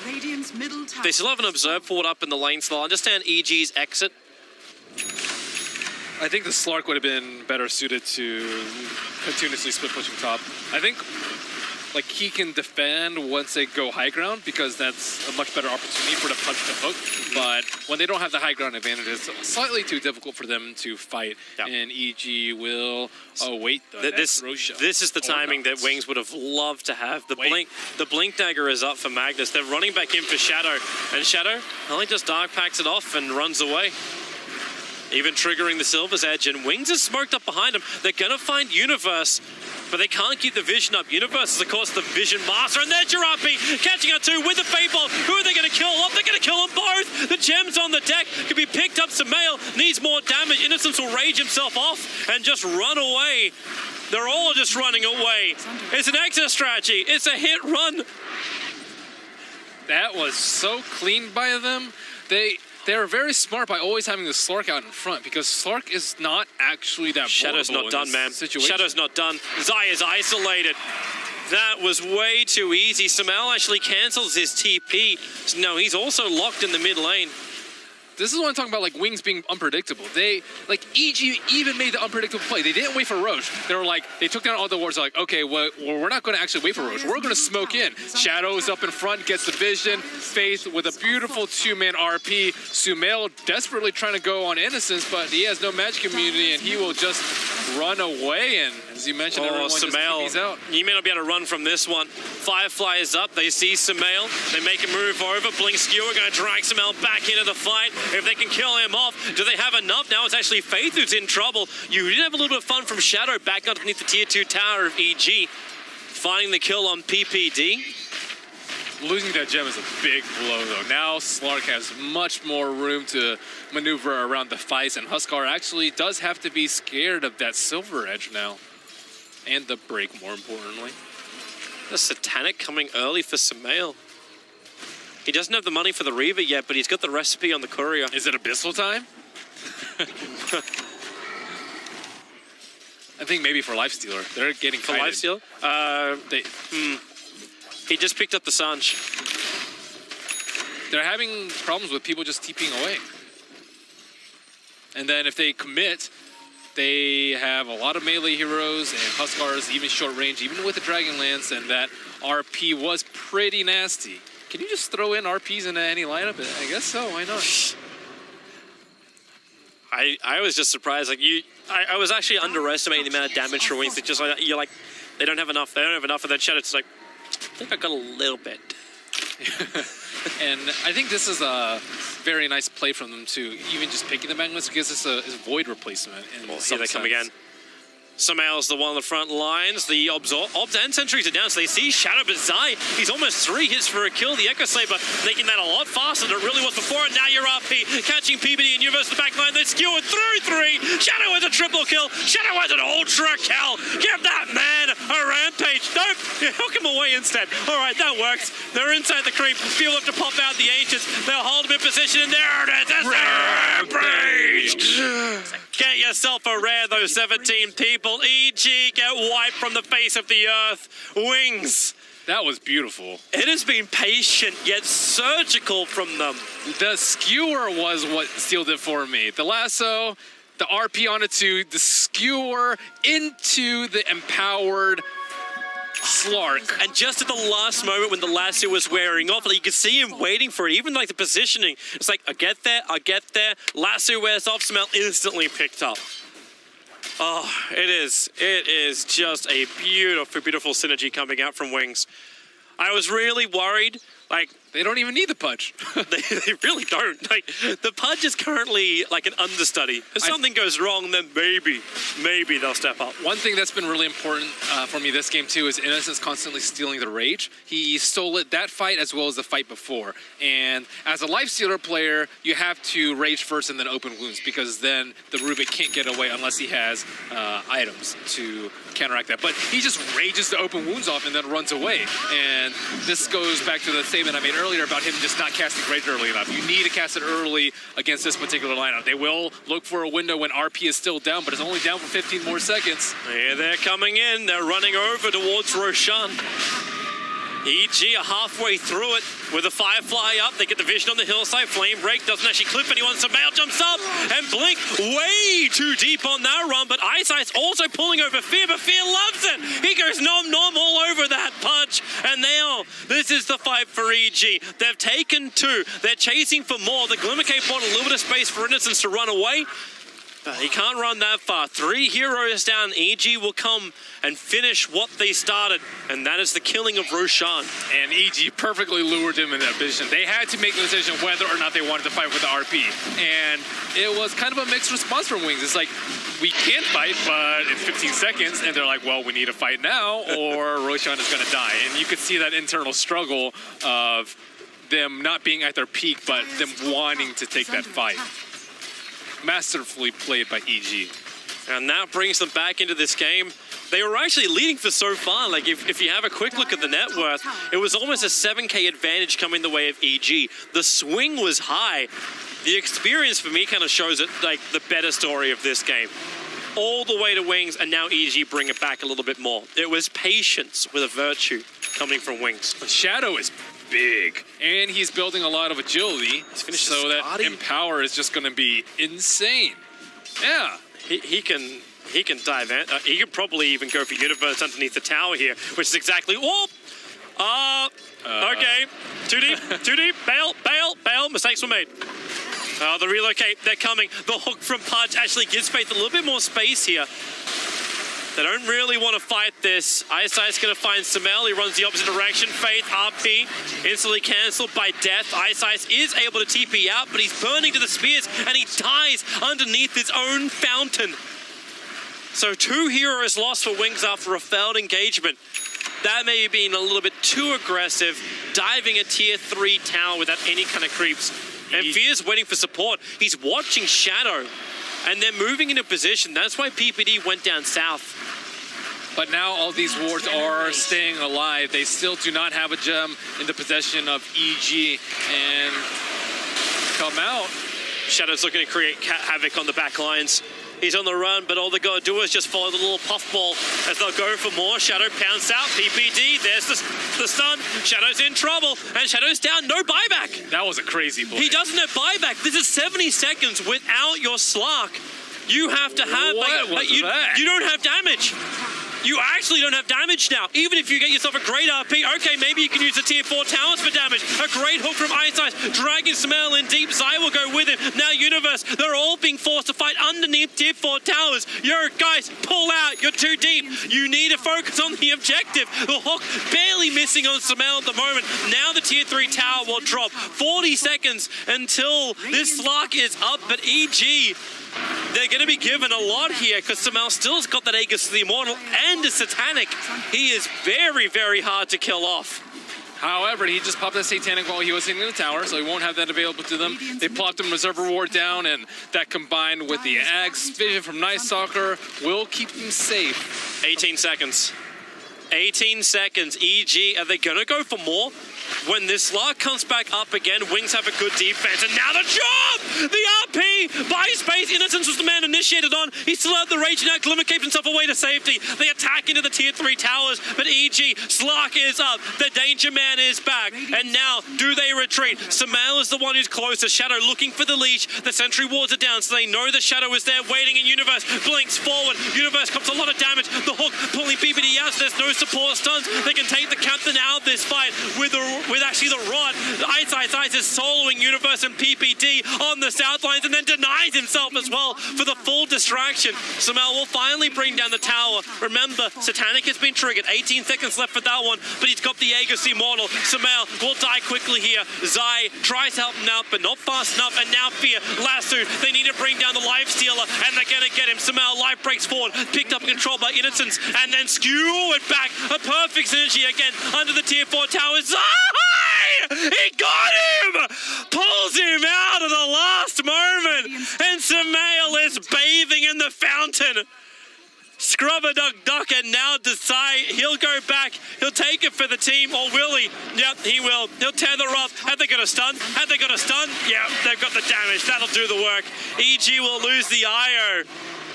They still have an Observe forward up in the lane, so I understand EG's exit. I think the Slark would have been better suited to continuously split pushing top. I think like he can defend once they go high ground because that's a much better opportunity for the punch to hook. But when they don't have the high ground advantage, it's slightly too difficult for them to fight. Yep. And EG will await this is the timing that Wings would have loved to have. The blink dagger is up for Magnus. They're running back in for Shadow, and Shadow only just dark packs it off and runs away. Even triggering the Silver's Edge, and Wings is smoked up behind him. They're gonna find Universe, but they can't keep the vision up. Universe is, of course, the vision master, and there's Jirapi catching up to with the Fable. Who are they gonna kill off? They're gonna kill them both. The Gem's on the deck, can be picked up. Samael needs more damage. Innocence will rage himself off and just run away. They're all just running away. It's an exit strategy. It's a hit run. That was so clean by them. They're very smart by always having the Slark out in front because Slark is not actually that Shadow's not done, man. Shadow's not done. Zai is isolated. That was way too easy. Samael actually cancels his TP. No, he's also locked in the mid lane. this is what I'm talking about, like Wings being unpredictable. They, like EG even made the unpredictable play. They didn't wait for Roche. They were like, they took down all the wards, like, okay, well, we're not going to actually wait for Roche. We're going to smoke in. Shadow's up in front, gets the vision. Faith with a beautiful two-man RP. Sumail desperately trying to go on Innocence, but he has no magic immunity, and he will just run away. And as you mentioned, everyone just TP's out. You may not be able to run from this one. Firefly is up. They see Sumail. They make a move over. Blink Skewer going to drag Sumail back into the fight. If they can kill him off, do they have enough? Now it's actually Faith who's in trouble. You did have a little bit of fun from Shadow back underneath the tier 2 tower of EG. Finding the kill on PPD. Losing that gem is a big blow, though. Now Slark has much more room to maneuver around the fights, and Huskar actually does have to be scared of that Silver Edge now. And the break, more importantly. The Satanic coming early for Sumail. He doesn't have the money for the Reaver yet, but he's got the recipe on the courier. Is it Abyssal time? I think maybe for Lifestealer. They're getting for kited. Lifestealer? He just picked up the Sanj. They're having problems with people just TPing away. And then if they commit, they have a lot of melee heroes and Huskars, even short range, even with the Dragonlance, and that RP was pretty nasty. Can you just throw in RPs into any lineup? I guess so, why not? I was just surprised. Like I was actually underestimating the amount of damage for Wings. It's just like, you're like, they don't have enough. They don't have enough. And then Shadow's like, I think I got a little bit. And I think this is a very nice play from them too. Even just picking the Magnus because it's a void replacement. Well, here they come again. Sumail's the one on the front lines. The Obs and Sentries are down, so they see Shadow Bazai. He's almost 3 hits for a kill. The Echo Saber making that a lot faster than it really was before. And now you're RP catching PBD and you versus the back line. They skewered through 3. Shadow has a triple kill. Shadow has an ultra kill. Give that man a rampage. Nope, you hook him away instead. All right, that works. They're inside the creep. People have to pop out the Ancients. They'll hold him in position, and there it is. That's rampage. Get yourself a rare, those 17 people. EG get wiped from the face of the earth. Wings. That was beautiful. It has been patient yet surgical from them. The skewer was what sealed it for me. The lasso, the RP on it too, the skewer into the empowered Slark. And just at the last moment when the lasso was wearing off, like you could see him waiting for it, even like the positioning. It's like, I get there. Lasso wears off, Sumail instantly picked up. Oh, it is just a beautiful, beautiful synergy coming out from Wings. I was really worried, like, they don't even need the Pudge. they really don't. Like, the Pudge is currently like an understudy. If something goes wrong, then maybe they'll step up. One thing that's been really important for me this game too is Innocence constantly stealing the Rage. He stole it that fight as well as the fight before. And as a Lifestealer player, you have to Rage first and then open wounds because then the Rubik can't get away unless he has items to counteract that. But he just rages the open wounds off and then runs away. And this goes back to the statement I made earlier about him just not casting Rage early enough. You need to cast it early against this particular lineup. They will look for a window when RP is still down, but it's only down for 15 more seconds. Here they're coming in. They're running over towards Roshan. EG are halfway through it with a Firefly up. They get the vision on the hillside. Flame Break doesn't actually clip anyone. Sumail jumps up and Blink way too deep on that run. But Eyesight's also pulling over Fear, but Fear loves it. He goes nom all over that Pudge. And now this is the fight for EG. They've taken 2. They're chasing for more. The Glimmer Cape bought a little bit of space for Innocence to run away. But he can't run that far. 3 heroes down. EG will come and finish what they started, and that is the killing of Roshan. And EG perfectly lured him in that position. They had to make the decision whether or not they wanted to fight with the RP. And it was kind of a mixed response from Wings. It's like, we can fight, but in 15 seconds. And they're like, well, we need to fight now, or Roshan is going to die. And you could see that internal struggle of them not being at their peak, but them wanting to take that fight. Masterfully played by EG. And that brings them back into this game. They were actually leading for so far. Like, if you have a quick look at the net worth, it was almost a 7K advantage coming the way of EG. The swing was high. The experience for me kind of shows it, like, the better story of this game. All the way to Wings, and now EG bring it back a little bit more. It was patience with a virtue coming from Wings. Shadow is big. And he's building a lot of agility, so that Empower is just going to be insane. Yeah. He can dive in. He can probably even go for Universe underneath the tower here, which is exactly... okay. Too deep. Bail. Mistakes were made. The relocate, they're coming. The hook from Pudge actually gives Faith a little bit more space here. They don't really want to fight this. Ice going to find Samel. He runs the opposite direction. Faith, RP, instantly cancelled by death. Ice is able to TP out, but he's burning to the spears, and he dies underneath his own fountain. So 2 heroes lost for Wings after a failed engagement. That may have been a little bit too aggressive, diving a tier 3 tower without any kind of creeps. And Fear's waiting for support. He's watching Shadow, and they're moving into position. That's why PPD went down south. But now all these wards are staying alive. They still do not have a gem in the possession of EG, and come out. Shadow's looking to create havoc on the back lines. He's on the run, but all they got to do is just follow the little puffball as they'll go for more. Shadow pounds out. PPD, there's the stun. Shadow's in trouble, and Shadow's down. No buyback. That was a crazy play. He doesn't have buyback. This is 70 seconds without your Slark. You have to have... you don't have damage. You actually don't have damage now. Even if you get yourself a great RP, okay, maybe you can use the tier 4 towers for damage. A great hook from Ice, dragging Samel in deep. Zai will go with him. Now Universe, they're all being forced to fight underneath tier 4 towers. Yo, guys, pull out. You're too deep. You need to focus on the objective. The hook barely missing on Samel at the moment. Now the tier 3 tower will drop. 40 seconds until this Slark is up, but EG... they're going to be given a lot here because Samel still's got that Aegis to the Immortal and a Satanic. He is very, very hard to kill off. However, he just popped that Satanic while he was in the tower, so he won't have that available to them. They plopped him Reserve Reward down, and that combined with the Ag's vision from Nice Soccer will keep him safe. 18 seconds. 18 seconds. EG, are they going to go for more? When this Slark comes back up again, Wings have a good defense, and now the job! The RP by Space Innocence was the man initiated on. He still had the rage, now Glimmer keeps himself away to safety. They attack into the tier 3 towers, but EG, Slark is up. The Danger Man is back, and now do they retreat? Samel is the one who's closest. Shadow looking for the leash. The sentry wards are down, so they know the Shadow is there waiting in Universe. Blinks forward. Universe comes a lot of damage. The hook pulling PPD out, so there's no support stuns. They can take the captain out of this fight with actually the rod. Ice is soloing Universe and PPD on the south lines and then denies himself as well for the full distraction. Samel will finally bring down the tower. Remember, Satanic has been triggered. 18 seconds left for that one, but he's got the Aegis Immortal. Samel will die quickly here. Zai tries to help him out, but not fast enough, and now Fear, Lasso, they need to bring down the Life Stealer, and they're gonna get him. Samel, life breaks forward, picked up and controlled by Innocence, and then skewered back. A perfect synergy again under the tier 4 tower. Zai! He got him! Pulls him out of the last moment, and Samel is bathing in the fountain. Scrubber Duck, and now decide he'll go back. He'll take it for the team, or will he? Yep, he will. He'll tether up. Have they got a stun? Have they got a stun? Yeah, they've got the damage. That'll do the work. EG will lose the IO.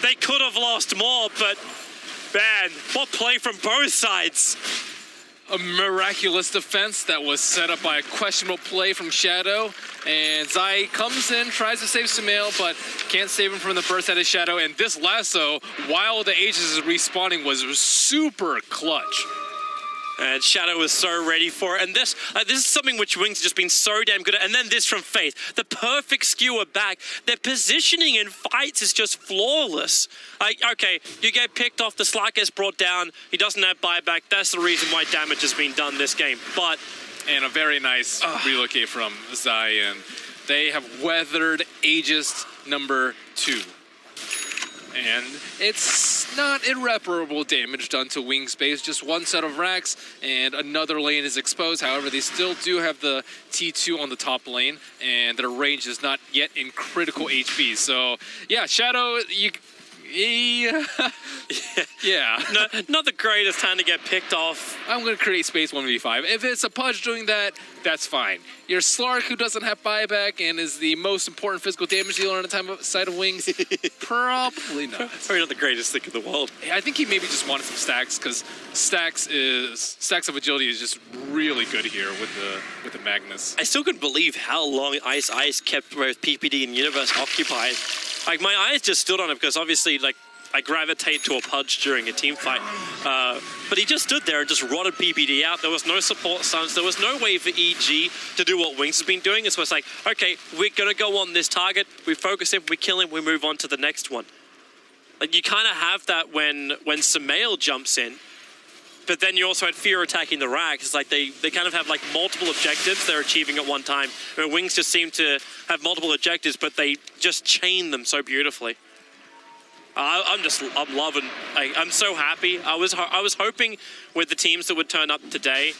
They could have lost more, but man, what play from both sides. A miraculous defense that was set up by a questionable play from Shadow. And Zai comes in, tries to save Samel, but can't save him from the burst out of Shadow. And this lasso, while the Aegis is respawning, was super clutch. And Shadow was so ready for it. And this is something which Wings has just been so damn good at. And then this from Faith. The perfect skewer back. Their positioning in fights is just flawless. Okay, you get picked off, the Slark gets brought down. He doesn't have buyback. That's the reason why damage has been done this game. But... and a very nice relocate from Zai. And they have weathered Aegis number 2. And it's not irreparable damage done to Wings base. Just one set of racks and another lane is exposed. However, they still do have the T2 on the top lane, and their range is not yet in critical HP. So, yeah, Shadow, Yeah. Yeah. No, not the greatest time to get picked off. I'm going to create space 1v5. If it's a Pudge doing that, that's fine. Your Slark, who doesn't have buyback and is the most important physical damage dealer on the side of Wings, probably not. Probably not the greatest thing in the world. I think he maybe just wanted some stacks, because stacks of agility is just really good here with the Magnus. I still couldn't believe how long Ice kept both PPD and Universe occupied. Like, my eyes just stood on it because obviously, like, I gravitate to a Pudge during a team fight. But he just stood there and just rotted PPD out. There was no support stuns. There was no way for EG to do what Wings has been doing. It was like, okay, we're going to go on this target. We focus him, we kill him, we move on to the next one. Like, you kind of have that when Samael jumps in. But then you also had Fear attacking the rack. It's like they kind of have like multiple objectives they're achieving at one time. Where Wings just seem to have multiple objectives, but they just chain them so beautifully. I'm loving. I'm so happy. I was hoping with the teams that would turn up today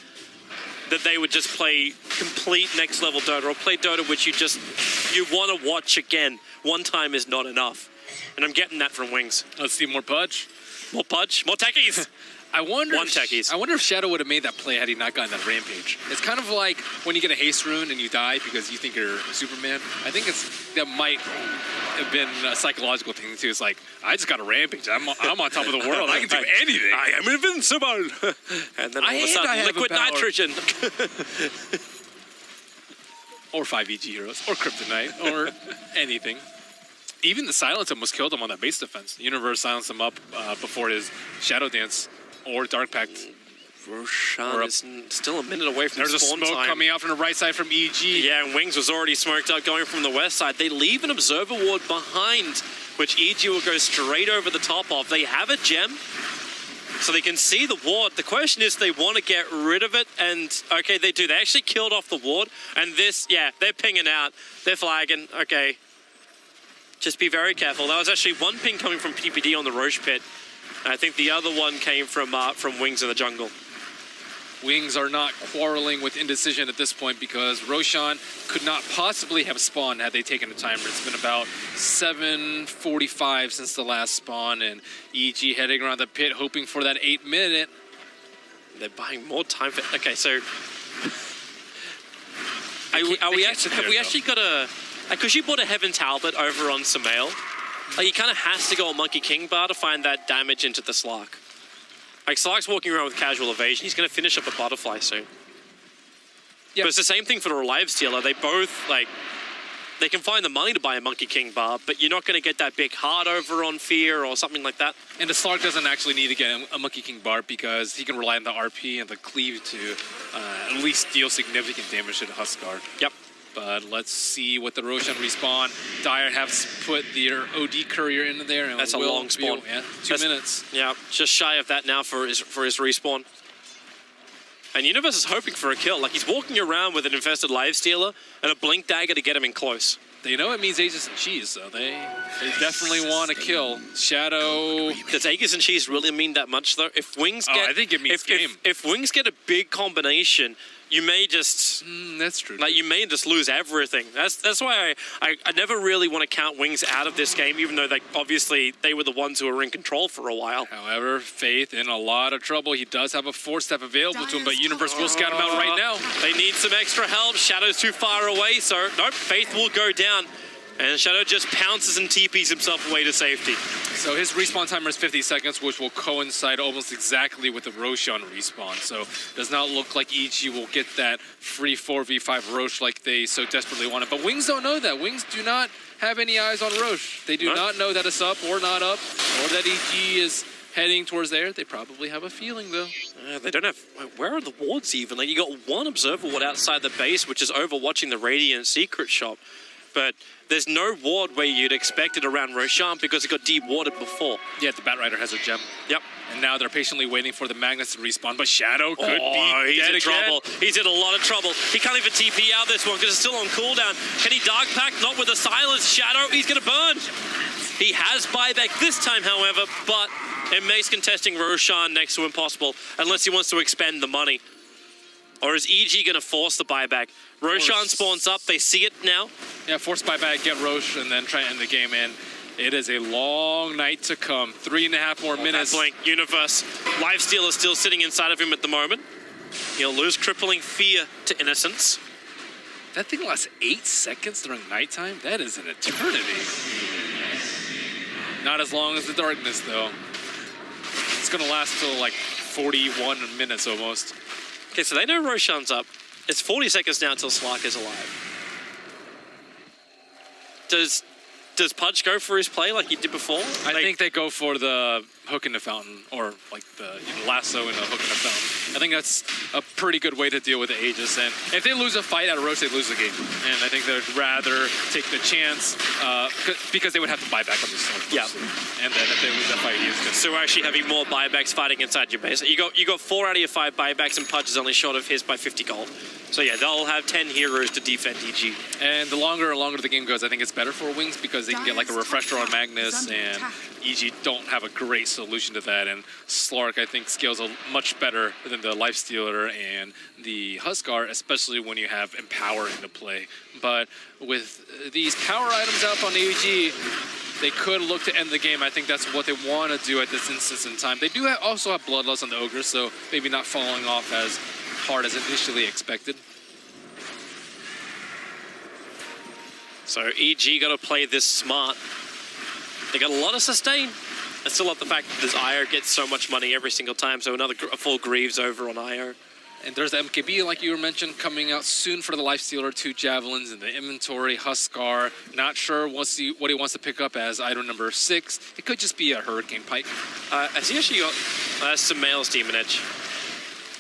that they would just play complete next level Dota, or play Dota which you want to watch again. One time is not enough, and I'm getting that from Wings. Let's see more Pudge. More Pudge. More techies. I wonder if Shadow would have made that play had he not gotten that Rampage. It's kind of like when you get a haste rune and you die because you think you're Superman. I think that might have been a psychological thing too. It's like, I just got a Rampage. I'm on top of the world. I can do anything. I am invincible. And then all of a sudden, liquid nitrogen. Or 5 EG heroes, or Kryptonite, or anything. Even the Silence almost killed him on that base defense. Universe silenced him up before his Shadow Dance or Dark Pact. Roshan is still a minute away from There's spawn a smoke time. coming out from the right side from EG. Yeah, and Wings was already smoked out going from the west side. They leave an Observer Ward behind, which EG will go straight over the top of. They have a gem, so they can see the ward. The question is, they want to get rid of it, and okay, they do. They actually killed off the ward, and this, yeah, they're pinging out. They're flagging, okay. Just be very careful. That was actually one ping coming from PPD on the Roche pit. I think the other one came from Wings in the jungle. Wings are not quarreling with Indecision at this point because Roshan could not possibly have spawned had they taken a timer. It's been about 7:45 since the last spawn, and EG heading around the pit hoping for that 8-minute. They're buying more time for... Okay, so... have we actually got a... Because you bought a Heaven Talbot over on Samael, like, he kind of has to go on Monkey King Bar to find that damage into the Slark. Like, Slark's walking around with casual evasion. He's going to finish up a Butterfly soon. Yep. But it's the same thing for the Relive Stealer. They both, like, they can find the money to buy a Monkey King Bar, but you're not going to get that big heart over on Fear or something like that. And the Slark doesn't actually need to get a Monkey King Bar because he can rely on the RP and the cleave to at least deal significant damage to the Huskar. Yep. But let's see what the Roshan respawn. Dire has put their OD courier into there. And that's a long spawn. Yeah, 2 minutes. Yeah, just shy of that now for his respawn. And Universe is hoping for a kill. Like, he's walking around with an infested Live Stealer and a Blink Dagger to get him in close. They know it means Aegis and Cheese, so they definitely want to kill. Shadow. Does Aegis and Cheese really mean that much, though? If Wings get... I think it means game. If Wings get a big combination, you may just... that's true. Like, you may just lose everything. That's why I never really want to count Wings out of this game, even though obviously they were the ones who were in control for a while. However, Faith in a lot of trouble. He does have a 4-step available to him, but Universe will scout him out right now. They need some extra help. Shadow's too far away, so nope, Faith will go down. And Shadow just pounces and TPs himself away to safety. So his respawn timer is 50 seconds, which will coincide almost exactly with the Roshan respawn. So does not look like EG will get that free 4v5 Roche like they so desperately wanted. But Wings don't know that. Wings do not have any eyes on Roche. They do not know that it's up or not up, or that EG is heading towards there. They probably have a feeling, though. They don't have... Where are the wards even? Like, you got one Observer Ward outside the base, which is overwatching the Radiant Secret Shop. But there's no ward where you'd expect it around Roshan because it got deep warded before. Yeah, the Batrider has a gem. Yep. And now they're patiently waiting for the Magnus to respawn, but Shadow could be he's dead in trouble. again. He's in a lot of trouble. He can't even TP out this one because it's still on cooldown. Can he Dark Pact? Not with a Silence. Shadow, he's going to burn. He has buyback this time, however, but it makes contesting Roshan next to impossible unless he wants to expend the money. Or is EG going to force the buyback? Roshan spawns up. They see it now. Yeah, force buyback, get Roche, and then try to end the game in. It is a long night to come. 3.5 more minutes. Blink Universe. Lifesteal is still sitting inside of him at the moment. He'll lose crippling fear to Innocence. That thing lasts 8 seconds during nighttime? That is an eternity. Not as long as the darkness, though. It's going to last till like 41 minutes almost. Okay, so they know Roshan's up. It's 40 seconds now until Slark is alive. Does Pudge go for his play like he did before? I think they go for the hook in the fountain, or like the lasso and the hook in the fountain. I think that's a pretty good way to deal with the Aegis. And if they lose a fight at a Roche, they lose the game. And I think they'd rather take the chance because they would have to buy back on the storm. Yeah. And then if they lose that fight, he's good. So we're actually having more buybacks fighting inside your base. You got 4 out of your 5 buybacks, and Pudge is only short of his by 50 gold. So yeah, they'll have 10 heroes to defend EG. And the longer the game goes, I think it's better for Wings because they can get like a refresher on Magnus, and EG don't have a great solution to that. And Slark, I think, scales much better than the Lifestealer and the Huskar, especially when you have Empower into play. But with these power items up on AEG, they could look to end the game. I think that's what they want to do at this instance in time. They do also have Bloodlust on the Ogre, so maybe not falling off as hard as initially expected. So EG got to play this smart. They got a lot of sustain. I still love the fact that this IO gets so much money every single time, so a full Greaves over on IO. And there's the MKB, like you were mentioned, coming out soon for the Lifestealer, 2 Javelins in the inventory. Huskar, not sure what he wants to pick up as item number 6. It could just be a Hurricane Pike. I see actually got some males Demon Edge.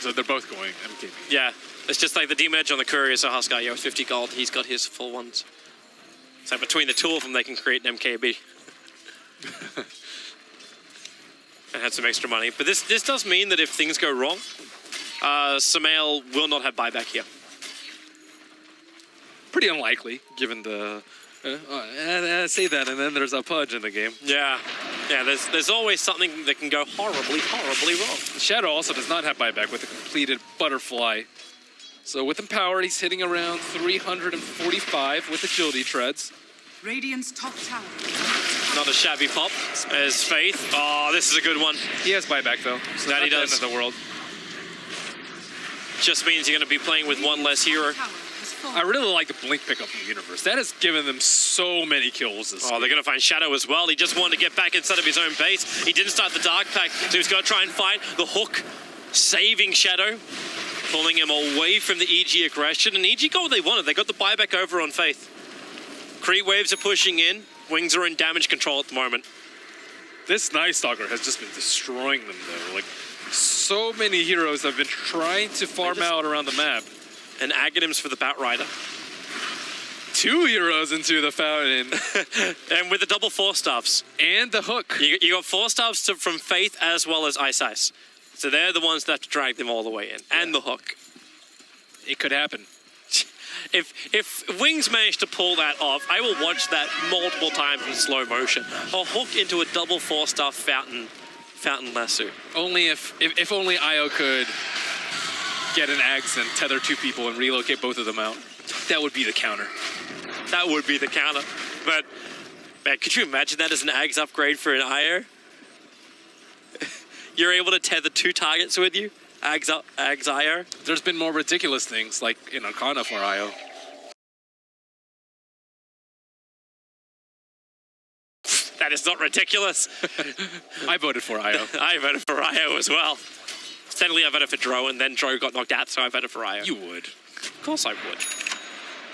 So they're both going MKB. Yeah, it's just like the Demon Edge on the Courier, so Huskar, 50 gold, he's got his full ones. So between the 2 of them, they can create an MKB. And had some extra money. But this does mean that if things go wrong, Samael will not have buyback here. Pretty unlikely, given the... say that, and then there's a Pudge in the game. Yeah, there's always something that can go horribly, horribly wrong. Shadow also does not have buyback with a completed Butterfly. So with Empowered, he's hitting around 345 with Agility Treads. Radiant's top tower. Not a shabby pop as Faith. Oh, this is a good one. He has buyback though, so that he does. End of the world. Just means you're going to be playing with 1 less hero. I really like the Blink pickup from the Universe. That has given them so many kills this game. They're going to find Shadow as well. He just wanted to get back inside of his own base. He didn't start the Dark Pack, so he's got to try and fight the hook, saving Shadow, pulling him away from the EG aggression. And EG got what they wanted. They got the buyback over on Faith. Creep waves are pushing in. Wings are in damage control at the moment. This Night Stalker has just been destroying them though. Like, so many heroes have been trying to farm out around the map. And Aghanims for the Batrider. 2 heroes into the fountain. And with the double 4-staffs. And the hook. You got 4-staffs from Faith as well as Ice. So they're the ones that have to drag them all the way in. Yeah. And the hook. It could happen. If Wings manage to pull that off, I will watch that multiple times in slow motion. A hook into a double 4-staff fountain lasso. Only if only Io could get an axe and tether 2 people and relocate both of them out. That would be the counter. That would be the counter. But man, could you imagine that as an Ags upgrade for an IO? You're able to tether 2 targets with you? Ags IO? There's been more ridiculous things, like in Arcana for IO. That is not ridiculous. I voted for IO. I voted for IO as well. Technically, I voted for Dro, and then Dro got knocked out, so I voted for IO. You would. Of course I would.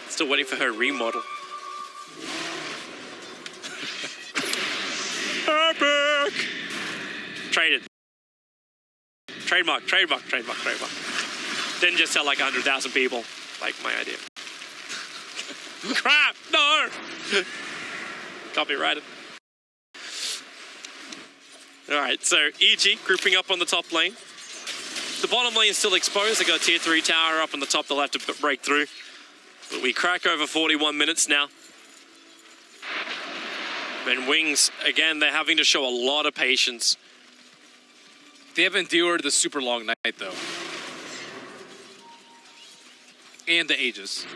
Still waiting for her remodel. Epic! Traded. Trademark. Didn't just tell like 100,000 people, like my idea. Crap! No! Copyrighted. Alright, so EG grouping up on the top lane. The bottom lane is still exposed. They got a tier 3 tower up on the top. They'll have to break through. But we crack over 41 minutes now. And Wings, again, they're having to show a lot of patience. They have endured the super long night, though. And the Aegis.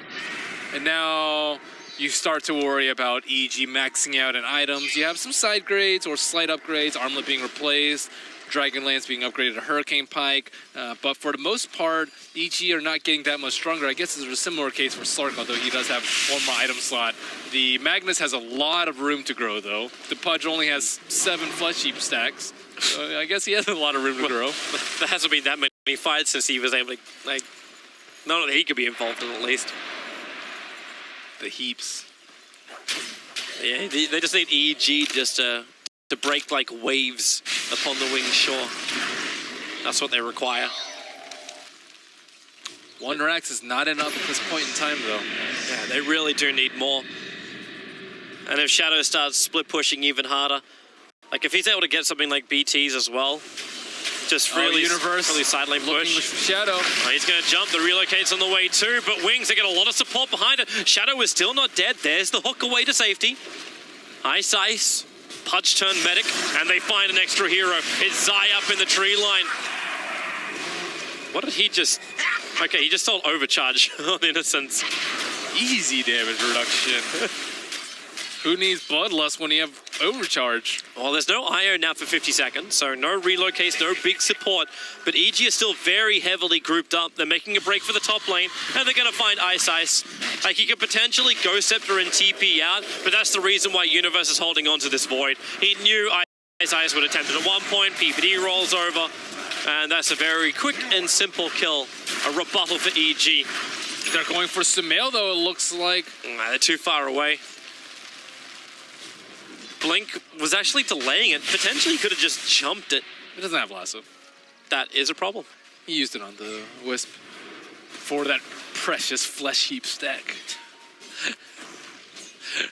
And now you start to worry about EG maxing out in items. You have some side grades or slight upgrades, Armlet being replaced, Dragon Lance being upgraded to Hurricane Pike, but for the most part, EG are not getting that much stronger. I guess there's a similar case for Slark, although he does have one more item slot. The Magnus has a lot of room to grow, though. The Pudge only has 7 Flesh Heap stacks, so I guess he has a lot of room to grow. There hasn't been that many fights since he was able to, like, none that he could be involved in, at least. The heaps. Yeah, they just need EG just to break like waves upon the wing shore. That's what they require. 1 Rax is not enough at this point in time, though. Yeah, they really do need more. And if Shadow starts split pushing even harder, like if he's able to get something like BTs as well, just really, really side lane push. Shadow. Oh, he's going to jump. The relocate's on the way too, but Wings, they get a lot of support behind it. Shadow is still not dead. There's the hook away to safety. Ice. Pudge turn medic, and they find an extra hero. It's Zai up in the tree line. What did he just... Okay, he just sold overcharge on Innocence. Easy damage reduction. Who needs Bloodlust when you have overcharge? Well, there's no IO now for 50 seconds, so no relocates, no big support. But EG is still very heavily grouped up. They're making a break for the top lane, and they're going to find Ice. Like, he could potentially Ghost Scepter and TP out, but that's the reason why Universe is holding on to this Void. He knew Ice would attempt it at one point, PPD rolls over, and that's a very quick and simple kill. A rebuttal for EG. They're going for Sumail, though, it looks like. They're too far away. Blink was actually delaying it. Potentially could have just jumped it. It doesn't have lasso. That is a problem. He used it on the Wisp for that precious Flesh Heap stack.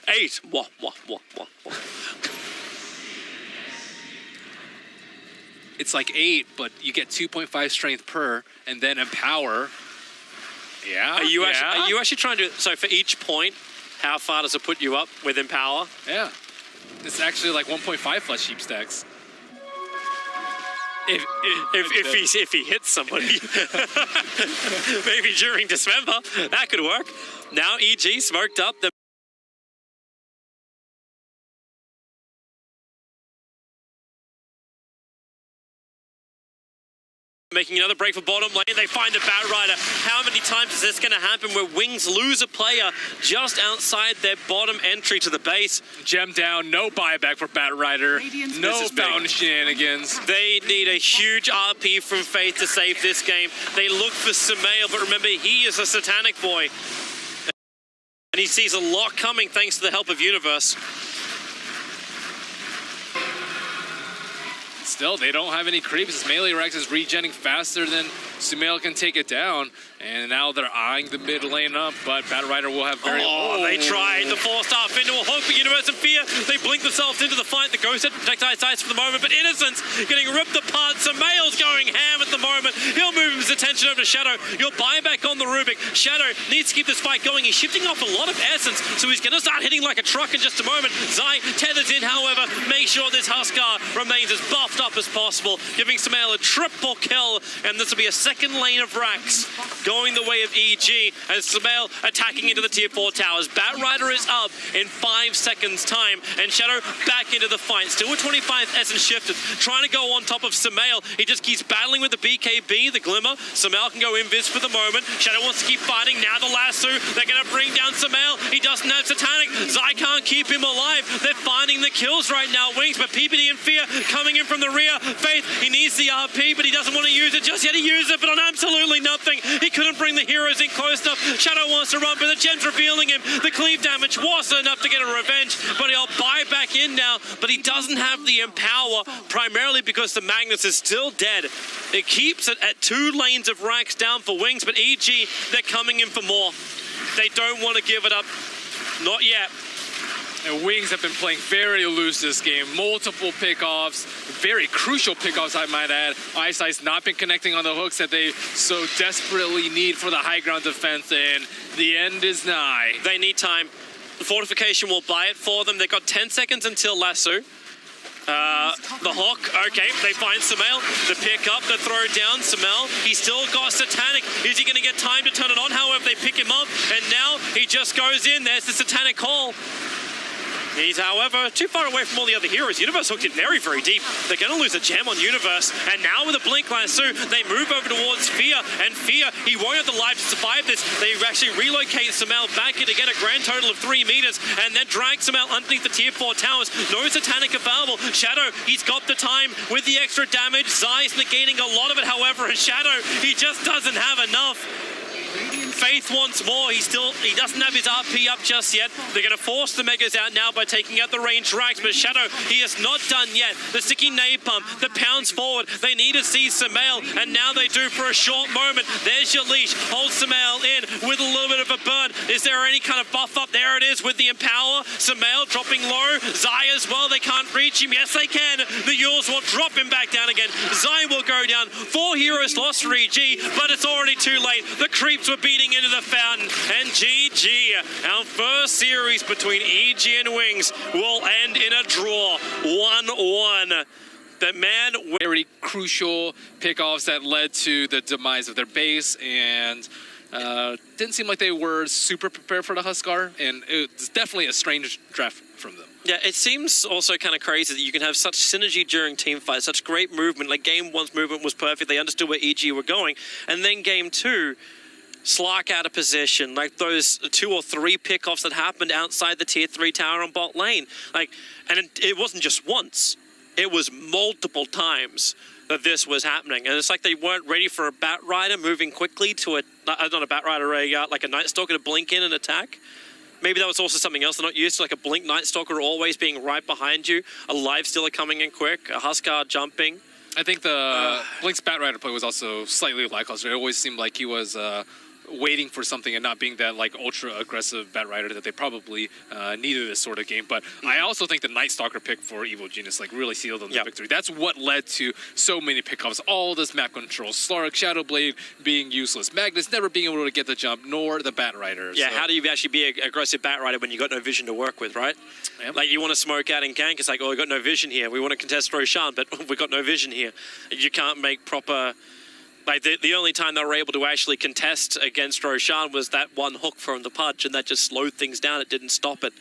8. Wah. It's like 8, but you get 2.5 strength per, and then Empower. Yeah. Are you actually trying to? So for each point, how far does it put you up with Empower? Yeah. It's actually like 1.5 Flesh Heap stacks. If he hits somebody, maybe during Dismember, that could work. Now EG smoked up. Making another break for bottom lane. They find the Bat Rider. How many times is this going to happen where Wings lose a player just outside their bottom entry to the base? Gem down, no buyback for Bat Rider. No fountain shenanigans. They need a huge RP from Faith to save this game. They look for Sumail, but remember, he is a Satanic boy. And he sees a lot coming thanks to the help of Universe. Still, they don't have any creeps. This melee Rex is regenning faster than Sumail can take it down. And now they're eyeing the mid lane up, but Bat Rider will have very... They tried the 4-star into a hook, but Universe in fear. They blink themselves into the fight. The Ghost Head protect Ice for the moment, but Innocence getting ripped apart. Sumail's going ham at the moment. He'll move his attention over to Shadow. You'll buy back on the Rubik. Shadow needs to keep this fight going. He's shifting off a lot of essence, so he's going to start hitting like a truck in just a moment. Zai tethers in, however, make sure this Huskar remains as buffed up as possible, giving Sumail a triple kill, and this will be a second lane of Rax going the way of EG, and Sumail attacking into the tier 4 towers. Bat Rider is up in 5 seconds time, and Shadow back into the fight. Still with 25 essence shifted, trying to go on top of Sumail. He just keeps battling with the BKB, the Glimmer. Sumail can go invis for the moment. Shadow wants to keep fighting. Now the lasso, they're going to bring down Sumail. He doesn't have Satanic. Zai can't keep him alive. They're finding the kills right now, Wings, but PPD in fear coming in from the rear. Faith, he needs the RP, but he doesn't want to use it just yet. He used it, but on absolutely nothing. He couldn't bring the heroes in close enough. Shadow wants to run, but the gem's revealing him. The cleave damage was enough to get a revenge, but he'll buy back in now, but he doesn't have the Empower, primarily because the Magnus is still dead. It keeps it at 2 lanes of Rax down for Wings, but EG, they're coming in for more. They don't want to give it up. Not yet. And Wings have been playing very loose this game. Multiple pickoffs, very crucial pickoffs, I might add. Ice not been connecting on the hooks that they so desperately need for the high ground defense, and the end is nigh. They need time. The fortification will buy it for them. They've got 10 seconds until lasso. The Hawk, okay, they find Sumail. The pick up, the throw down. Sumail, he's still got Satanic. Is he going to get time to turn it on? However, they pick him up, and now he just goes in. There's the Satanic call. He's, however, too far away from all the other heroes. Universe hooked in very, very deep. They're going to lose a gem on Universe. And now with a Blink Lasso, they move over towards Fear. And Fear, he won't have the life to survive this. They actually relocate Sumail back in to get a grand total of 3 meters. And then drag Sumail underneath the tier 4 towers. No Satanic available. Shadow, he's got the time with the extra damage. Zai's negating a lot of it, however. And Shadow, he just doesn't have enough. Faith wants more. He doesn't have his RP up just yet. They're going to force the Megas out now by taking out the range racks, but Shadow, he is not done yet. The sticky napalm, the pounds forward. They need to see Sumail, and now they do for a short moment. There's your leash. Hold Sumail in with a little bit of a burn. Is there any kind of buff up? There it is with the Empower. Sumail dropping low. Zai as well. They can't reach him. Yes, they can. The Yules will drop him back down again. Zai will go down. 4 heroes lost for EG, but it's already too late. The creeps were beating into the fountain, and GG, our first series between EG and Wings will end in a draw, 1-1. But man, very crucial pickoffs that led to the demise of their base, and didn't seem like they were super prepared for the Huskar, and it's definitely a strange draft from them. Yeah, it seems also kind of crazy that you can have such synergy during team fights, such great movement. Like game 1's movement was perfect. They understood where EG were going, and then game 2, Slark out of position, like those 2 or 3 pickoffs that happened outside the tier 3 tower on bot lane. Like, and it wasn't just once, it was multiple times that this was happening. And it's like they weren't ready for a Bat Rider moving quickly to not a Bat Rider, like a Night Stalker to blink in and attack. Maybe that was also something else they're not used to, like a Blink Night Stalker always being right behind you, a Live Stealer coming in quick, a Huskar jumping. I think the Blink's Bat Rider play was also slightly lackluster. It always seemed like he was waiting for something and not being that like ultra aggressive Bat Rider that they probably needed this sort of game. But I also think the Night Stalker pick for Evil Genius like really sealed them the victory. That's what led to so many pickoffs. All this map control, Slark, Shadowblade being useless, Magnus never being able to get the jump, nor the Bat Rider. Yeah, so how do you actually be an aggressive Bat Rider when you got no vision to work with, right? Yep. Like you want to smoke out and gank, it's like, oh, we got no vision here. We want to contest Roshan, but we got no vision here. You can't make proper. Like the only time they were able to actually contest against Roshan was that one hook from the Pudge, and that just slowed things down. It didn't stop it.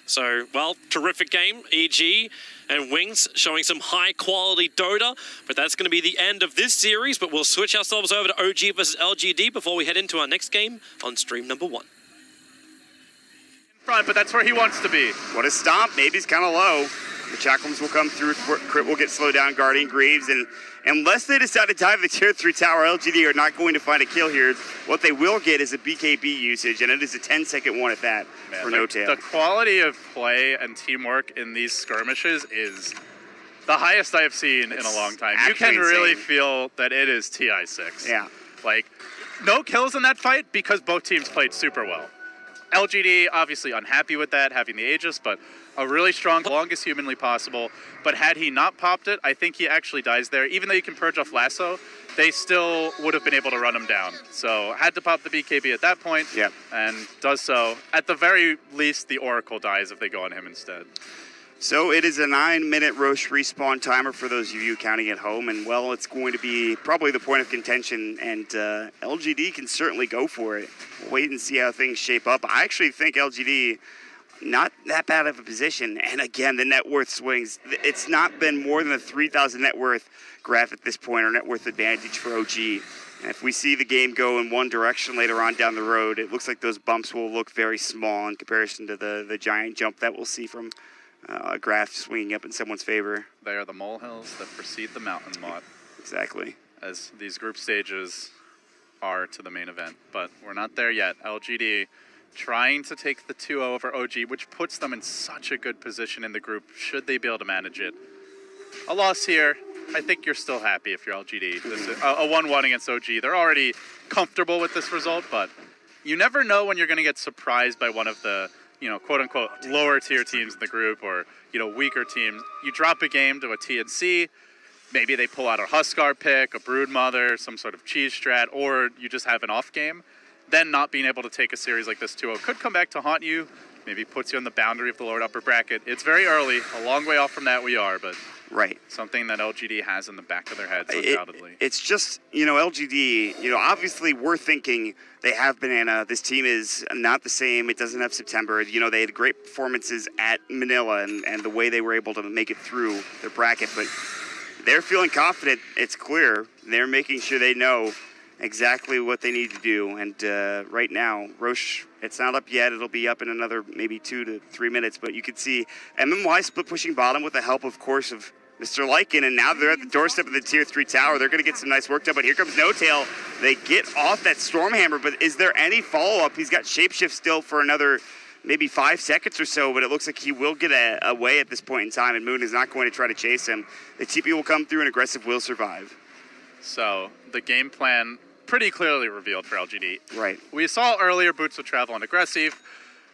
So, well, terrific game. EG and Wings showing some high-quality Dota, but that's going to be the end of this series, but we'll switch ourselves over to OG versus LGD before we head into our next game on stream number 1. In front, but that's where he wants to be. What a stomp. Maybe he's kind of low. The Chacklums will come through. Crit will get slowed down, guarding Greaves, and unless they decide to dive the tier 3 tower, LGD are not going to find a kill here. What they will get is a BKB usage, and it is a 10-second one at that for No Tail. The quality of play and teamwork in these skirmishes is the highest I have seen in a long time. You can really feel that it is TI6. Yeah. Like, no kills in that fight because both teams played super well. LGD obviously unhappy with that, having the Aegis, but a really strong, longest humanly possible. But had he not popped it, I think he actually dies there. Even though you can purge off Lasso, they still would have been able to run him down. So had to pop the BKB at that point, and does so. At the very least, the Oracle dies if they go on him instead. So it is a 9-minute Roche respawn timer for those of you counting at home, and well, it's going to be probably the point of contention, and LGD can certainly go for it. We'll wait and see how things shape up. I actually think LGD, not that bad of a position, and again, the net worth swings. It's not been more than a 3,000 net worth graph at this point, or net worth advantage for OG. And if we see the game go in one direction later on down the road, it looks like those bumps will look very small in comparison to the giant jump that we'll see from a graph swinging up in someone's favor. They are the molehills that precede the mountain mod. Exactly. As these group stages are to the main event. But we're not there yet. LGD trying to take the 2-0 over OG, which puts them in such a good position in the group, should they be able to manage it. A loss here, I think you're still happy if you're LGD. This is a 1-1 against OG. They're already comfortable with this result, but you never know when you're going to get surprised by one of the, you know, quote-unquote lower tier teams in the group, or, you know, weaker teams. You drop a game to a TNC, maybe they pull out a Huskar pick, a Broodmother, some sort of cheese strat, or you just have an off game. then not being able to take a series like this 2-0 could come back to haunt you. Maybe puts you on the boundary of the lower upper bracket. It's very early, a long way off from that we are, but right, something that LGD has in the back of their heads, undoubtedly. It's just, LGD, obviously we're thinking they have Banana. This team is not the same. It doesn't have September. They had great performances at Manila and the way they were able to make it through their bracket, but they're feeling confident. It's clear. They're making sure they know exactly what they need to do. And right now, Roche, it's not up yet. It'll be up in another maybe 2 to 3 minutes. But you can see MMY split pushing bottom with the help, of course, of Mr. Lycan. And now they're at the doorstep of the Tier 3 tower. They're going to get some nice work done. But here comes No Tail. They get off that Stormhammer. But is there any follow-up? He's got Shapeshift still for another maybe 5 seconds or so, but it looks like he will get away at this point in time, and Moon is not going to try to chase him. The TP will come through, and Aggressive will survive. So the game plan pretty clearly revealed for LGD. Right. We saw earlier Boots would travel on Aggressive.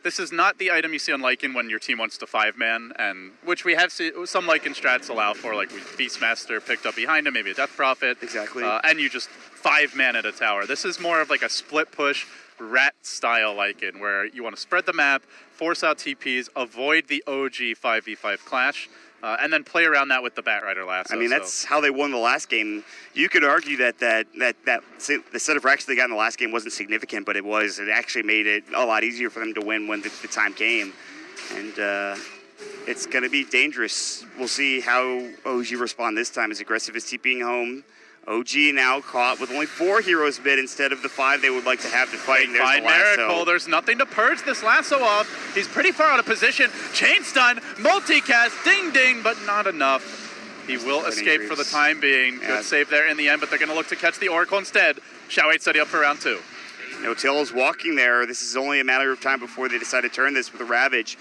This is not the item you see on Lycan when your team wants to 5-man, and which we have seen some Lycan strats allow for, like Beastmaster picked up behind him, maybe a Death Prophet. Exactly. And you just 5-man at a tower. This is more of like a split push rat style Lycan, where you want to spread the map, force out TPs, avoid the OG 5v5 clash, and then play around that with the Batrider lasso. I mean, that's how they won the last game. You could argue that the set of racks they got in the last game wasn't significant, but it was. It actually made it a lot easier for them to win when the time came. And it's going to be dangerous. We'll see how OG respond this time. As Aggressive is TPing home. OG now caught with only 4 heroes mid instead of the 5 they would like to have to fight. And there's the Miracle. There's nothing to purge this lasso off. He's pretty far out of position. Chain stun, multicast, ding ding, but not enough. He will escape for the time being. Good save there in the end, but they're going to look to catch the Oracle instead. Xiao8 setting up for round 2. No Tail is walking there. This is only a matter of time before they decide to turn this with a Ravage.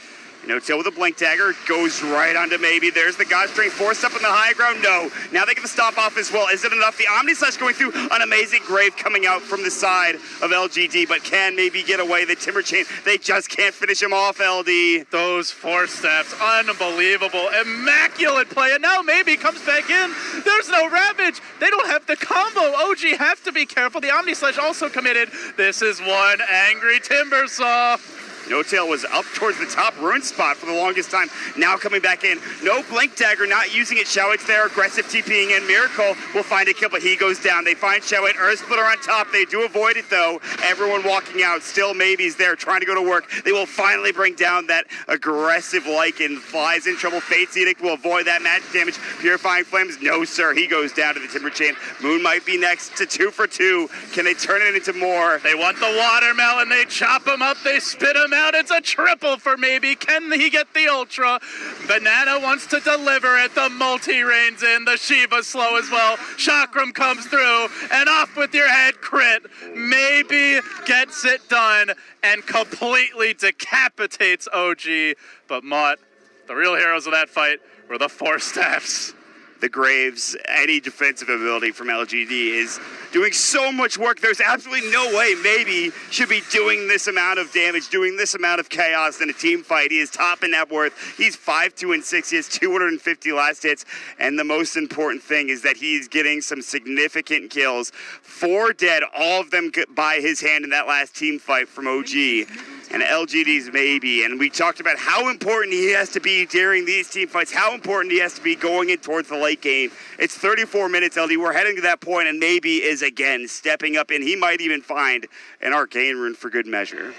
No Tail with a Blink Dagger, goes right onto maybe. There's the God Strength forced up on the high ground. No. Now they get the stomp off as well. Is it enough? The Omni Slash going through, an amazing grave coming out from the side of LGD, but can maybe get away. The Timber Chain, they just can't finish him off, LD. Those 4 steps, unbelievable. Immaculate play, and now maybe comes back in. There's no Ravage. They don't have the combo. OG have to be careful. The Omni Slash also committed. This is one angry Timbersaw. No Tail was up towards the top rune spot for the longest time. Now coming back in. No Blink Dagger, not using it. Xiao8's there, aggressive TPing in. Miracle will find a kill, but he goes down. They find Xiao8. Earth Splitter on top. They do avoid it, though. Everyone walking out. Still Maybe's there, trying to go to work. They will finally bring down that aggressive Lycan. Flies in trouble. Fate's Edict will avoid that magic damage. Purifying Flames, no, sir. He goes down to the Timber Chain. Moon might be next to 2 for 2. Can they turn it into more? They want the watermelon. They chop him up. They spit him out. It's a triple for Maybe. Can he get the Ultra? Banana wants to deliver it. The multi reigns in. The Shiva slow as well. Chakram comes through. And off with your head crit. Maybe gets it done and completely decapitates OG. But Mott, the real heroes of that fight were the 4 staffs. The Graves, any defensive ability from LGD is doing so much work. There's absolutely no way Maybe should be doing this amount of damage, doing this amount of chaos in a team fight. He is top in net worth. He's 5-2-6. He has 250 last hits. And the most important thing is that he's getting some significant kills. 4 dead, all of them by his hand in that last team fight from OG. And LGD's Maybe. And we talked about how important he has to be during these team fights, how important he has to be going in towards the late game. It's 34 minutes, LD. We're heading to that point, and Maybe is again stepping up, and he might even find an Arcane Rune for good measure.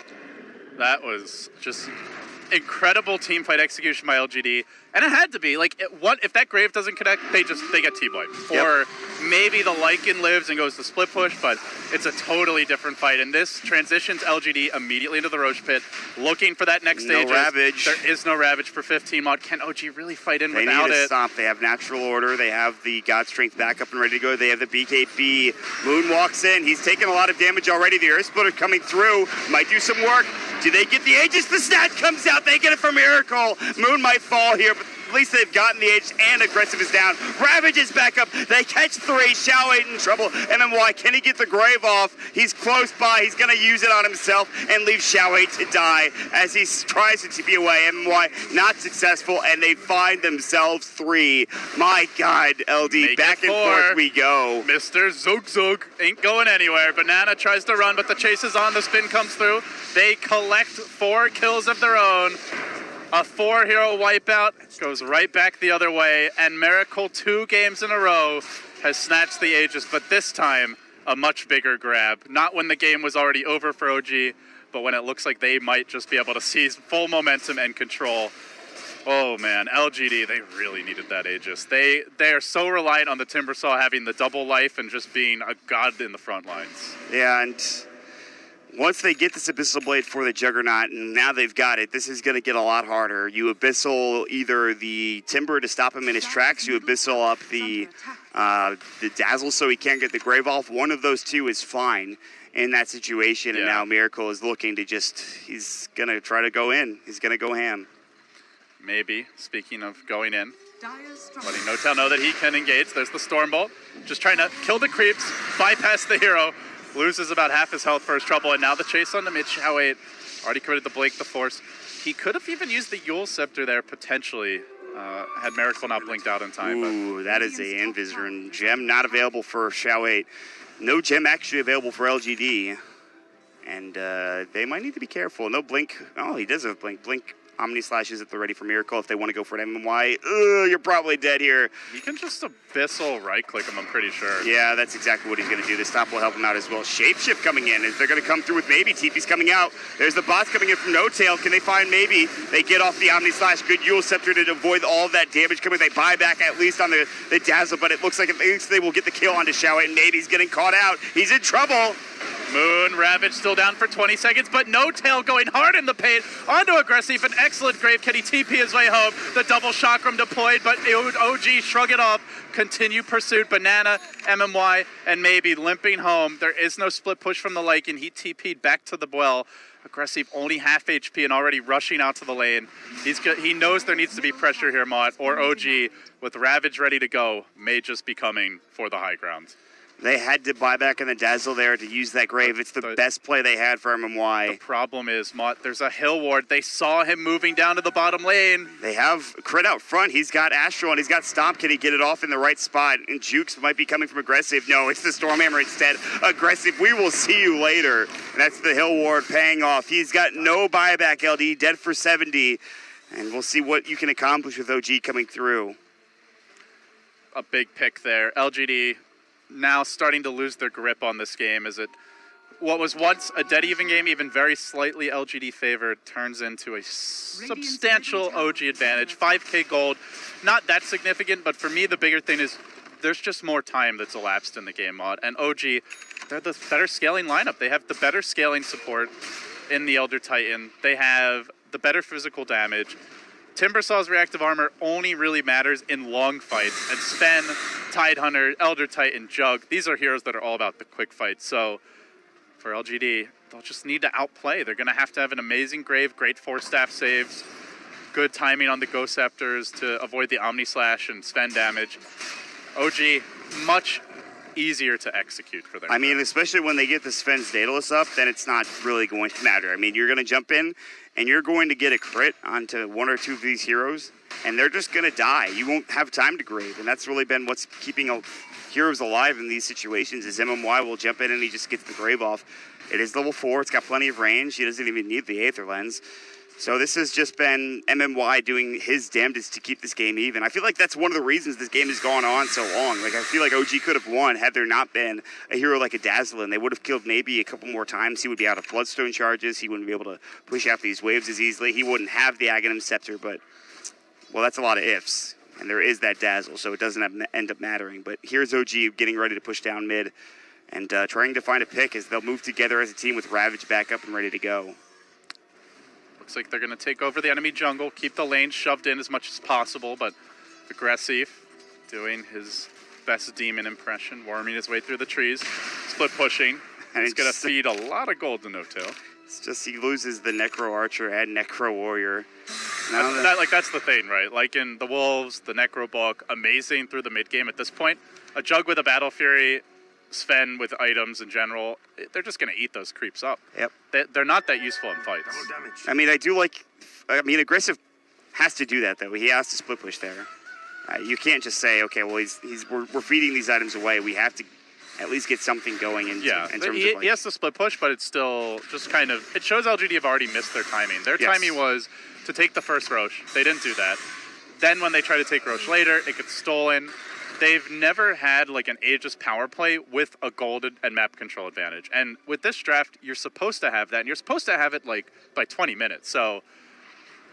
That was just incredible team fight execution by LGD. And it had to be. Like, if that Grave doesn't connect, they get team-wiped. Yep. Or maybe the Lycan lives and goes to split push, but it's a totally different fight. And this transitions LGD immediately into the Roche pit, looking for that next stage. No Ravage. There is no Ravage for 15 mod. Can OG really fight in without it? They need to stop. They have Natural Order. They have the God Strength back up and ready to go. They have the BKB. Moon walks in. He's taken a lot of damage already. The Earth Splitter coming through. Might do some work. Do they get the Aegis? The snatch comes out. They get it for Miracle. Moon might fall here, but At least they've gotten the edge, and Aggressive is down. Ravage is back up. They catch 3. Xiao 8 in trouble. MMY, can he get the grave off? He's close by. He's going to use it on himself and leave Xiao 8 to die as he tries to TP away. MMY not successful, and they find themselves 3. My God, LD, back and forth we go. Mr. Zug ain't going anywhere. Banana tries to run, but the chase is on. The spin comes through. They collect 4 kills of their own. A 4-hero wipeout goes right back the other way, and Miracle 2 games in a row has snatched the Aegis, but this time a much bigger grab. Not when the game was already over for OG, but when it looks like they might just be able to seize full momentum and control. Oh man, LGD, they really needed that Aegis. They are so reliant on the Timbersaw having the double life and just being a god in the front lines. Yeah, and once they get this Abyssal Blade for the Juggernaut, and now they've got it, this is going to get a lot harder. You Abyssal either the Timber to stop him in his tracks, you Abyssal up the Dazzle so he can't get the Grave off. One of those two is fine in that situation, and now Miracle is looking to he's going to try to go in. He's going to go ham. Maybe, speaking of going in, letting NoTail know that he can engage. There's the Stormbolt, just trying to kill the creeps, bypass the hero. Loses about half his health for his trouble, and now the chase on the mid. Xiao 8 already committed the Blake the Force. He could have even used the Yule Scepter there potentially, had Miracle not blinked out in time. Ooh, that is a Invisor gem not available for Xiao 8. No gem actually available for LGD, and they might need to be careful. No blink. Oh, he does have blink. Blink Omni Slash is at the ready for Miracle if they want to go for an MMY. You're probably dead here. You can just Abyssal right-click him, I'm pretty sure. Yeah, that's exactly what he's going to do. The stop will help him out as well. Shapeshift coming in. They're going to come through with Maybe. TP's coming out. There's the bots coming in from NoTail. Can they find Maybe? They get off the Omni Slash. Good Yule Scepter to avoid all of that damage coming. They buy back at least on the Dazzle, but it looks like at least they will get the kill onto Xiao 8, and Maybe's getting caught out. He's in trouble. Moon Ravage still down for 20 seconds, but NoTail going hard in the paint onto Aggressive. An excellent grave. Can he TP his way home? The double chakram deployed, but OG shrug it off. Continue pursuit. Banana, MMY, and Maybe limping home. There is no split push from the lake, and he TP'd back to the well. Aggressive only half HP and already rushing out to the lane. He knows there needs to be pressure here, Mott, or OG with Ravage ready to go may just be coming for the high ground. They had to buy back in the Dazzle there to use that grave. It's the best play they had for MMY. The problem is, Mott, there's a hill ward. They saw him moving down to the bottom lane. They have Crit out front. He's got Astral and he's got Stomp. Can he get it off in the right spot? And Jukes might be coming from Aggressive. No, it's the Stormhammer instead. Aggressive, we will see you later. And that's the hill ward paying off. He's got no buyback, LD, dead for 70. And we'll see what you can accomplish with OG coming through. A big pick there. LGD now starting to lose their grip on this game as what was once a dead even game, even very slightly LGD favored, turns into a substantial OG advantage. 5k gold, not that significant, but for me the bigger thing is there's just more time that's elapsed in the game, Mod. And OG, they're the better scaling lineup. They have the better scaling support in the Elder Titan. They have the better physical damage. Timbersaw's reactive armor only really matters in long fights, and Sven, Tidehunter, Elder Titan, Jug, these are heroes that are all about the quick fight. So for LGD, they'll just need to outplay. They're going to have an amazing grave, great 4-staff saves, good timing on the Ghost Scepters to avoid the Omni Slash and Sven damage. OG, much easier to execute for them. I mean, especially when they get the Sven's Daedalus up, then it's not really going to matter. I mean, you're going to jump in, and you're going to get a crit onto one or two of these heroes, and they're just going to die. You won't have time to grave, and that's really been what's keeping heroes alive in these situations is MMY will jump in and he just gets the grave off. It is level 4. It's got plenty of range. He doesn't even need the Aether Lens. So this has just been MMY doing his damnedest to keep this game even. I feel like that's one of the reasons this game has gone on so long. Like, I feel like OG could have won had there not been a hero like a Dazzlin. They would have killed maybe a couple more times. He would be out of Bloodstone charges. He wouldn't be able to push out these waves as easily. He wouldn't have the Aghanim Scepter, but, well, that's a lot of ifs. And there is that Dazzle, so it doesn't end up mattering. But here's OG getting ready to push down mid and trying to find a pick as they'll move together as a team with Ravage back up and ready to go. Looks like they're going to take over the enemy jungle, keep the lane shoved in as much as possible, but Aggressive doing his best demon impression, worming his way through the trees, split pushing. And he's going to feed a lot of gold to NoTail. It's just he loses the Necro Archer and Necro Warrior. That's the thing, right? Like in the Wolves, the Necro Bulk, amazing through the mid game at this point. A Jug with a Battle Fury, Sven with items in general, they're just going to eat those creeps up. Yep. They're not that useful in fights. I mean, aggressive has to do that though. He has to split push there. You can't just say, okay, well, we're feeding these items away. We have to at least get something going in terms of he has to split push, but it's still just kind of, it shows LGD have already missed their timing. Their timing was to take the first Roche. They didn't do that. Then when they try to take Roche later, it gets stolen. They've never had like an Aegis power play with a golden and map control advantage. And with this draft, you're supposed to have that, and you're supposed to have it like by 20 minutes. So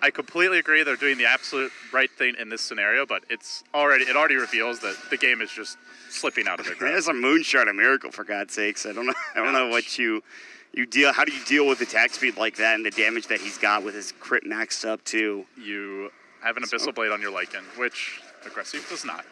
I completely agree they're doing the absolute right thing in this scenario, but it already reveals that the game is just slipping out of their grasp. There's a moonshot, a miracle, for God's sakes. I don't know what you deal. How do you deal with attack speed like that and the damage that he's got with his crit maxed up too? You have an Abyssal Blade on your Lycan, which aggressive does not.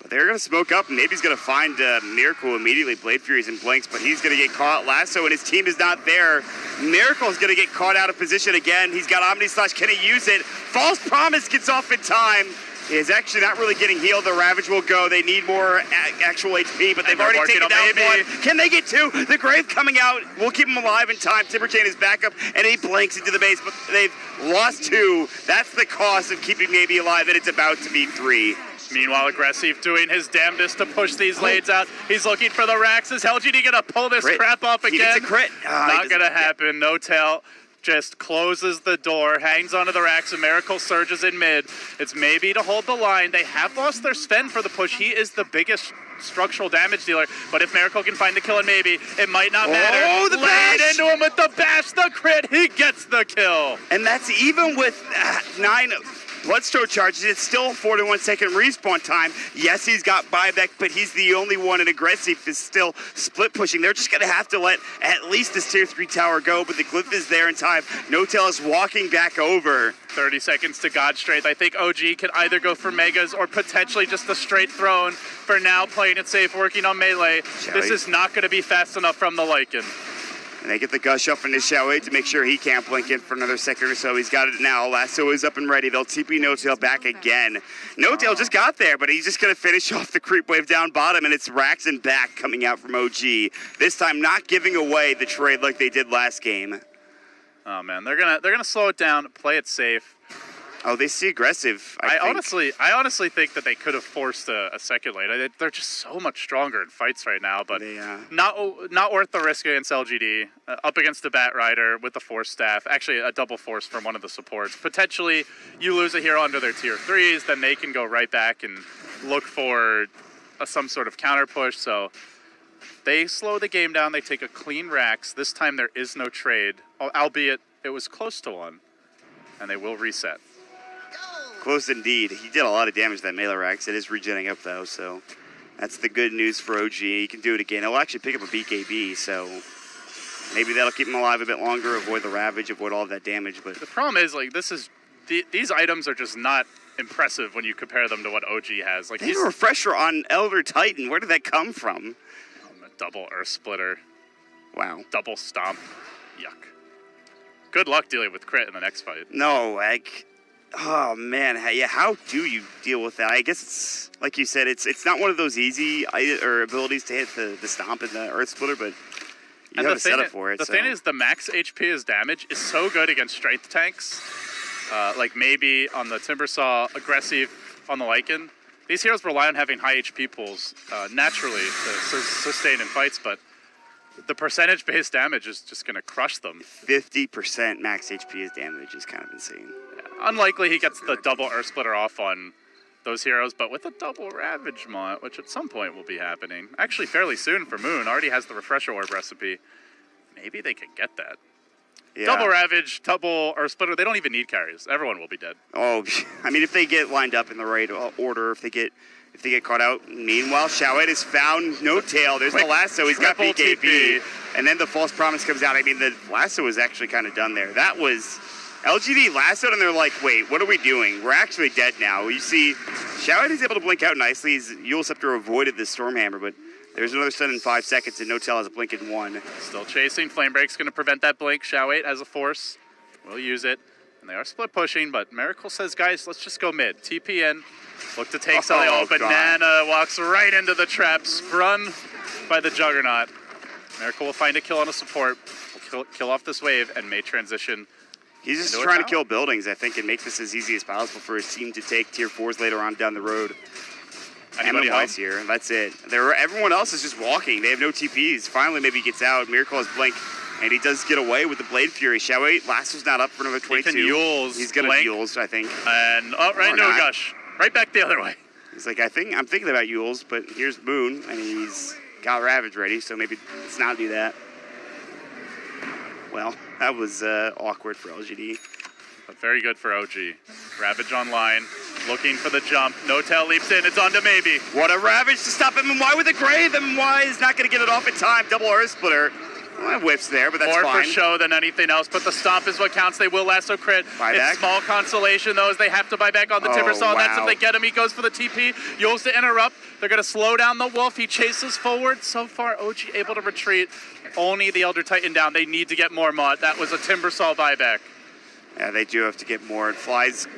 But they're going to smoke up. Maybe he's going to find Miracle immediately. Blade Furies and blanks, but he's going to get caught. Lasso and his team is not there. Miracle's going to get caught out of position again. He's got Omni Slash. Can he use it? False Promise gets off in time. He is actually not really getting healed. The Ravage will go. They need more actual HP, but they've already taken down one. Can they get two? The Grave coming out will keep him alive in time. Timberchain is back up, and he blanks into the base, but they've lost two. That's the cost of keeping maybe alive, and it's about to be 3. Meanwhile, Aggressive doing his damnedest to push these lades out. He's looking for the racks. Is LGD going to pull this crap off again? He gets a crit. Not going to happen. No tail. Just closes the door, hangs onto the racks, and Miracle surges in mid. It's maybe to hold the line. They have lost their Sven for the push. He is the biggest structural damage dealer, but if Miracle can find the kill, and maybe it might not matter. Oh, the bash! Laid into him with the bash, the crit. He gets the kill. And that's even with 9 Bloodstone charges. It's still a 41-second respawn time. Yes, he's got buyback, but he's the only one, and Aggressive is still split pushing. They're just going to have to let at least this tier 3 tower go, but the Glyph is there in time. No-Tail is walking back over. 30 seconds to God Strength. I think OG can either go for Megas or potentially just a straight throne. For now, playing it safe, working on melee. This is not going to be fast enough from the Lycan. And they get the gush up into Xiao to make sure he can't blink in for another second or so. He's got it now. Lasso is up and ready. They'll TP No-Tail back again. No-Tail just got there, but he's just going to finish off the creep wave down bottom, and it's Rax and back coming out from OG. This time not giving away the trade like they did last game. Oh, man. They're gonna slow it down, play it safe. Oh, they see Aggressive. I honestly think that they could have forced a second lane. They're just so much stronger in fights right now, but not worth the risk against LGD. Up against the Bat Rider with the Force Staff, actually a double Force from one of the supports. Potentially, you lose a hero under their tier 3s, then they can go right back and look for some sort of counter push. So they slow the game down. They take a clean Rax. This time there is no trade, albeit it was close to one, and they will reset. Close indeed. He did a lot of damage to that melee Rax. It is regenning up though, so that's the good news for OG. He can do it again. He'll actually pick up a BKB, so maybe that'll keep him alive a bit longer, avoid the Ravage, avoid all of that damage. But the problem is, like, these items are just not impressive when you compare them to what OG has. Like, he's a refresher on Elder Titan. Where did that come from? A double Earth Splitter. Wow. Double Stomp. Yuck. Good luck dealing with crit in the next fight. No, like, oh man, yeah. How do you deal with that? I guess it's like you said. It's not one of those easy abilities to hit the stomp and the Earth Splitter, but you have a setup for it. The thing is, the max HP as damage is so good against strength tanks. Like maybe on the Timbersaw, Aggressive on the Lycan. These heroes rely on having high HP pools naturally to sustain in fights, but the percentage-based damage is just going to crush them. 50% max HP as damage is kind of insane. Yeah. Unlikely he gets the double Earth Splitter off on those heroes, but with a double Ravage Mont, which at some point will be happening. Actually, fairly soon for Moon. Already has the Refresher Orb recipe. Maybe they could get that. Yeah. Double Ravage, double Earth Splitter, they don't even need carries. Everyone will be dead. Oh, I mean, if they get lined up in the right order, if they get caught out. Meanwhile, Shawet has found No-Tail. There's the lasso. He's got BKB. And then the False Promise comes out. I mean, the lasso was actually kind of done there. That was LGD lassoed, and they're like, wait, what are we doing? We're actually dead now. You see, Shawet is able to blink out nicely. Yule Scepter avoided the Stormhammer, but there's another stun in 5 seconds, and No-Tail has a blink in 1. Still chasing. Flame Break's going to prevent that blink. Shawet has a force. We'll use it. And they are split pushing, but Miracle says, guys, let's just go mid. TP in, look to take something. Oh, Banana walks right into the trap, sprung by the Juggernaut. Miracle will find a kill on a support, will kill off this wave, and may transition. He's just trying to kill buildings, I think, and make this as easy as possible for his team to take tier 4s later on down the road. Anybody MMY's here, and that's it. Everyone else is just walking. They have no TPs. Finally, maybe he gets out. Miracle has Blink, and he does get away with the Blade Fury. Xiao8, Lasso's not up for another 22. He can Yules. He's going to Yules, I think. And, no gush. Right back the other way. He's like, I'm thinking about Yules, but here's Moon, and he's got Ravage ready, so maybe let's not do that. Well, that was awkward for LGD. But very good for OG. Ravage online, looking for the jump. No tail leaps in, it's on to maybe. What a Ravage to stop MMY with a Grave. MMY is not going to get it off in time. Double Earth Splitter. Well, whiffs there, but that's more fine. More for show than anything else, but the stomp is what counts. They will lasso crit. Buyback. It's small consolation, though, as they have to buy back on the Timbersaw. Wow. That's if they get him. He goes for the TP. Yules to interrupt. They're going to slow down the Wolf. He chases forward. So far, OG able to retreat. Only the Elder Titan down. They need to get more mod. That was a Timbersaw buyback. Yeah, they do have to get more. It flies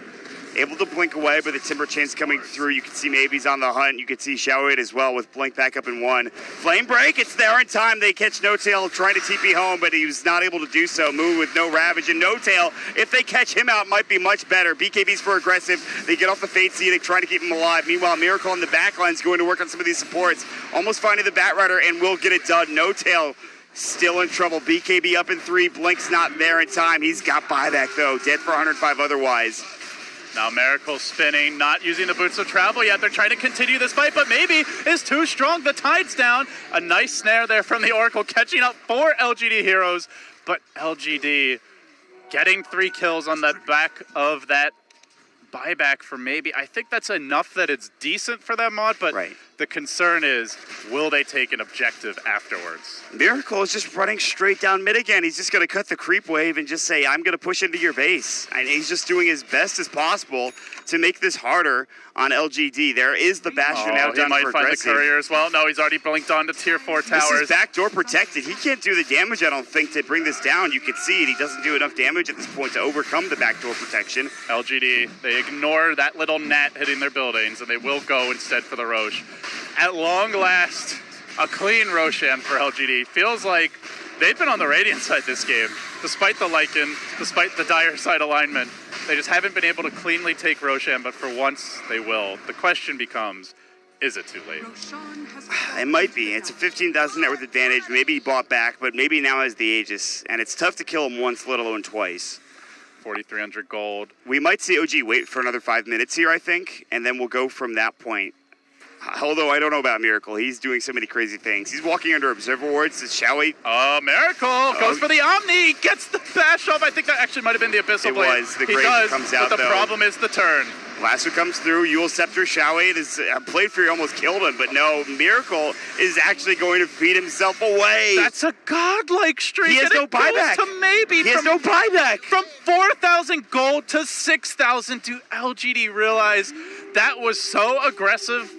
able to blink away, but the Timber Chain's coming through. You can see Maybe's on the hunt. You can see Xiao8 as well with Blink back up in 1. Flame Break, it's there in time. They catch No Tail trying to TP home, but he was not able to do so. Move with no Ravage and No Tail. If they catch him out, might be much better. BKB's for aggressive. They get off the Fate Seed, trying to keep him alive. Meanwhile, Miracle on the back line is going to work on some of these supports. Almost finding the Bat Rider and will get it done. No Tail still in trouble. BKB up in 3. Blink's not there in time. He's got buyback, though. Dead for 105 otherwise. Now Miracle spinning, not using the Boots of Travel yet. They're trying to continue this fight, but maybe is too strong. The tide's down. A nice snare there from the Oracle, catching up 4 LGD heroes, but LGD getting 3 kills on the back of that buyback for maybe. I think that's enough that it's decent for that mod, but the concern is, will they take an objective afterwards? Miracle is just running straight down mid again. He's just going to cut the creep wave and just say, I'm going to push into your base. And he's just doing his best as possible to make this harder on LGD. There is the Bastion now down for aggressive. He might find the Courier as well. No, he's already blinked on to tier 4 towers. This is backdoor protected. He can't do the damage, I don't think, to bring this down. You can see it. He doesn't do enough damage at this point to overcome the backdoor protection. LGD, they ignore that little gnat hitting their buildings, and they will go instead for the Roche. At long last, a clean Roshan for LGD. Feels like they've been on the Radiant side this game, despite the Lycan, despite the dire side alignment. They just haven't been able to cleanly take Roshan, but for once they will. The question becomes, is it too late? It might be. It's a 15,000 net worth advantage. Maybe he bought back, but maybe now has the Aegis. And it's tough to kill him once, let alone twice. 4,300 gold. We might see OG wait for another 5 minutes here, I think, and then we'll go from that point. Although I don't know about Miracle. He's doing so many crazy things. He's walking under Observer Wards. It's Xiao8. Miracle goes for the Omni. Gets the bash off. I think that actually might have been the Abyssal Blade. It was. The Grave comes out, but the problem is the turn. Lasso comes through. Yule Scepter. Xiao8 is Blade Fury almost killed him, but no. Miracle is actually going to feed himself away. That's a godlike streak. He has no buyback. To maybe he has no buyback. From 4,000 gold to 6,000 to LGD realize that was so aggressive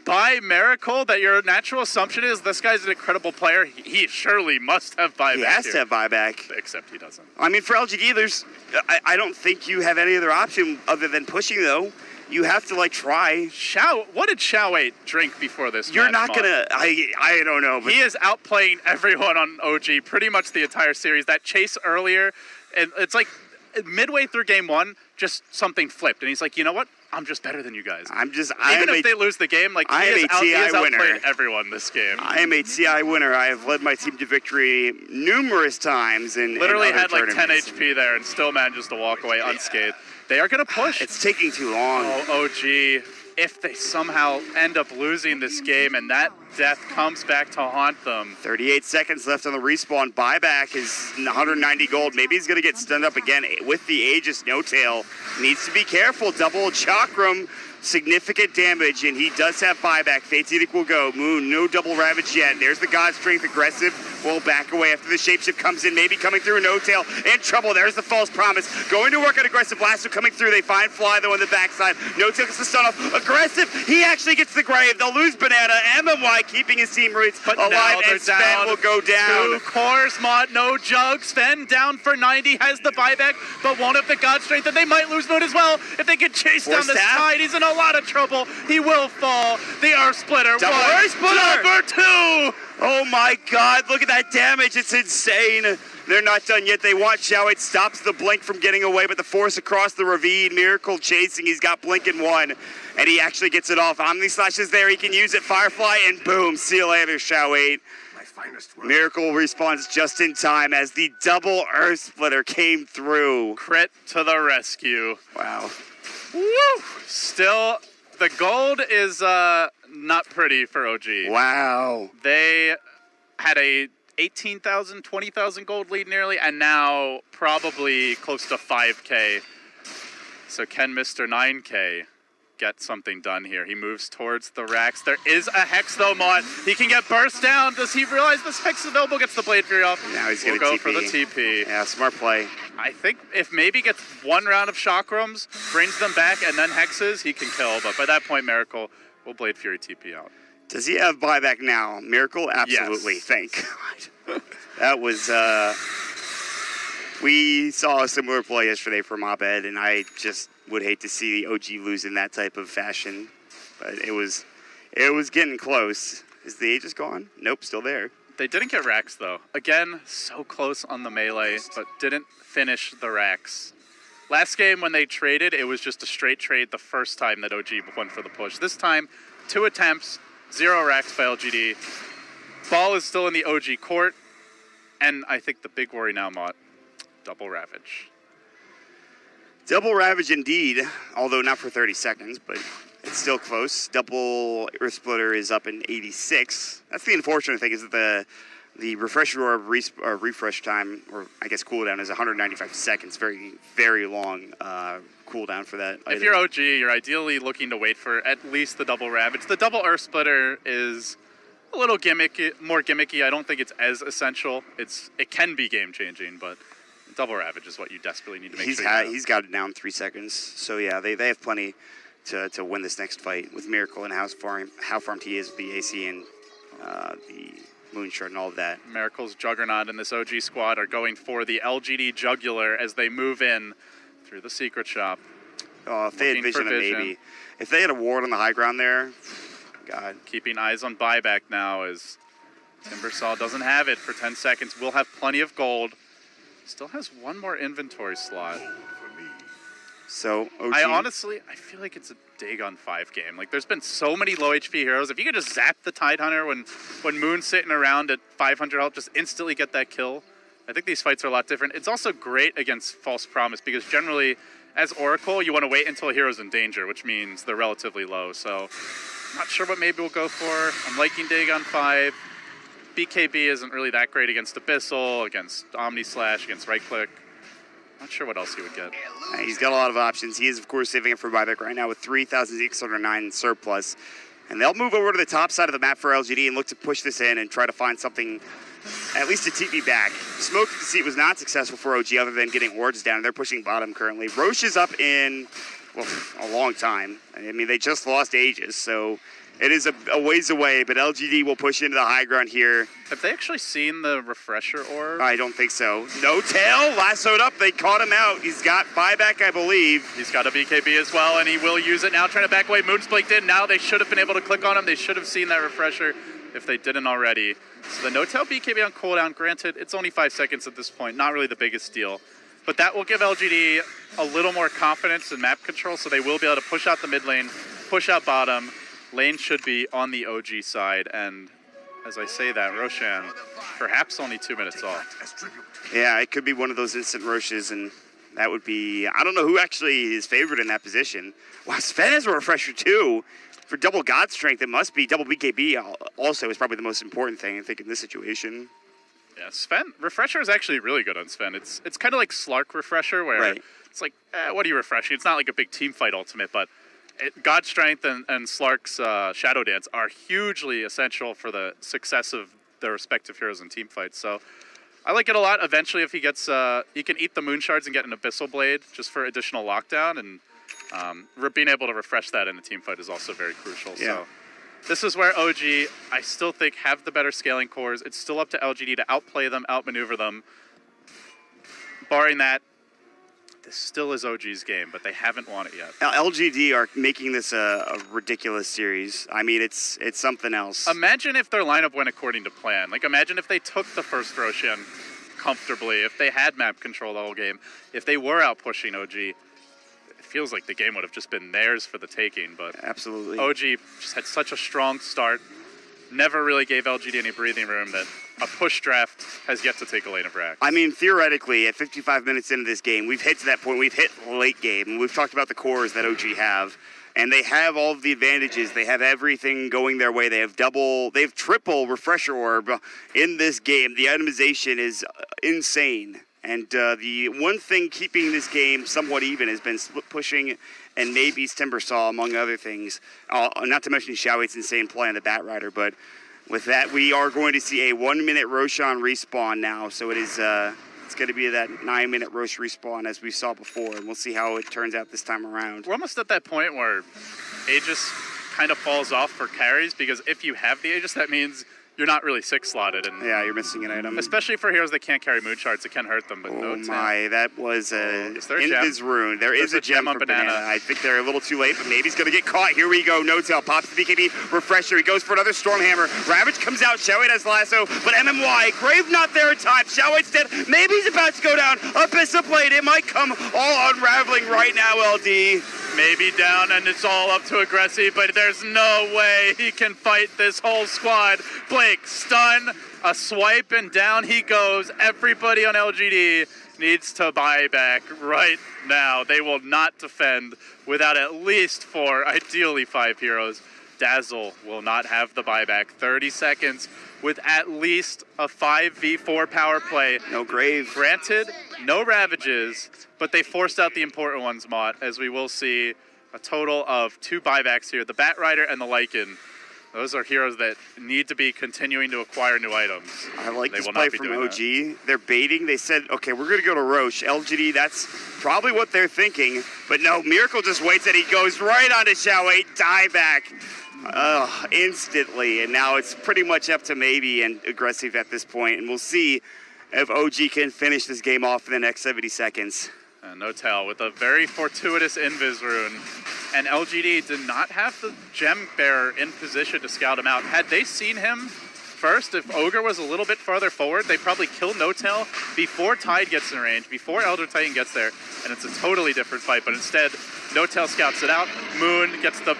by Miracle that your natural assumption is this guy's an incredible player. He surely must have buyback. He has to have buyback. Except he doesn't. I mean, for LGD, I don't think you have any other option other than pushing, though. You have to, try. What did Xiao8 drink before this You're not going to... I don't know. But he is outplaying everyone on OG pretty much the entire series. That chase earlier, and it's like midway through game 1, just something flipped. And he's like, you know what? I'm just better than you guys. Even if they lose the game, he has outplayed everyone this game. I am a TI winner. I have led my team to victory numerous times. Literally had 10 HP there and still manages to walk away unscathed. They are going to push. It's taking too long. Oh, OG. If they somehow end up losing this game and that death comes back to haunt them. 38 seconds left on the respawn. Buyback is 190 gold. Maybe he's going to get stunned up again with the Aegis. No Tail needs to be careful. Double Chakram significant damage, and he does have buyback. Fateedic will go. Moon, no double ravage yet. There's the God Strength aggressive. Will back away after the shapeshift comes in, maybe coming through. No tail in trouble. There's the false promise. Going to work on aggressive. Lasso coming through. They find Fly though on the backside. No tail gets the stun off. Aggressive. He actually gets the grave. They'll lose Banana. MMY keeping his teammates alive, and Sven will go down. 2 cores, Mott, no jug. Sven down for 90, has the buyback, but won't have the God Strength, and they might lose Moon as well. If they get chased down the side, he's in a lot of trouble. He will fall. The Earth Splitter. Double Earth Splitter. Number 2. Oh my God, look at that damage. It's insane. They're not done yet. They watch how it stops the Blink from getting away, but the force across the ravine. Miracle chasing. He's got Blink in 1, and he actually gets it off. Omni Slash is there. He can use it. Firefly, and boom. See you later, Shao 8. Miracle respawns just in time as the double Earth Splitter came through. Crit to the rescue. Wow. Woo! Still, the gold is not pretty for OG. Wow. They had a 18,000, 20,000 gold lead nearly, and now probably close to 5K. So can Mr. 9K get something done here? He moves towards the racks. There is a Hex though, Mott. He can get burst down. Does he realize this Hex is available? Gets the Blade Fury off. Now he's going gonna to go for the TP. Yeah, smart play. I think if maybe gets 1 round of Chakrams, brings them back, and then Hexes, he can kill. But by that point, Miracle will Blade Fury TP out. Does he have buyback now? Miracle? Absolutely. Yes. Thank God. That was, we saw a similar play yesterday from Abed, and I just would hate to see the OG lose in that type of fashion. But it was getting close. Is the Aegis gone? Nope, still there. They didn't get racks, though. Again, so close on the melee, but didn't finish the racks. Last game when they traded, it was just a straight trade the first time that OG went for the push. This time, 2 attempts, 0 racks by LGD. Ball is still in the OG court, and I think the big worry now, Mott, double Ravage. Double Ravage indeed, although not for 30 seconds, but it's still close. Double Earth Splitter is up in 86. That's the unfortunate thing, is that the refresher or refresh time, or I guess cooldown, is 195 seconds. Very, very long cooldown for that. If you're OG, you're ideally looking to wait for at least the double Ravage. The double Earth Splitter is a little gimmicky, more gimmicky. I don't think it's as essential. It can be game changing, but double Ravage is what you desperately need to make sure he's got it down 3 seconds. So yeah, they have plenty to win this next fight with Miracle and how farmed he is with the AC and the Moonshard and all of that. Miracle's Juggernaut and this OG squad are going for the LGD Jugular as they move in through the secret shop. Oh, if they had vision, maybe. If they had a ward on the high ground there, God. Keeping eyes on buyback now as Timbersaw doesn't have it for 10 seconds. Will have plenty of gold. Still has 1 more inventory slot. So, OG. I feel like it's a Dagon 5 game. Like, there's been so many low HP heroes. If you could just zap the Tidehunter when Moon's sitting around at 500 health, just instantly get that kill. I think these fights are a lot different. It's also great against False Promise because generally, as Oracle, you want to wait until a hero's in danger, which means they're relatively low. So, not sure what maybe we'll go for. I'm liking Dagon 5. BKB isn't really that great against Abyssal, against Omni Slash, against Right Click. Not sure what else he would get. He's got a lot of options. He is, of course, saving it for buyback right now with 3,609 in surplus. And they'll move over to the top side of the map for LGD and look to push this in and try to find something, at least to TP back. Smoke Deceit was not successful for OG other than getting wards down. They're pushing bottom currently. Roche is up in, well, a long time. I mean, they just lost Aegis, so it is a ways away, but LGD will push into the high ground here. Have they actually seen the refresher orb? I don't think so. No tail, lassoed up, they caught him out. He's got buyback, I believe. He's got a BKB as well, and he will use it now, trying to back away. Moon's blinked in, now they should have been able to click on him. They should have seen that refresher if they didn't already. So the no-tail BKB on cooldown, granted, it's only 5 seconds at this point, not really the biggest deal. But that will give LGD a little more confidence in map control, so they will be able to push out the mid lane, push out bottom. Lane should be on the OG side, and as I say that, Roshan, perhaps only 2 minutes off. Yeah, it could be one of those instant Roshes, and that would be, I don't know who actually is favored in that position. Wow, Sven has a refresher too. For double God Strength, it must be double BKB also is probably the most important thing, I think, in this situation. Yeah, Sven, refresher is actually really good on Sven. It's kind of like Slark refresher, where it's like, what are you refreshing? It's not like a big team fight ultimate, but God Strength and Slark's Shadow Dance are hugely essential for the success of their respective heroes in team fights. So I like it a lot. Eventually, if he gets, he can eat the Moon Shards and get an Abyssal Blade just for additional lockdown, and being able to refresh that in a team fight is also very crucial. Yeah. So this is where OG, I still think, have the better scaling cores. It's still up to LGD to outplay them, outmaneuver them. Barring that, this still is OG's game, but they haven't won it yet. Now, LGD are making this a ridiculous series. I mean, it's something else. Imagine if their lineup went according to plan. Like, imagine if they took the first Roshan comfortably, if they had map control the whole game, if they were out pushing OG. It feels like the game would have just been theirs for the taking, but absolutely. OG just had such a strong start. Never really gave LGD any breathing room that a push draft has yet to take a lane of Rax. I mean, theoretically, at 55 minutes into this game, we've hit to that point. We've hit late game. We've talked about the cores that OG have, and they have all of the advantages. They have everything going their way. They have triple refresher orb in this game. The itemization is insane. And the one thing keeping this game somewhat even has been split pushing and maybe Timbersaw, among other things. Not to mention Xiaowe's insane play on the Batrider, but with that, we are going to see a 1-minute Roshan respawn now. So it is, it's going to be that 9-minute Rosh respawn as we saw before, and we'll see how it turns out this time around. We're almost at that point where Aegis kind of falls off for carries, because if you have the Aegis, that means you're not really 6-slotted. And yeah, you're missing an item. Especially for heroes that can't carry moon shards, it can hurt them. But oh my, that was Invis Rune. There's a gem on for Banana. I think they're a little too late, but maybe he's going to get caught. Here we go. No-Tail pops the BKB refresher. He goes for another Stormhammer. Ravage comes out. Xiaowei has lasso, but MMY. Grave not there in time. Xiaowei's dead. Maybe he's about to go down. Abyssal Blade. It might come all unraveling right now, LD. Maybe down, and it's all up to Aggressive, but there's no way he can fight this whole squad. Blake, stun, a swipe, and down he goes. Everybody on LGD needs to buy back right now. They will not defend without at least 4, ideally 5 heroes. Dazzle will not have the buyback. 30 seconds with at least a 5v4 power play. No Grave. Granted, no Ravages, but they forced out the important ones, Mott, as we will see a total of 2 buybacks here. The Batrider and the Lycan. Those are heroes that need to be continuing to acquire new items. I like this play from OG. They're baiting. They said, okay, we're going to go to Roche. LGD, that's probably what they're thinking. But no, Miracle just waits and he goes right onto Xiaowei. Dieback. Instantly. And now it's pretty much up to Maybe and Aggressive at this point. And we'll see if OG can finish this game off in the next 70 seconds. No-Tail with a very fortuitous Invis Rune. And LGD did not have the Gem Bearer in position to scout him out. Had they seen him first, if Ogre was a little bit farther forward, they probably kill No-Tail before Tide gets in range, before Elder Titan gets there, and it's a totally different fight. But instead, No-Tail scouts it out. Moon gets the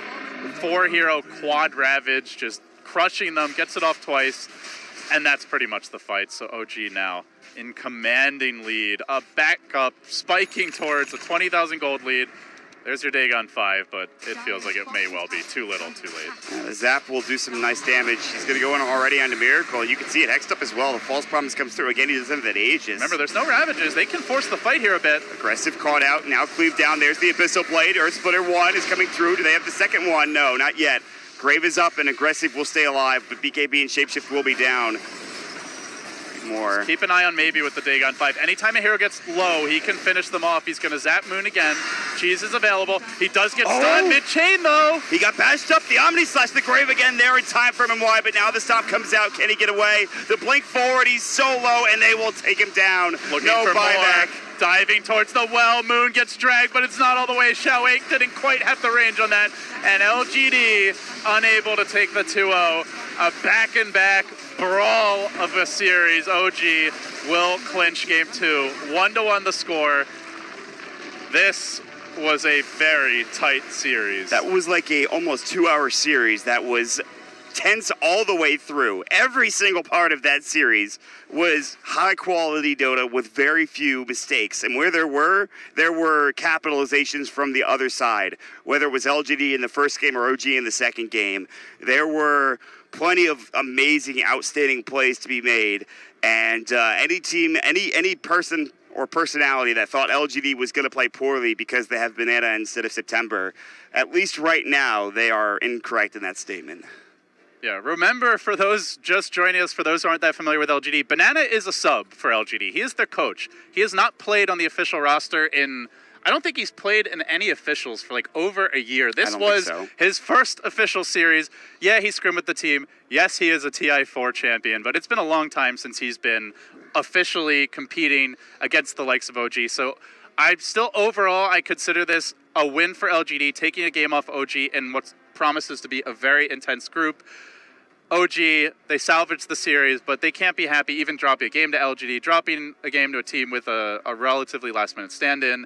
4-hero quad Ravage, just crushing them, gets it off twice, and that's pretty much the fight. So OG now in commanding lead, a backup spiking towards a 20,000 gold lead. There's your Dagon 5, but it feels like it may well be too little, too late. Zap will do some nice damage. He's going to go in already onto Miracle. You can see it hexed up as well. The false promise comes through. Again, he doesn't have that Aegis. Remember, there's no Ravages. They can force the fight here a bit. Aggressive caught out. Now cleaved down. There's the Abyssal Blade. Earth Splitter 1 is coming through. Do they have the second one? No, not yet. Grave is up and Aggressive will stay alive, but BKB and Shapeshift will be down. More. Just keep an eye on Maybe with the Dagon 5. Anytime a hero gets low, he can finish them off. He's going to zap Moon again. Cheese is available. He does get stunned mid-chain, though. He got bashed up. The Omni Slash, the Grave again there in time for MMY, but now the stop comes out. Can he get away? The blink forward, he's so low, and they will take him down. Looking no for buyback. More. Diving towards the well. Moon gets dragged, but it's not all the way. Xiaowei didn't quite have the range on that. And LGD unable to take the 2-0. A back-and-back brawl of a series. OG will clinch game 2. 1-1 the score. This was a very tight series. That was like a almost 2-hour series that was tense all the way through. Every single part of that series was high quality Dota with very few mistakes. And where there were capitalizations from the other side. Whether it was LGD in the first game or OG in the second game, there were plenty of amazing, outstanding plays to be made. And any team, any person or personality that thought LGD was going to play poorly because they have Banana instead of September, at least right now, they are incorrect in that statement. Yeah, remember, for those just joining us, for those who aren't that familiar with LGD, Banana is a sub for LGD. He is their coach. He has not played on the official roster in, I don't think he's played in any officials for like over a year. This was his first official series. Yeah, he scrimmed with the team. Yes, he is a TI4 champion, but it's been a long time since he's been officially competing against the likes of OG. So I'm still, overall, I consider this a win for LGD, taking a game off OG in what promises to be a very intense group. OG, they salvaged the series, but they can't be happy even dropping a game to LGD, dropping a game to a team with a relatively last-minute stand-in.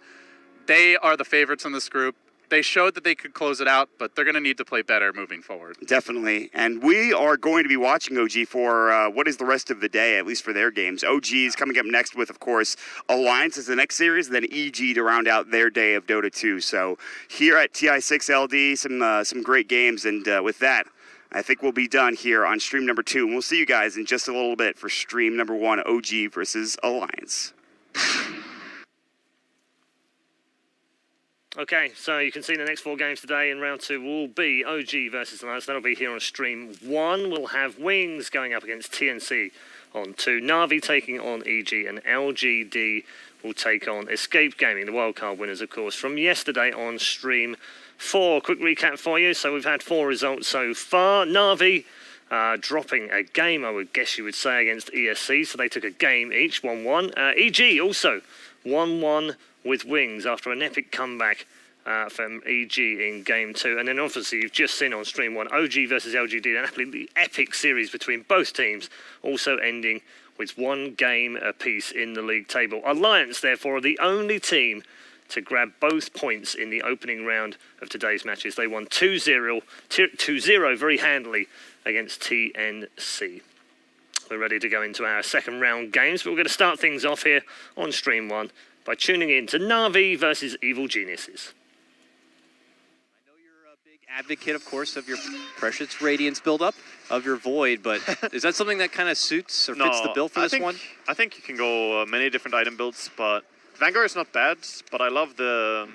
They are the favorites in this group. They showed that they could close it out, but they're going to need to play better moving forward. Definitely. And we are going to be watching OG for what is the rest of the day, at least for their games. OG is coming up next with, of course, Alliance as the next series, and then EG to round out their day of Dota 2. So here at TI6LD, some great games. And with that, I think we'll be done here on stream number 2. And we'll see you guys in just a little bit for stream number 1, OG versus Alliance. Okay, so you can see the next 4 games today in round 2 will be OG versus Alliance. That'll be here on stream 1. We'll have Wings going up against TNC on 2. Na'Vi taking on EG, and LGD will take on Escape Gaming, the wildcard winners, of course, from yesterday on stream 4. Quick recap for you. So we've had 4 results so far. Na'Vi dropping a game, I would guess you would say, against ESC. So they took a game each, 1-1. EG also 1-1 with Wings after an epic comeback from EG in Game 2. And then obviously you've just seen on Stream 1, OG versus LGD, an absolutely epic series between both teams, also ending with 1 game apiece in the league table. Alliance, therefore, are the only team to grab both points in the opening round of today's matches. They won 2-0 very handily against TNC. We're ready to go into our second round games, but we're going to start things off here on Stream 1 by tuning in to Na'Vi versus Evil Geniuses. I know you're a big advocate, of course, of your Precious Radiance build-up, of your Void, but is that something that kind of suits or fits the bill for this one? I think you can go many different item builds, but Vanguard is not bad, but I love the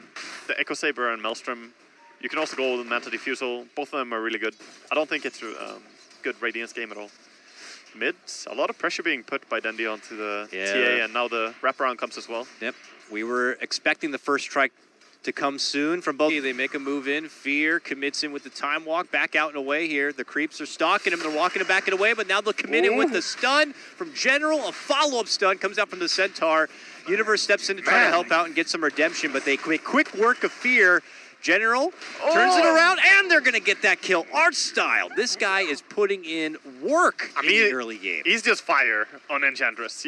Echo Saber and Maelstrom. You can also go with Manta Diffusal. Both of them are really good. I don't think it's a good Radiance game at all. Mid, a lot of pressure being put by Dendy onto the TA, and now the wraparound comes as well. Yep, we were expecting the first strike to come soon from both. They make a move in. Fear commits in with the time walk, back out and away here. The creeps are stalking him. They're walking him back and away, but now they'll commit in with the stun from General. A follow-up stun comes out from the Centaur. Universe steps in to try to help out and get some redemption, but they quick work of Fear. General turns it around, and they're going to get that kill. Art Style. This guy is putting in work in the early game. He's just fire on Enchantress.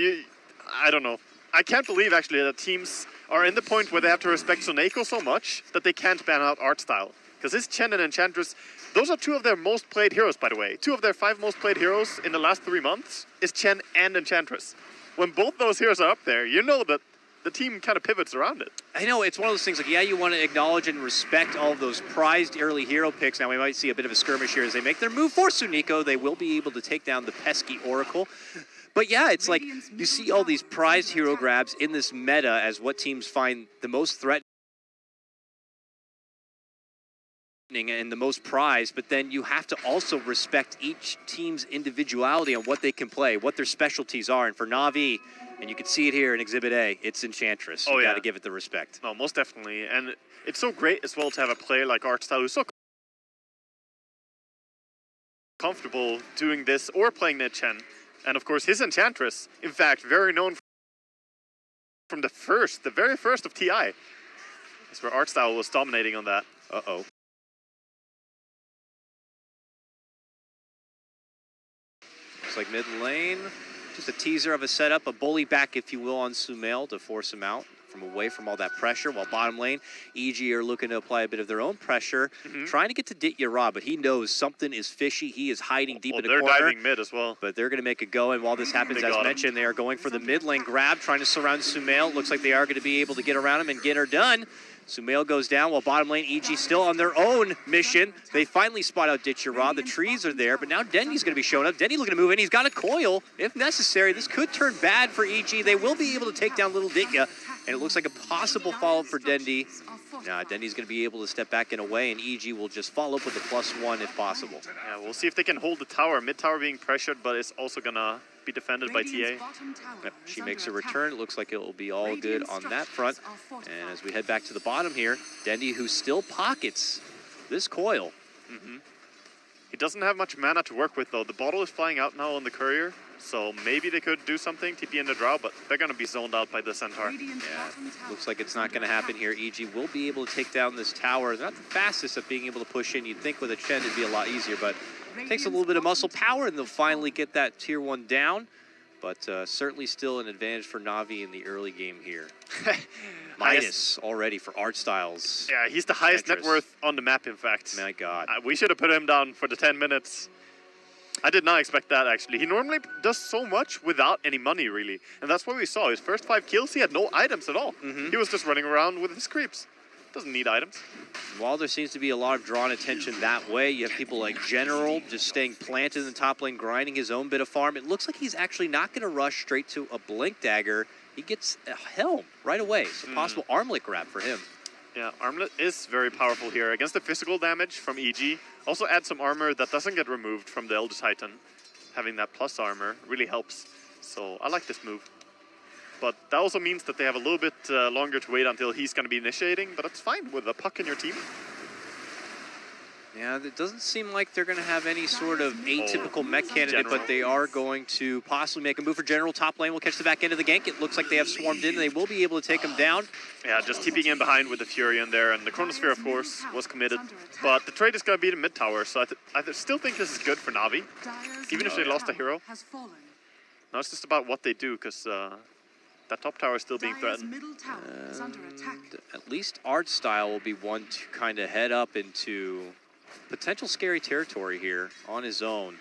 I don't know. I can't believe, actually, that teams are in the point where they have to respect Soneko so much that they can't ban out Art Style. Because this Chen and Enchantress, those are 2 of their most played heroes, by the way. 2 of their 5 most played heroes in the last 3 months is Chen and Enchantress. When both those heroes are up there, you know that the team kind of pivots around it. I know, it's one of those things, like, yeah, you want to acknowledge and respect all of those prized early hero picks. Now, we might see a bit of a skirmish here as they make their move for Suniko. They will be able to take down the pesky Oracle. But yeah, it's like you see all these prized hero grabs in this meta as what teams find the most threatening and the most prized, but then you have to also respect each team's individuality on what they can play, what their specialties are. And for Na'Vi, and you can see it here in Exhibit A, it's Enchantress. You got to give it the respect. No, most definitely. And it's so great as well to have a player like Artstyle who's so comfortable doing this or playing Ned Chen. And of course, his Enchantress, in fact, very known from the very first of TI. That's where Artstyle was dominating on that. Uh-oh. Looks like mid lane. Just a teaser of a setup, a bully back, if you will, on Sumail to force him out. from away from all that pressure, while bottom lane, EG are looking to apply a bit of their own pressure, trying to get to Ditya, but he knows something is fishy. He is hiding deep in the corner. They're diving mid as well. But they're going to make a go, and while this happens, as mentioned, they are going for the mid lane grab, trying to surround Sumail. Looks like they are going to be able to get around him and get her done. Sumail goes down while bottom lane EG still on their own mission. They finally spot out Ditya. The trees are there, but now Denny's going to be showing up. Denny looking to move in. He's got a coil. If necessary, this could turn bad for EG. They will be able to take down little Ditya, and it looks like a possible follow-up for Dendy. Nah, Dendy's going to be able to step back and away, and EG will just follow up with a +1 if possible. Yeah, we'll see if they can hold the tower. Mid tower being pressured, but it's also going to be defended by TA. Yep, she makes a return. It looks like it will be all good on that front. And as we head back to the bottom here, Dendy, who still pockets this coil. He doesn't have much mana to work with, though. The bottle is flying out now on the courier, so maybe they could do something, TP in the draw, but they're going to be zoned out by the Centaur. Yeah, looks like it's not going to happen here. EG will be able to take down this tower. They're not the fastest at being able to push in. You'd think with a Chen it'd be a lot easier, but it takes a little bit of muscle power, and they'll finally get that tier 1 down. But certainly still an advantage for Na'Vi in the early game here. Minus already for Art Styles. Yeah, he's the highest net worth on the map, in fact. My God. We should have put him down for the 10 minutes. I did not expect that, actually. He normally does so much without any money, really. And that's what we saw. His first 5 kills, he had no items at all. He was just running around with his creeps. Doesn't need items. While there seems to be a lot of drawn attention that way, you have people like General just staying planted in the top lane, grinding his own bit of farm. It looks like he's actually not going to rush straight to a Blink Dagger. He gets a Helm right away. So possible armlet grab for him. Yeah, armlet is very powerful here. Against the physical damage from EG, also add some armor that doesn't get removed from the Elder Titan. Having that plus armor really helps. So I like this move. But that also means that they have a little bit longer to wait until he's going to be initiating, but that's fine with a puck in your team. Yeah, it doesn't seem like they're going to have any sort of atypical mech candidate, but they are going to possibly make a move for General. Top lane will catch the back end of the gank. It looks like they have swarmed in, and they will be able to take him down. Yeah, just keeping in behind with the Fury in there, and the Chronosphere, of course, was committed. But the trade is going to be the mid tower, so I still think this is good for Na'Vi, even if they lost a hero. Now it's just about what they do, because that top tower is still being threatened. At least Art Style will be one to kind of head up into potential scary territory here on his own.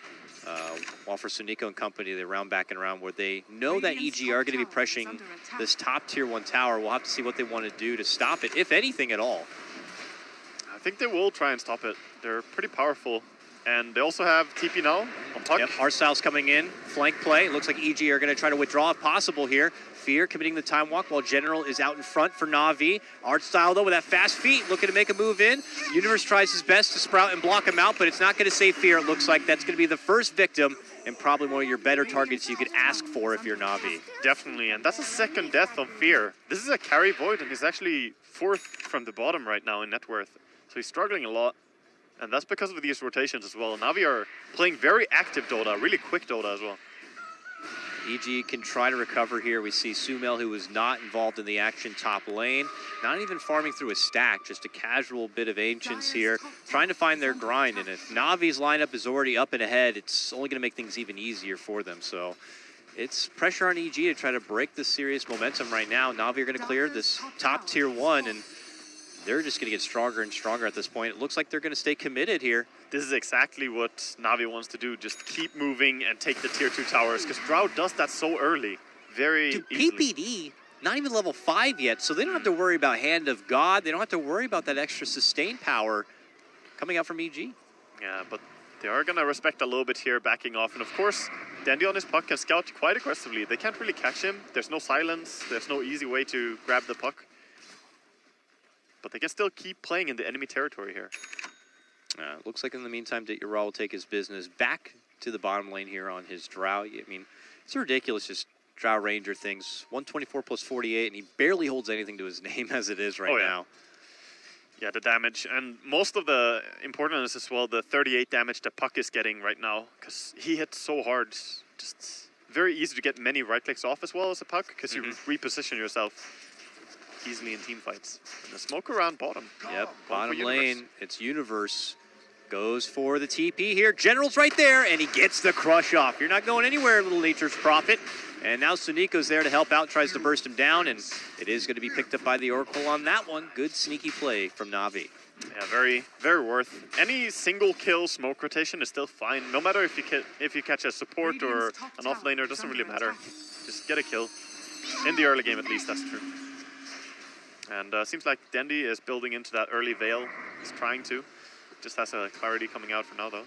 While for Suniko and company, they round back and around where they know that EG are going to be pressuring this top tier 1 tower. We'll have to see what they want to do to stop it, if anything at all. I think they will try and stop it. They're pretty powerful. And they also have TP now on puck. Yep, Art Styles coming in, flank play. It looks like EG are going to try to withdraw if possible here. Fear committing the time walk while General is out in front for Na'Vi. Art Style, though, with that fast feet, looking to make a move in. Universe tries his best to sprout and block him out, but it's not going to save Fear. It looks like that's going to be the first victim and probably one of your better targets you could ask for if you're Na'Vi. Definitely, and that's a second death on Fear. This is a carry Void, and he's actually 4th from the bottom right now in net worth. So he's struggling a lot. And that's because of these rotations as well. Na'Vi are playing very active Dota, really quick Dota as well. EG can try to recover here. We see Sumail, who was not involved in the action top lane, not even farming through a stack, just a casual bit of Ancients here, trying to find their grind. And if Na'Vi's lineup is already up and ahead, it's only going to make things even easier for them. So it's pressure on EG to try to break this serious momentum right now. Na'Vi are going to clear this top tier 1, and they're just going to get stronger and stronger at this point. It looks like they're going to stay committed here. This is exactly what Na'Vi wants to do. Just keep moving and take the tier 2 towers, because Drow does that so early. Very easily. PPD, not even level 5 yet, so they don't have to worry about Hand of God. They don't have to worry about that extra sustain power coming out from EG. Yeah, but they are going to respect a little bit here, backing off. And of course, Dandy on his puck can scout quite aggressively. They can't really catch him. There's no silence. There's no easy way to grab the puck. But they can still keep playing in the enemy territory here. Looks like in the meantime, Ditya will take his business back to the bottom lane here on his Drow. I mean, it's ridiculous just Drow Ranger things. 124 plus 48, and he barely holds anything to his name as it is right now. Yeah, the damage. And most of the importance as well, the 38 damage that Puck is getting right now, because he hits so hard. Just very easy to get many right clicks off as well as a Puck, because you reposition yourself easily in team fights. And the smoke around bottom. Yep, bottom lane, it's Universe. Goes for the TP here. General's right there, and he gets the crush off. You're not going anywhere, Little Nature's Prophet. And now Suniko's there to help out, tries to burst him down, and it is going to be picked up by the Oracle on that one. Good sneaky play from Na'Vi. Yeah, very, very worth. Any single kill smoke rotation is still fine. No matter if you catch a support or an offlaner, it doesn't really matter. Just get a kill. In the early game, at least, that's true. And seems like Dendi is building into that early veil. He's trying to. Just has a clarity coming out for now, though.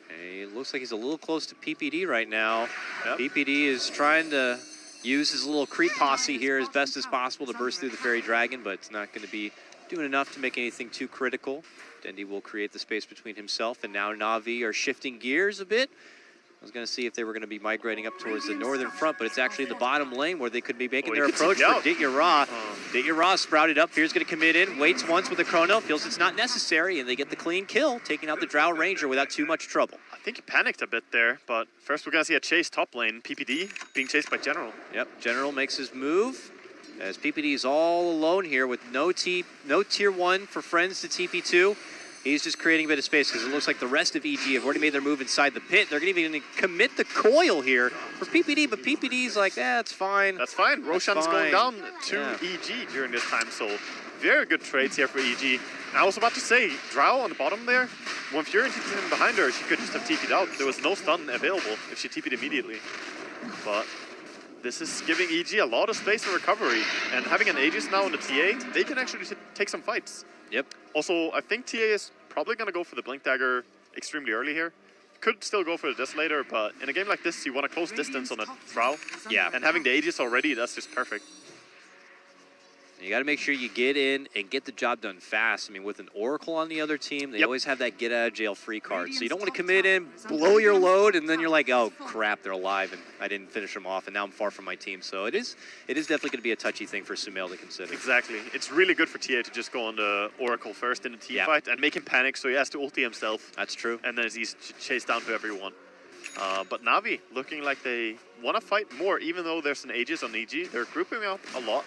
Hey, it looks like he's a little close to PPD right now. Yep. PPD is trying to use his little creep posse here as best as possible to burst through the Fairy Dragon, but it's not going to be doing enough to make anything too critical. Dendi will create the space between himself, and now Na'Vi are shifting gears a bit. I was going to see if they were going to be migrating up towards the northern front, but it's actually the bottom lane where they could be making their approach for Ditya Ra. Ditya Ra sprouted up. Fear's going to commit in, waits once with the chrono, feels it's not necessary, and they get the clean kill, taking out the Drow Ranger without too much trouble. I think he panicked a bit there, but first we're going to see a chase top lane. PPD being chased by General. Yep, General makes his move, as PPD is all alone here with no tier 1 for friends to TP2. He's just creating a bit of space because it looks like the rest of EG have already made their move inside the pit. They're going to even commit the coil here for PPD, but PPD's like, it's fine. That's fine. Roshan's going down to EG during this time, so very good trades here for EG. I was about to say, Drow on the bottom there, when Fury TP'd him behind her, she could just have TP'd out. There was no stun available if she TP'd immediately. But this is giving EG a lot of space and recovery, and having an Aegis now in the TA, they can actually take some fights. Yep. Also, I think TA is probably going to go for the Blink Dagger extremely early here. Could still go for the Desolator, but in a game like this, you want a close distance on a Drow. Yeah. And having the Aegis already, that's just perfect. You got to make sure you get in and get the job done fast. I mean, with an Oracle on the other team, they always have that get out of jail free card. So you don't want to commit in, blow your load, and then you're like, oh crap, they're alive, and I didn't finish them off, and now I'm far from my team. So it is definitely going to be a touchy thing for Sumail to consider. Exactly. It's really good for TA to just go on the Oracle first in the team fight and make him panic, so he has to ulti himself. That's true. And then he's chased down to everyone. But Na'Vi looking like they want to fight more, even though there's an Aegis on EG. They're grouping up a lot.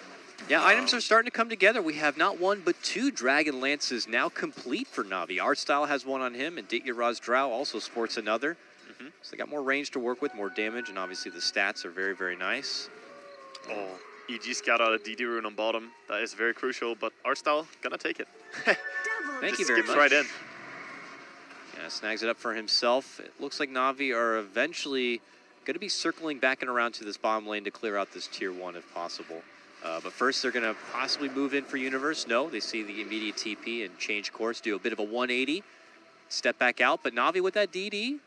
Yeah, items are starting to come together. We have not one, but 2 Dragon Lances now complete for Na'Vi. Artstyle has one on him, and Ditya Ra's Drow also sports another. So they got more range to work with, more damage, and obviously the stats are very, very nice. Oh, EG scout out a DD rune on bottom. That is very crucial, but Artstyle gonna take it. Thank you very much. Right in. Yeah, snags it up for himself. It looks like Na'Vi are eventually going to be circling back and around to this bottom lane to clear out this tier 1 if possible. But first, they're going to possibly move in for Universe. No, they see the immediate TP and change course, do a bit of a 180, step back out. But Na'Vi with that DD,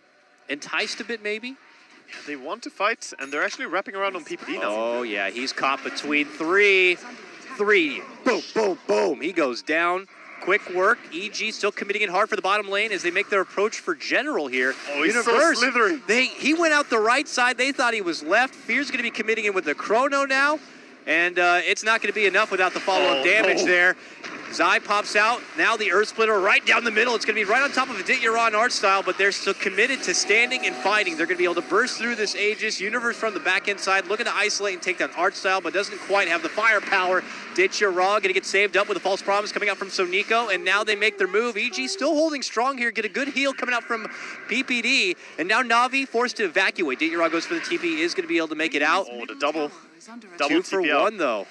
enticed a bit maybe. Yeah, they want to fight, and they're actually wrapping around on PPD now. Oh, yeah, he's caught between 3. Boom, boom, boom. He goes down. Quick work. EG still committing it hard for the bottom lane as they make their approach for General here. Oh, he's so slithery. He went out the right side. They thought he was left. Fear's going to be committing in with the chrono now. And it's not going to be enough without the follow-up damage there. Zai pops out. Now the Earth Splitter right down the middle. It's going to be right on top of Ditya Ra and Artstyle, but they're still committed to standing and fighting. They're going to be able to burst through this Aegis. Universe from the back end side, looking to isolate and take down Artstyle, but doesn't quite have the firepower. Ditya Ra going to get saved up with a false promise coming out from Soniko, and now they make their move. EG still holding strong here. Get a good heal coming out from PPD, and now Na'Vi forced to evacuate. Ditya Ra goes for the TP, is going to be able to make it out. Oh, the double 2 for 1 though.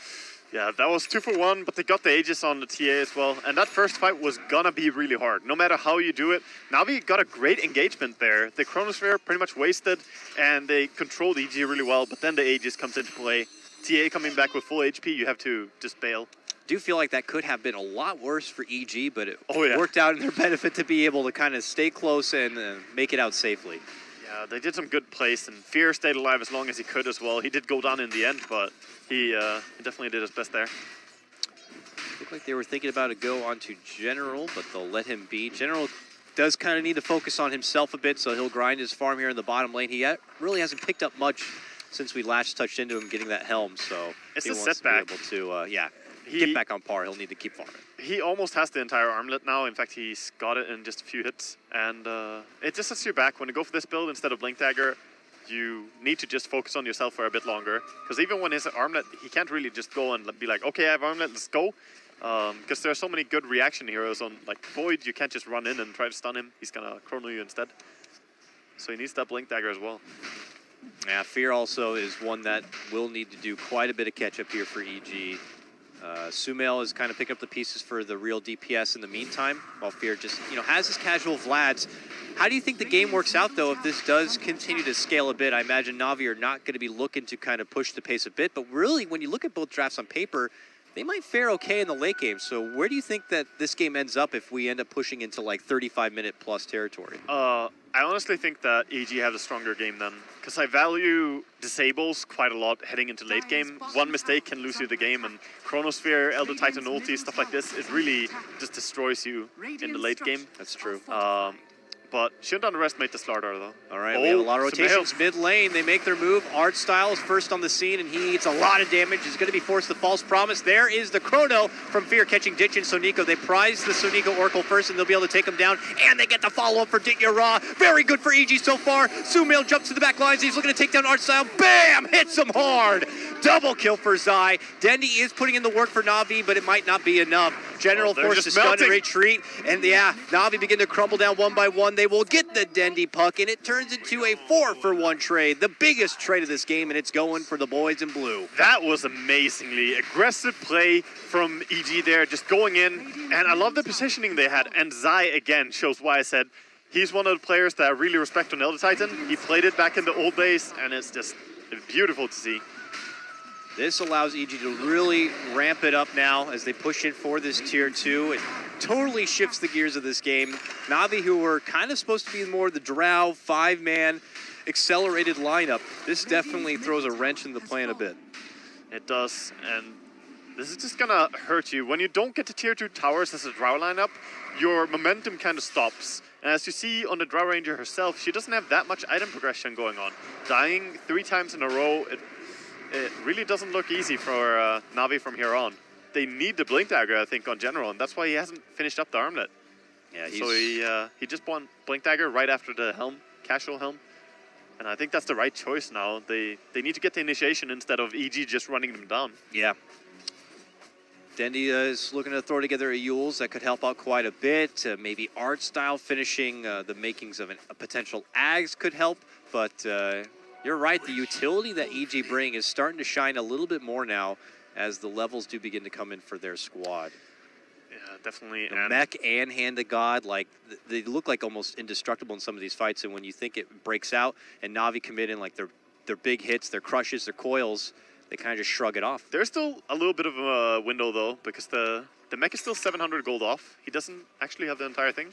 Yeah, that was 2 for 1, but they got the Aegis on the TA as well. And that first fight was gonna be really hard, no matter how you do it. Na'Vi got a great engagement there. The Chronosphere pretty much wasted, and they controlled EG really well, but then the Aegis comes into play. TA coming back with full HP, you have to just bail. Do feel like that could have been a lot worse for EG, but it worked out in their benefit to be able to kind of stay close and make it out safely. Yeah, they did some good plays, and Fear stayed alive as long as he could as well. He did go down in the end, but he definitely did his best there. Looked like they were thinking about a go onto General, but they'll let him be. General does kind of need to focus on himself a bit, so he'll grind his farm here in the bottom lane. He really hasn't picked up much since we last touched into him getting that helm, so it's he a wants setback. to be able to, get back on par. He'll need to keep farming. He almost has the entire armlet now. In fact, he's got it in just a few hits, and it just sets you back. When you go for this build instead of Blink Dagger, you need to just focus on yourself for a bit longer, because even when his armlet, he can't really just go and be like, okay, I have armlet, let's go. Because there are so many good reaction heroes on, like Void, you can't just run in and try to stun him. He's gonna chrono you instead. So he needs that Blink Dagger as well. Yeah, Fear also is one that will need to do quite a bit of catch-up here for EG. Sumail is kind of picking up the pieces for the real DPS in the meantime, while Fear just, has his casual Vlads. How do you think the game works out, though, if this does continue to scale a bit? I imagine Na'Vi are not going to be looking to kind of push the pace a bit, but really, when you look at both drafts on paper, they might fare okay in the late game. So where do you think that this game ends up if we end up pushing into like 35-minute plus territory? I honestly think that EG have a stronger game then, because I value disables quite a lot heading into late game. One mistake can lose you the game, and Chronosphere, Elder Titan ulti, stuff like this, it really just destroys you in the late game. That's true. But shouldn't underestimate the Slardar, though. All right, we have a lot of rotations mid lane. They make their move. Art Style is first on the scene, and he eats a lot of damage. He's going to be forced to False Promise. There is the Chrono from Fear catching Ditch and Soniko. They prize the Soniko Oracle first, and they'll be able to take him down. And they get the follow-up for Ditya Ra. Very good for EG so far. Sumail jumps to the back lines. He's looking to take down Art Style. Bam! Hits him hard. Double kill for Zai. Dendi is putting in the work for Na'Vi, but it might not be enough. General forced to stun and retreat. And yeah, Na'Vi begin to crumble down one by one. They will get the Dendi puck, and it turns into a 4-for-1 trade. The biggest trade of this game, and it's going for the boys in blue. That was amazingly aggressive play from EG there, just going in. And I love the positioning they had. And Zai, again, shows why I said he's one of the players that I really respect on Elder Titan. He played it back in the old days, and it's just beautiful to see. This allows EG to really ramp it up now as they push it for this tier 2. It totally shifts the gears of this game. Na'Vi, who were kind of supposed to be more the Drow 5-man accelerated lineup, this definitely throws a wrench in the plan a bit. It does, and this is just gonna hurt you. When you don't get to tier 2 towers as a Drow lineup, your momentum kind of stops. And as you see on the Drow Ranger herself, she doesn't have that much item progression going on. Dying 3 times in a row, it really doesn't look easy for Na'Vi from here on. They need the Blink Dagger, I think, on general, and that's why he hasn't finished up the armlet. Yeah, so he just won Blink Dagger right after the helm, casual helm. And I think that's the right choice now. They need to get the initiation instead of EG just running them down. Yeah. Dendi is looking to throw together a Yules that could help out quite a bit. Maybe Art Style finishing the makings of a potential Ags could help, but you're right, the utility that EG bring is starting to shine a little bit more now as the levels do begin to come in for their squad. Yeah, definitely. The mech and Hand of God, like, they look like almost indestructible in some of these fights, and when you think it breaks out and Na'Vi commit in like their big hits, their crushes, their coils, they kind of just shrug it off. There's still a little bit of a window, though, because the mech is still 700 gold off. He doesn't actually have the entire thing.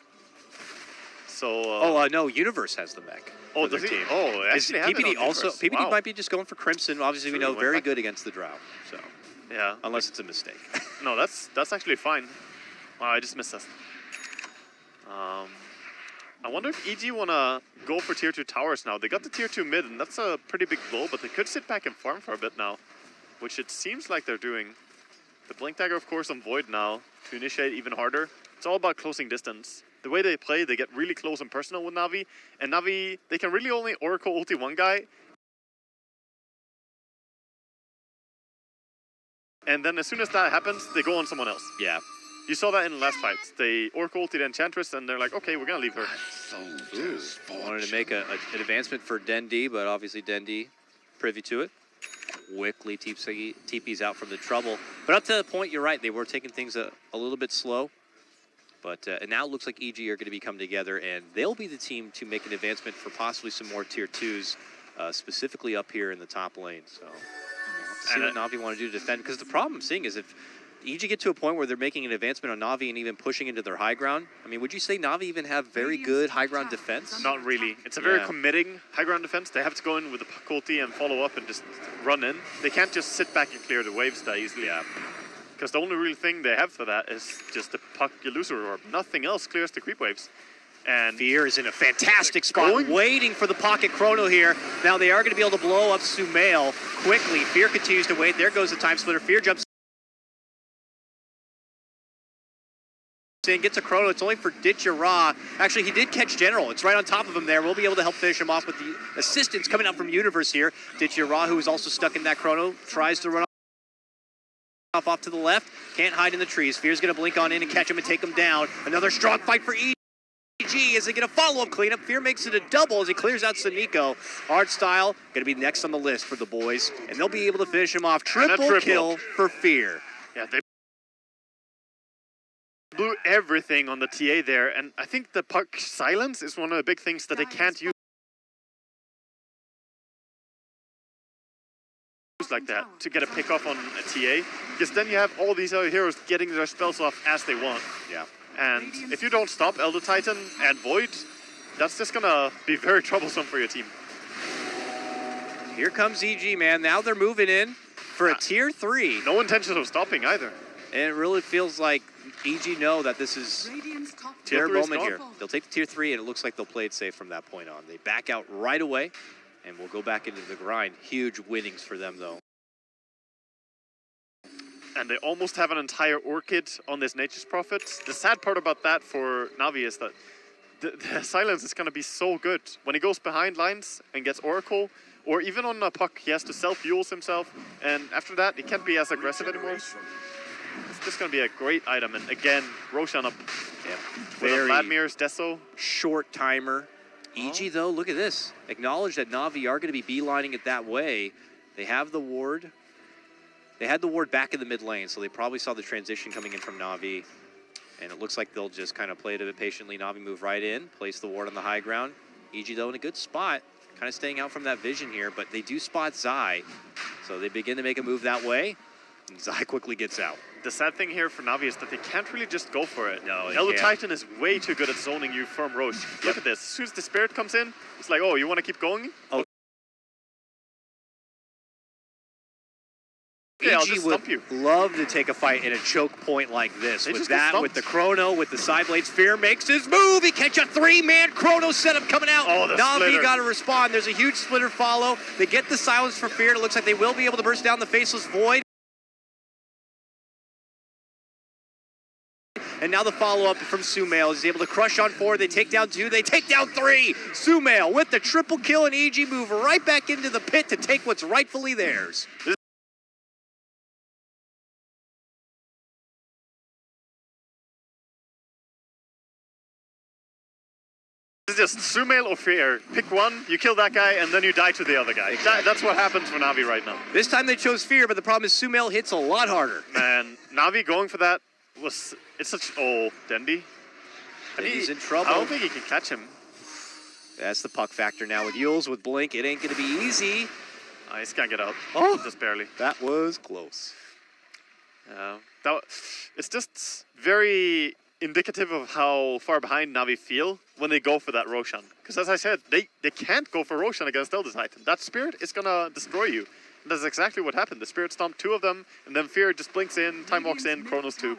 So... no, Universe has the mech. Oh, does he? Team. Oh, actually PPD also. Universe. PPD Wow. might be just going for Crimson. Obviously, we know very good against the Drow. So yeah, unless it's a mistake. No, that's actually fine. Wow, I just missed that. I wonder if EG wanna go for tier 2 towers now. They got the tier 2 mid, and that's a pretty big blow. But they could sit back and farm for a bit now, which it seems like they're doing. The Blink Dagger, of course, on Void now to initiate even harder. It's all about closing distance. The way they play, they get really close and personal with Na'Vi. And Na'Vi, they can really only Oracle ulti one guy. And then as soon as that happens, they go on someone else. Yeah. You saw that in the last fight. They Oracle ultied Enchantress, and they're like, okay, we're going to leave her. Ooh. Wanted to make an advancement for Dendi, but obviously Dendi privy to it. Quickly TP's out from the trouble. But up to the point, you're right, they were taking things a little bit slow. But and now it looks like EG are going to be coming together, and they'll be the team to make an advancement for possibly some more tier 2s, specifically up here in the top lane. So see what Na'Vi want to do to defend. Because the problem I'm seeing is if EG get to a point where they're making an advancement on Na'Vi and even pushing into their high ground, I mean, would you say Na'Vi even have very good high ground defense? Not really. It's a very committing high ground defense. They have to go in with the puck ulti and follow up and just run in. They can't just sit back and clear the waves that easily. Yeah. Because the only real thing they have for that is just the puck illusory orb. Nothing else clears the creep waves. And Fear is in a fantastic spot, waiting for the pocket chrono here. Now they are going to be able to blow up Sumail quickly. Fear continues to wait. There goes the time splitter. Fear jumps in, gets a chrono. It's only for Ditya Ra. Actually, he did catch General. It's right on top of him there. We'll be able to help finish him off with the assistance coming out from Universe here. Ditya Ra, who is also stuck in that chrono, tries to run off to the left. Can't hide in the trees. Fear's going to blink on in and catch him and take him down. Another strong fight for EG. EG, is he going to follow up cleanup? Fear makes it a double as he clears out Saniko. Hardstyle going to be next on the list for the boys, and they'll be able to finish him off. Triple kill for Fear. Yeah, they blew everything on the TA there, and I think the puck silence is one of the big things that they can't use like that to get a pick off on a TA, because then you have all these other heroes getting their spells off as they want. Yeah. And if you don't stop Elder Titan and Void, that's just gonna be very troublesome for your team. Here comes EG, man. Now they're moving in for a tier 3. No intention of stopping either. And it really feels like EG know that this is their moment here. They'll take the tier 3, and it looks like they'll play it safe from that point on. They back out right away, and we'll go back into the grind. Huge winnings for them, though. And they almost have an entire Orchid on this Nature's Prophet. The sad part about that for Navi is that the silence is going to be so good. When he goes behind lines and gets Oracle, or even on a puck, he has to self-fuels himself. And after that, he can't be as aggressive anymore. It's just going to be a great item. And again, Roshan up. Yeah, very Vladimir's Deso. Short timer. EG, though, look at this. Acknowledge that Navi are going to be beelining it that way. They have the ward. They had the ward back in the mid lane, so they probably saw the transition coming in from Navi. And it looks like they'll just kind of play it a bit patiently. Navi move right in, place the ward on the high ground. EG, though, in a good spot. Kind of staying out from that vision here, but they do spot Zai. So they begin to make a move that way, and Zai quickly gets out. The sad thing here for Navi is that they can't really just go for it. No, Elder Titan is way too good at zoning you from Roche. Look at this. As soon as the Spirit comes in, it's like, oh, you want to keep going? Oh. Yeah, I'll EG just would stump you. love to take a fight in a choke point like this. They With just get that, stumped. with the Chrono, with the side blades, Fear makes his move. He catch a 3-man Chrono setup coming out. Oh, the Navi splitter. got to respond. There's a huge splitter follow. They get the silence for Fear. It looks like they will be able to burst down the Faceless Void. And now the follow-up from Sumail. He's able to crush on 4. They take down 2. They take down 3. Sumail with the triple kill, and EG move right back into the pit to take what's rightfully theirs. It's just Sumail or Fear. Pick one, you kill that guy, and then you die to the other guy. Exactly. That's what happens for Navi right now. This time they chose Fear, but the problem is Sumail hits a lot harder. Man, Navi going for that was... It's such... Oh, Dendi. And he's in trouble. I don't think he can catch him. That's the puck factor now with Yules, with Blink. It ain't going to be easy. I just can't get out. Oh, just barely. That was close. It's just very indicative of how far behind Navi feel when they go for that Roshan. Because as I said, they can't go for Roshan against Elder Titan. That Spirit is going to destroy you. And that's exactly what happened. The Spirit stomped 2 of them, and then Fear just blinks in, time walks in, Chronos 2.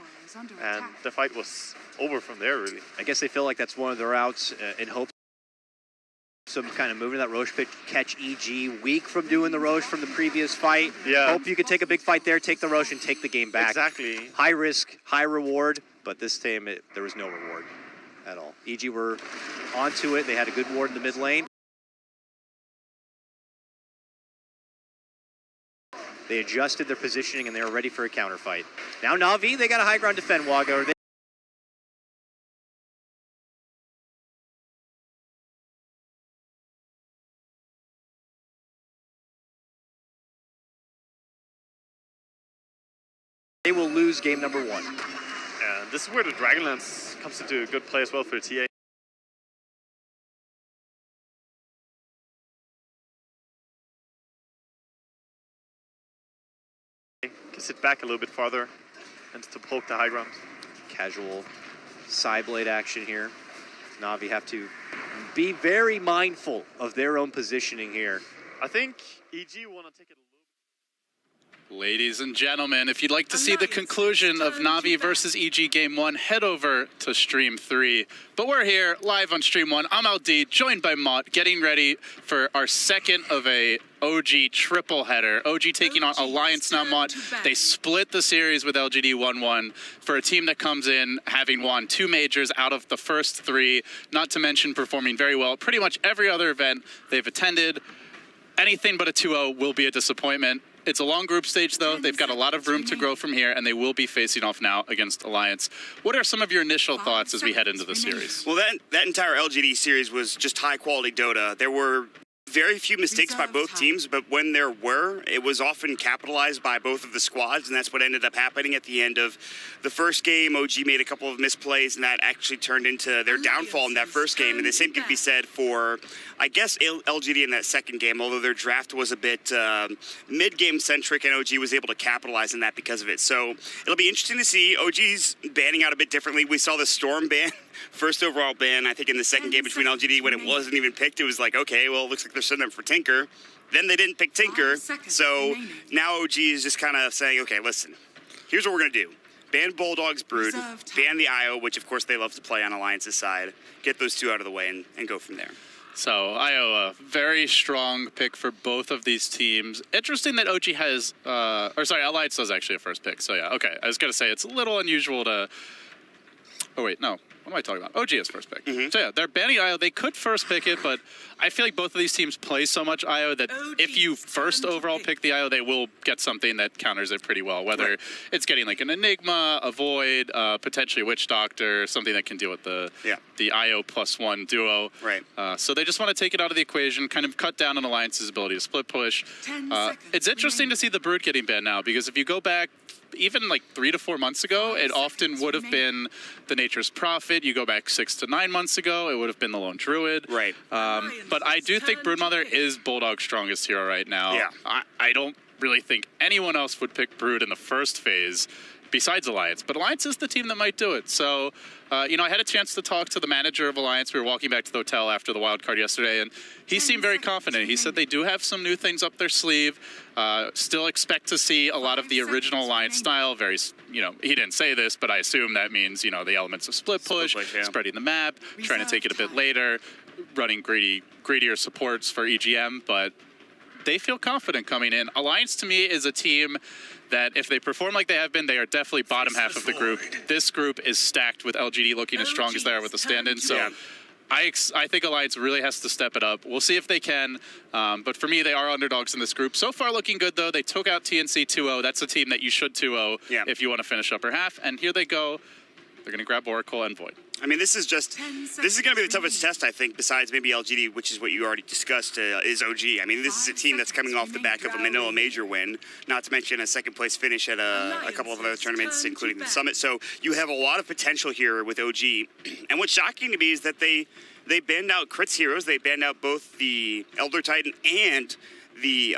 And the fight was over from there, really. I guess they feel like that's one of their outs in hopes some kind of moving that Roche pit, catch EG, weak from doing the Roche from the previous fight. Yeah. Hope you could take a big fight there, take the Roche, and take the game back. Exactly. High risk, high reward, but this time there was no reward at all. EG were onto it. They had a good ward in the mid lane. They adjusted their positioning, and they were ready for a counter fight. Now Na'Vi, they got a high ground defend, Wago. They will lose game number 1. And this is where the Dragonlance comes into good play as well for the TA. Can sit back a little bit farther and to poke the high ground. Casual side blade action here. Na'Vi have to be very mindful of their own positioning here. I think EG want to take it. Ladies and gentlemen, if you'd like to see the conclusion of Na'Vi versus EG Game 1, head over to Stream 3. But we're here live on Stream 1. I'm LD, joined by Mott, getting ready for our second of a OG triple header. OG taking on Alliance now, Mott. They split the series with LGD 1-1 for a team that comes in having won 2 majors out of the first 3, not to mention performing very well. Pretty much every other event they've attended. Anything but a 2-0 will be a disappointment. It's a long group stage, though. They've got a lot of room to grow from here, and they will be facing off now against Alliance. What are some of your initial thoughts as we head into the series? Well, that entire LGD series was just high-quality Dota. There were very few mistakes by both teams, but when there were, it was often capitalized by both of the squads, and that's what ended up happening at the end of the first game. OG made a couple of misplays, and that actually turned into their downfall in that first game. And the same could be said for, I guess, LGD in that second game, although their draft was a bit mid-game centric, and OG was able to capitalize on that because of it. So it'll be interesting to see. OG's banning out a bit differently. We saw the Storm ban. First overall ban, I think, in the second game between LGD when it wasn't even picked. It was like, okay, well, it looks like they're setting up for Tinker. Then they didn't pick Tinker. So now OG is just kind of saying, okay, listen, here's what we're going to do. Ban Bulldog's Brood, ban the IO, which, of course, they love to play on Alliance's side. Get those two out of the way and go from there. So, IO, a very strong pick for both of these teams. Interesting that OG has, Alliance does actually a first pick. So, yeah, okay. I was going to say, it's a little unusual to... Oh, wait, no. What am I talking about? OG is first pick. So yeah, they're banning IO. They could first pick it, but I feel like both of these teams play so much IO that if you first overall pick the IO, they will get something that counters it pretty well. Whether it's getting like an Enigma, a Void, potentially a Witch Doctor, something that can deal with the IO +1 duo. So they just want to take it out of the equation, kind of cut down on Alliance's ability to split push. It's interesting to see the Brood getting banned now, because if you go back even like 3 to 4 months ago, it often would have been the Nature's Prophet. You go back 6 to 9 months ago, it would have been the Lone Druid. But I do think Broodmother is Bulldog's strongest hero right now. I don't really think anyone else would pick Brood in the first phase besides Alliance, but Alliance is the team that might do it. So, I had a chance to talk to the manager of Alliance. We were walking back to the hotel after the wild card yesterday, and he seemed very confident. He said they do have some new things up their sleeve. Still expect to see a lot of the original Alliance style. Very, he didn't say this, but I assume that means, the elements of split push, spreading the map, trying to take it a bit later, running greedier supports for EGM, but they feel confident coming in. Alliance, to me, is a team that if they perform like they have been, they are definitely bottom half of the group. This group is stacked with LGD looking as strong as they are with the stand-in. So I think Alliance really has to step it up. We'll see if they can. But for me, they are underdogs in this group. So far looking good, though. They took out TNC 2-0. That's a team that you should 2-0 if you want to finish upper half. And here they go. They're going to grab Oracle and Void. I mean, this is going to be the toughest test, I think, besides maybe LGD, which is what you already discussed, is OG. I mean, this is a team that's coming off the back of a Manila Major win, not to mention a second-place finish at a couple of other tournaments, including the Summit. So you have a lot of potential here with OG. And what's shocking to me is that they banned out Crits heroes. They banned out both the Elder Titan and the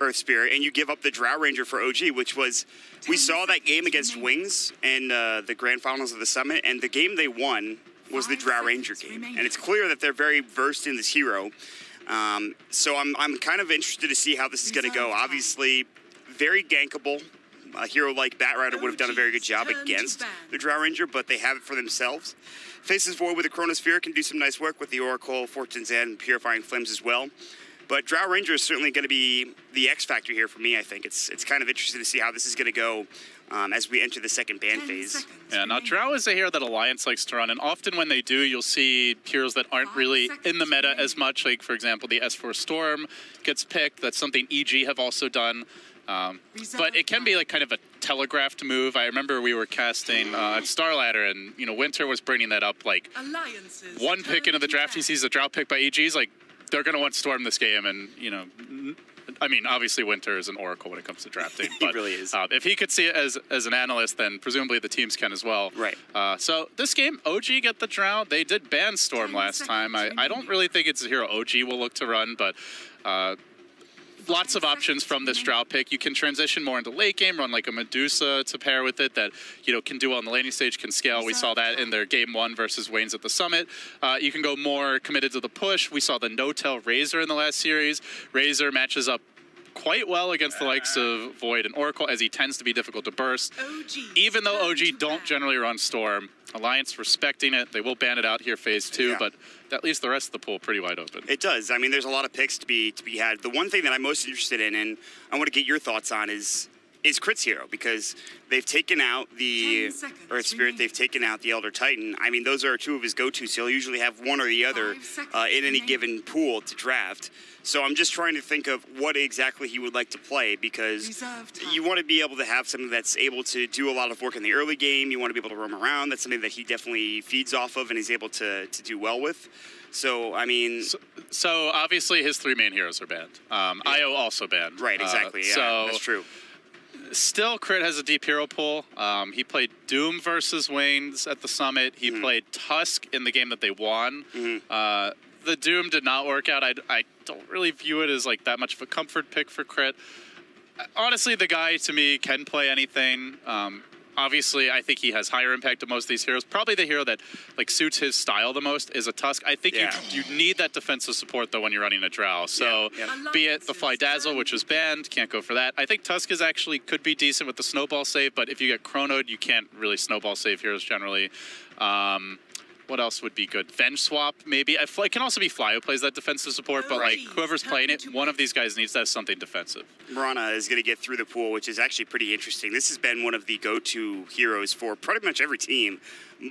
Earth Spirit, and you give up the Drow Ranger for OG, which was... We saw that game against Wings in the grand finals of the Summit, and the game they won was the Drow Ranger game. And it's clear that they're very versed in this hero. So I'm kind of interested to see how this is going to go. Obviously, very gankable. A hero like Batrider would have done a very good job against the Drow Ranger, but they have it for themselves. Faces Void with the Chronosphere can do some nice work with the Oracle, Fortune's End, and Purifying Flames as well. But Drow Ranger is certainly going to be the X factor here for me, I think. It's kind of interesting to see how this is going to go as we enter the second ban phase. Yeah, now Drow is a hero that Alliance likes to run, and often when they do, you'll see heroes that aren't really in the meta as much. Like, for example, the S4 Storm gets picked. That's something EG have also done. But it can be like kind of a telegraphed move. I remember we were casting at Starladder, and Winter was bringing that up. Like, one pick into the draft, he sees a Drow pick by EG. He's like, they're going to want Storm this game, and, I mean, obviously Winter is an oracle when it comes to drafting. But he really is. If he could see it as an analyst, then presumably the teams can as well. So this game, OG get the Drow. They did ban Storm last time. I don't really think it's a hero OG will look to run, but... lots of options from this Drow pick. You can transition more into late game, run like a Medusa to pair with it that, can do on the laning stage, can scale. We saw that in their game 1 versus Wayne's at the Summit. You can go more committed to the push. We saw the no-tell Razor in the last series. Razor matches up quite well against the likes of Void and Oracle, as he tends to be difficult to burst. Even though OG don't generally run Storm, Alliance respecting it. They will ban it out here phase 2, but that leaves the rest of the pool pretty wide open. It does. I mean, there's a lot of picks to be had. The one thing that I'm most interested in, and I want to get your thoughts on, is is Crit's hero, because they've taken out the Earth Spirit, they've taken out the Elder Titan. I mean, those are two of his go-tos, so he'll usually have one or the other in any given pool to draft. So I'm just trying to think of what exactly he would like to play, because you want to be able to have something that's able to do a lot of work in the early game. You want to be able to roam around. That's something that he definitely feeds off of and is able to do well with. So, I mean... So obviously his 3 main heroes are banned. IO also banned. Right, exactly. Yeah, so that's true. Still, Crit has a deep hero pool. He played Doom versus Waynes at the Summit. He played Tusk in the game that they won. The Doom did not work out. I don't really view it as like that much of a comfort pick for Crit. Honestly, the guy to me can play anything. Obviously, I think he has higher impact than most of these heroes. Probably the hero that like suits his style the most is a Tusk. I think you need that defensive support though when you're running a Drow. So be it the Fly Dazzle, which was banned, can't go for that. I think Tusk is actually could be decent with the snowball save, but if you get chronoed, you can't really snowball save heroes generally. What else would be good? Venge Swap, maybe. It can also be Fly who plays that defensive support, but like whoever's playing it, one of these guys needs to have something defensive. Mirana is going to get through the pool, which is actually pretty interesting. This has been one of the go-to heroes for pretty much every team,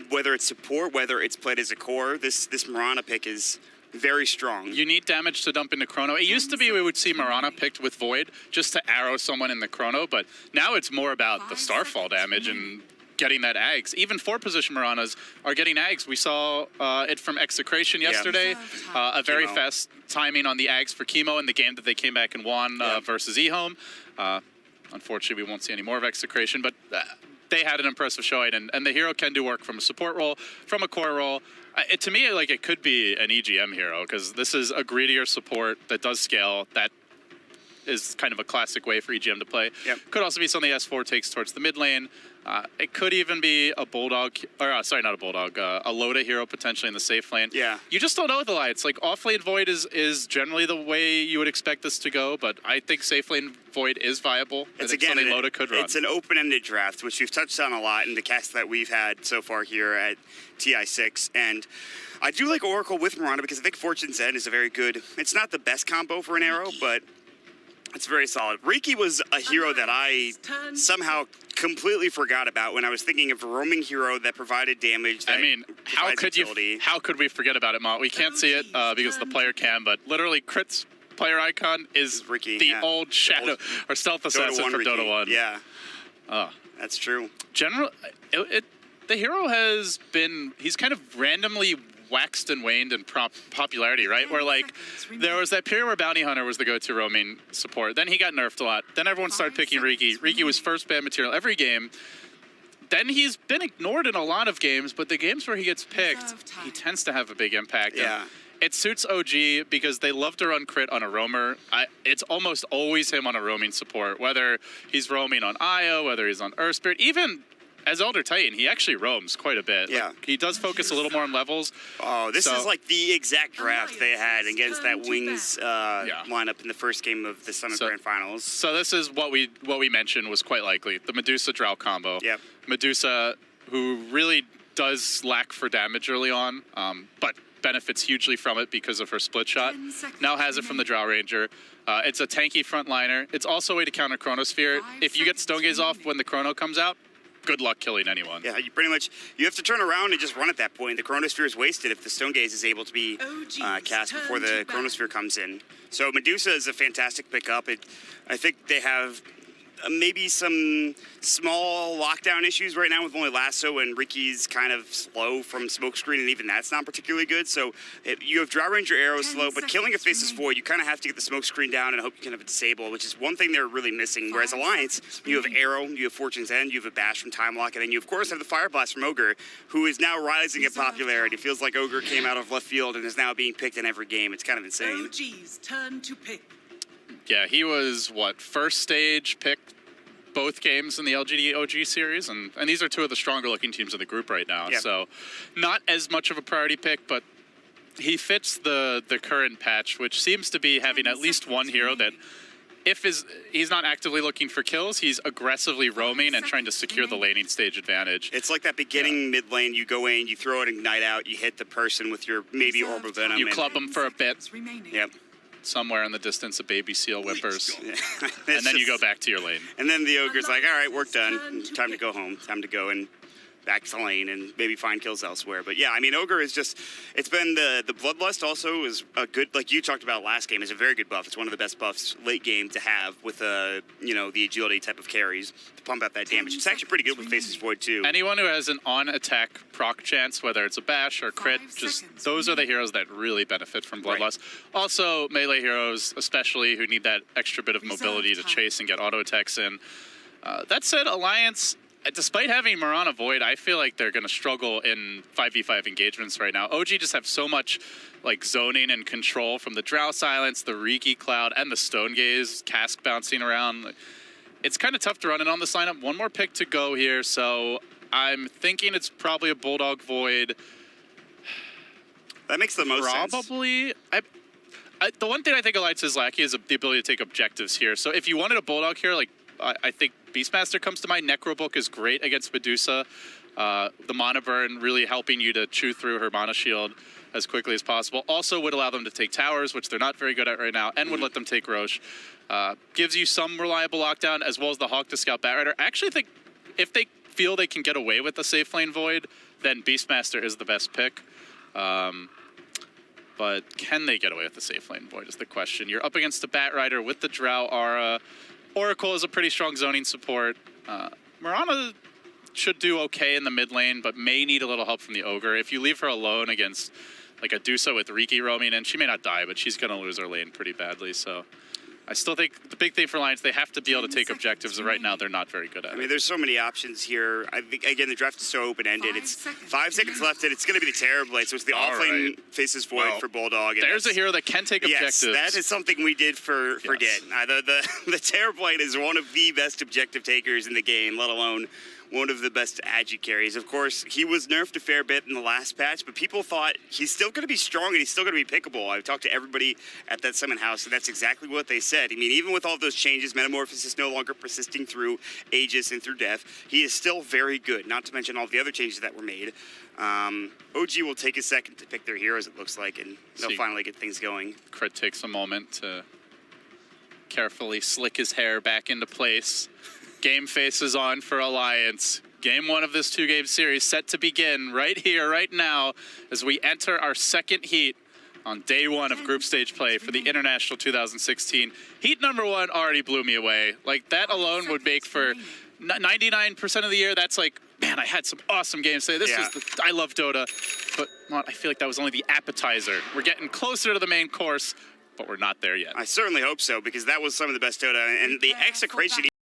whether it's support, whether it's played as a core. This Mirana pick is very strong. You need damage to dump into Chrono. It used to be we would see Mirana picked with Void just to arrow someone in the Chrono, but now it's more about the Starfall damage and getting that Ags. Even 4-position Miranas are getting Ags. We saw it from Execration yesterday. A very fast timing on the Ags for Chemo in the game that they came back and won versus eHome. Unfortunately, we won't see any more of Execration, but they had an impressive showing, and the hero can do work from a support role, from a core role. To me, like, it could be an EGM hero, because this is a greedier support that does scale, that is kind of a classic way for EGM to play. Could also be something S4 takes towards the mid lane. It could even be a Bulldog, or sorry, not a Bulldog, a Loda hero potentially in the safe lane. You just don't know with Alliance. Like, off-lane Void is generally the way you would expect this to go, but I think safe lane Void is viable. It's something Loda could run. It's an open-ended draft, which we've touched on a lot in the cast that we've had so far here at TI6, and I do like Oracle with Mirana because I think Fortune's End is a very good, it's not the best combo for an arrow, but it's very solid. Riki was a hero that I somehow completely forgot about when I was thinking of a roaming hero that provided damage. That I mean, how could we forget about it, Mott? We can't see it because the player can, but literally Crit's player icon is Riki, the old Shadow or Stealth Assassin from Dota 1. Yeah, that's true. The hero has been, he's kind of randomly waxed and waned in popularity, right? Where, like, there was that period where Bounty Hunter was the go-to roaming support. Then he got nerfed a lot. Then everyone started picking Riki. Riki was first ban material every game. Then he's been ignored in a lot of games, but the games where he gets picked, he tends to have a big impact. Yeah. And it suits OG because they love to run Crit on a roamer. It's almost always him on a roaming support, whether he's roaming on Io, whether he's on Earth Spirit, even as Elder Titan, he actually roams quite a bit. Yeah. Like, he does focus a little more on levels. Oh, this is like the exact draft they had against that Wings lineup in the first game of the Summit Grand Finals. So this is what we mentioned was quite likely. The Medusa Drow combo. Yep. Medusa, who really does lack for damage early on, but benefits hugely from it because of her split shot. Now has it from the Drow Ranger. It's a tanky frontliner. It's also a way to counter Chronosphere. If you get Stone Gaze off when the Chrono comes out, good luck killing anyone. Yeah, you have to turn around and just run at that point. The Chronosphere is wasted if the Stone Gaze is able to be cast before the Chronosphere comes in. So Medusa is a fantastic pickup. I think they have maybe some small lockdown issues right now with only Lasso, and Riki's kind of slow from Smokescreen, and even that's not particularly good. So you have Drow Ranger Arrow slow, but killing a Faceless Void, you kind of have to get the Smokescreen down and hope you can have a Disable, which is one thing they're really missing. Whereas Alliance, you have Arrow, you have Fortune's End, you have a Bash from Time Lock, and then you, of course, have the Fire Blast from Ogre, who is now rising in popularity. It feels like Ogre came out of left field and is now being picked in every game. It's kind of insane. OG's turn to pick. Yeah, he was, first stage picked both games in the LGD OG series, and these are two of the stronger looking teams in the group right now. Yep. So not as much of a priority pick, but he fits the current patch, which seems to be having at least one hero that he's not actively looking for kills, he's aggressively roaming and trying to secure the laning stage advantage. It's like that beginning mid lane, you go in, you throw an Ignite out, you hit the person with your maybe Orb of Venom. You club them for a bit. Yep. somewhere in the distance a baby seal whimpers. And then you go back to your lane. And then the Ogre's like, all right, work done. Time to go home. Time to go and back to the lane and maybe find kills elsewhere. But yeah, I mean, Ogre is just, it's been the Bloodlust also is a good, like you talked about last game, is a very good buff. It's one of the best buffs late game to have with, the agility type of carries to pump out that damage. It's actually pretty good with Face's Void too. Anyone who has an on-attack proc chance, whether it's a bash or crit, just those are the heroes that really benefit from Bloodlust. Right. Also, melee heroes, especially who need that extra bit of mobility to chase and get auto attacks in. That said, Alliance, despite having Mirana Void, I feel like they're going to struggle in 5v5 engagements right now. OG just have so much like zoning and control from the Drow Silence, the Riki Cloud, and the Stone Gaze cask bouncing around. It's kind of tough to run it on this lineup. One more pick to go here, so I'm thinking it's probably a Bulldog Void. That makes the most sense. Probably. The one thing I think Alliance is lacking is the ability to take objectives here. So if you wanted a Bulldog here, like I think Beastmaster comes to mind. Necrobook is great against Medusa. The Mana Burn really helping you to chew through her Mana Shield as quickly as possible. Also would allow them to take towers, which they're not very good at right now, and would let them take Roche. Gives you some reliable lockdown, as well as the Hawk to scout Batrider. I actually think if they feel they can get away with the safe lane Void, then Beastmaster is the best pick. But can they get away with the safe lane Void is the question. You're up against a Batrider with the Drow Aura. Oracle is a pretty strong zoning support. Mirana should do okay in the mid lane, but may need a little help from the Ogre. If you leave her alone against like a Dusa with Riki roaming in, she may not die, but she's going to lose her lane pretty badly. So I still think the big thing for Alliance, they have to be able to take objectives, and right now they're not very good at it. I mean, there's so many options here. I think, again, the draft is so open-ended. It's 5 seconds left, and it's going to be the Terrorblade, so it's the offlane Faces Void for Bulldog. And there's a hero that can take objectives. Yes, that is something we did forget. The Terrorblade is one of the best objective takers in the game, let alone one of the best agi carries. Of course, he was nerfed a fair bit in the last patch, but people thought he's still going to be strong and he's still going to be pickable. I've talked to everybody at that Summon House, and that's exactly what they said. I mean, even with all those changes, Metamorphosis no longer persisting through Aegis and through Death, he is still very good, not to mention all the other changes that were made. OG will take a second to pick their heroes, it looks like, and they'll finally get things going. Crit takes a moment to carefully slick his hair back into place. Game face is on for Alliance. Game 1 of this 2-game series set to begin right here, right now, as we enter our second heat on day 1 of group stage play for the International 2016. Heat number 1 already blew me away. Like, that alone would make for 99% of the year. That's like, man, I had some awesome games today. I love Dota, but well, I feel like that was only the appetizer. We're getting closer to the main course, but we're not there yet. I certainly hope so, because that was some of the best Dota, and the execration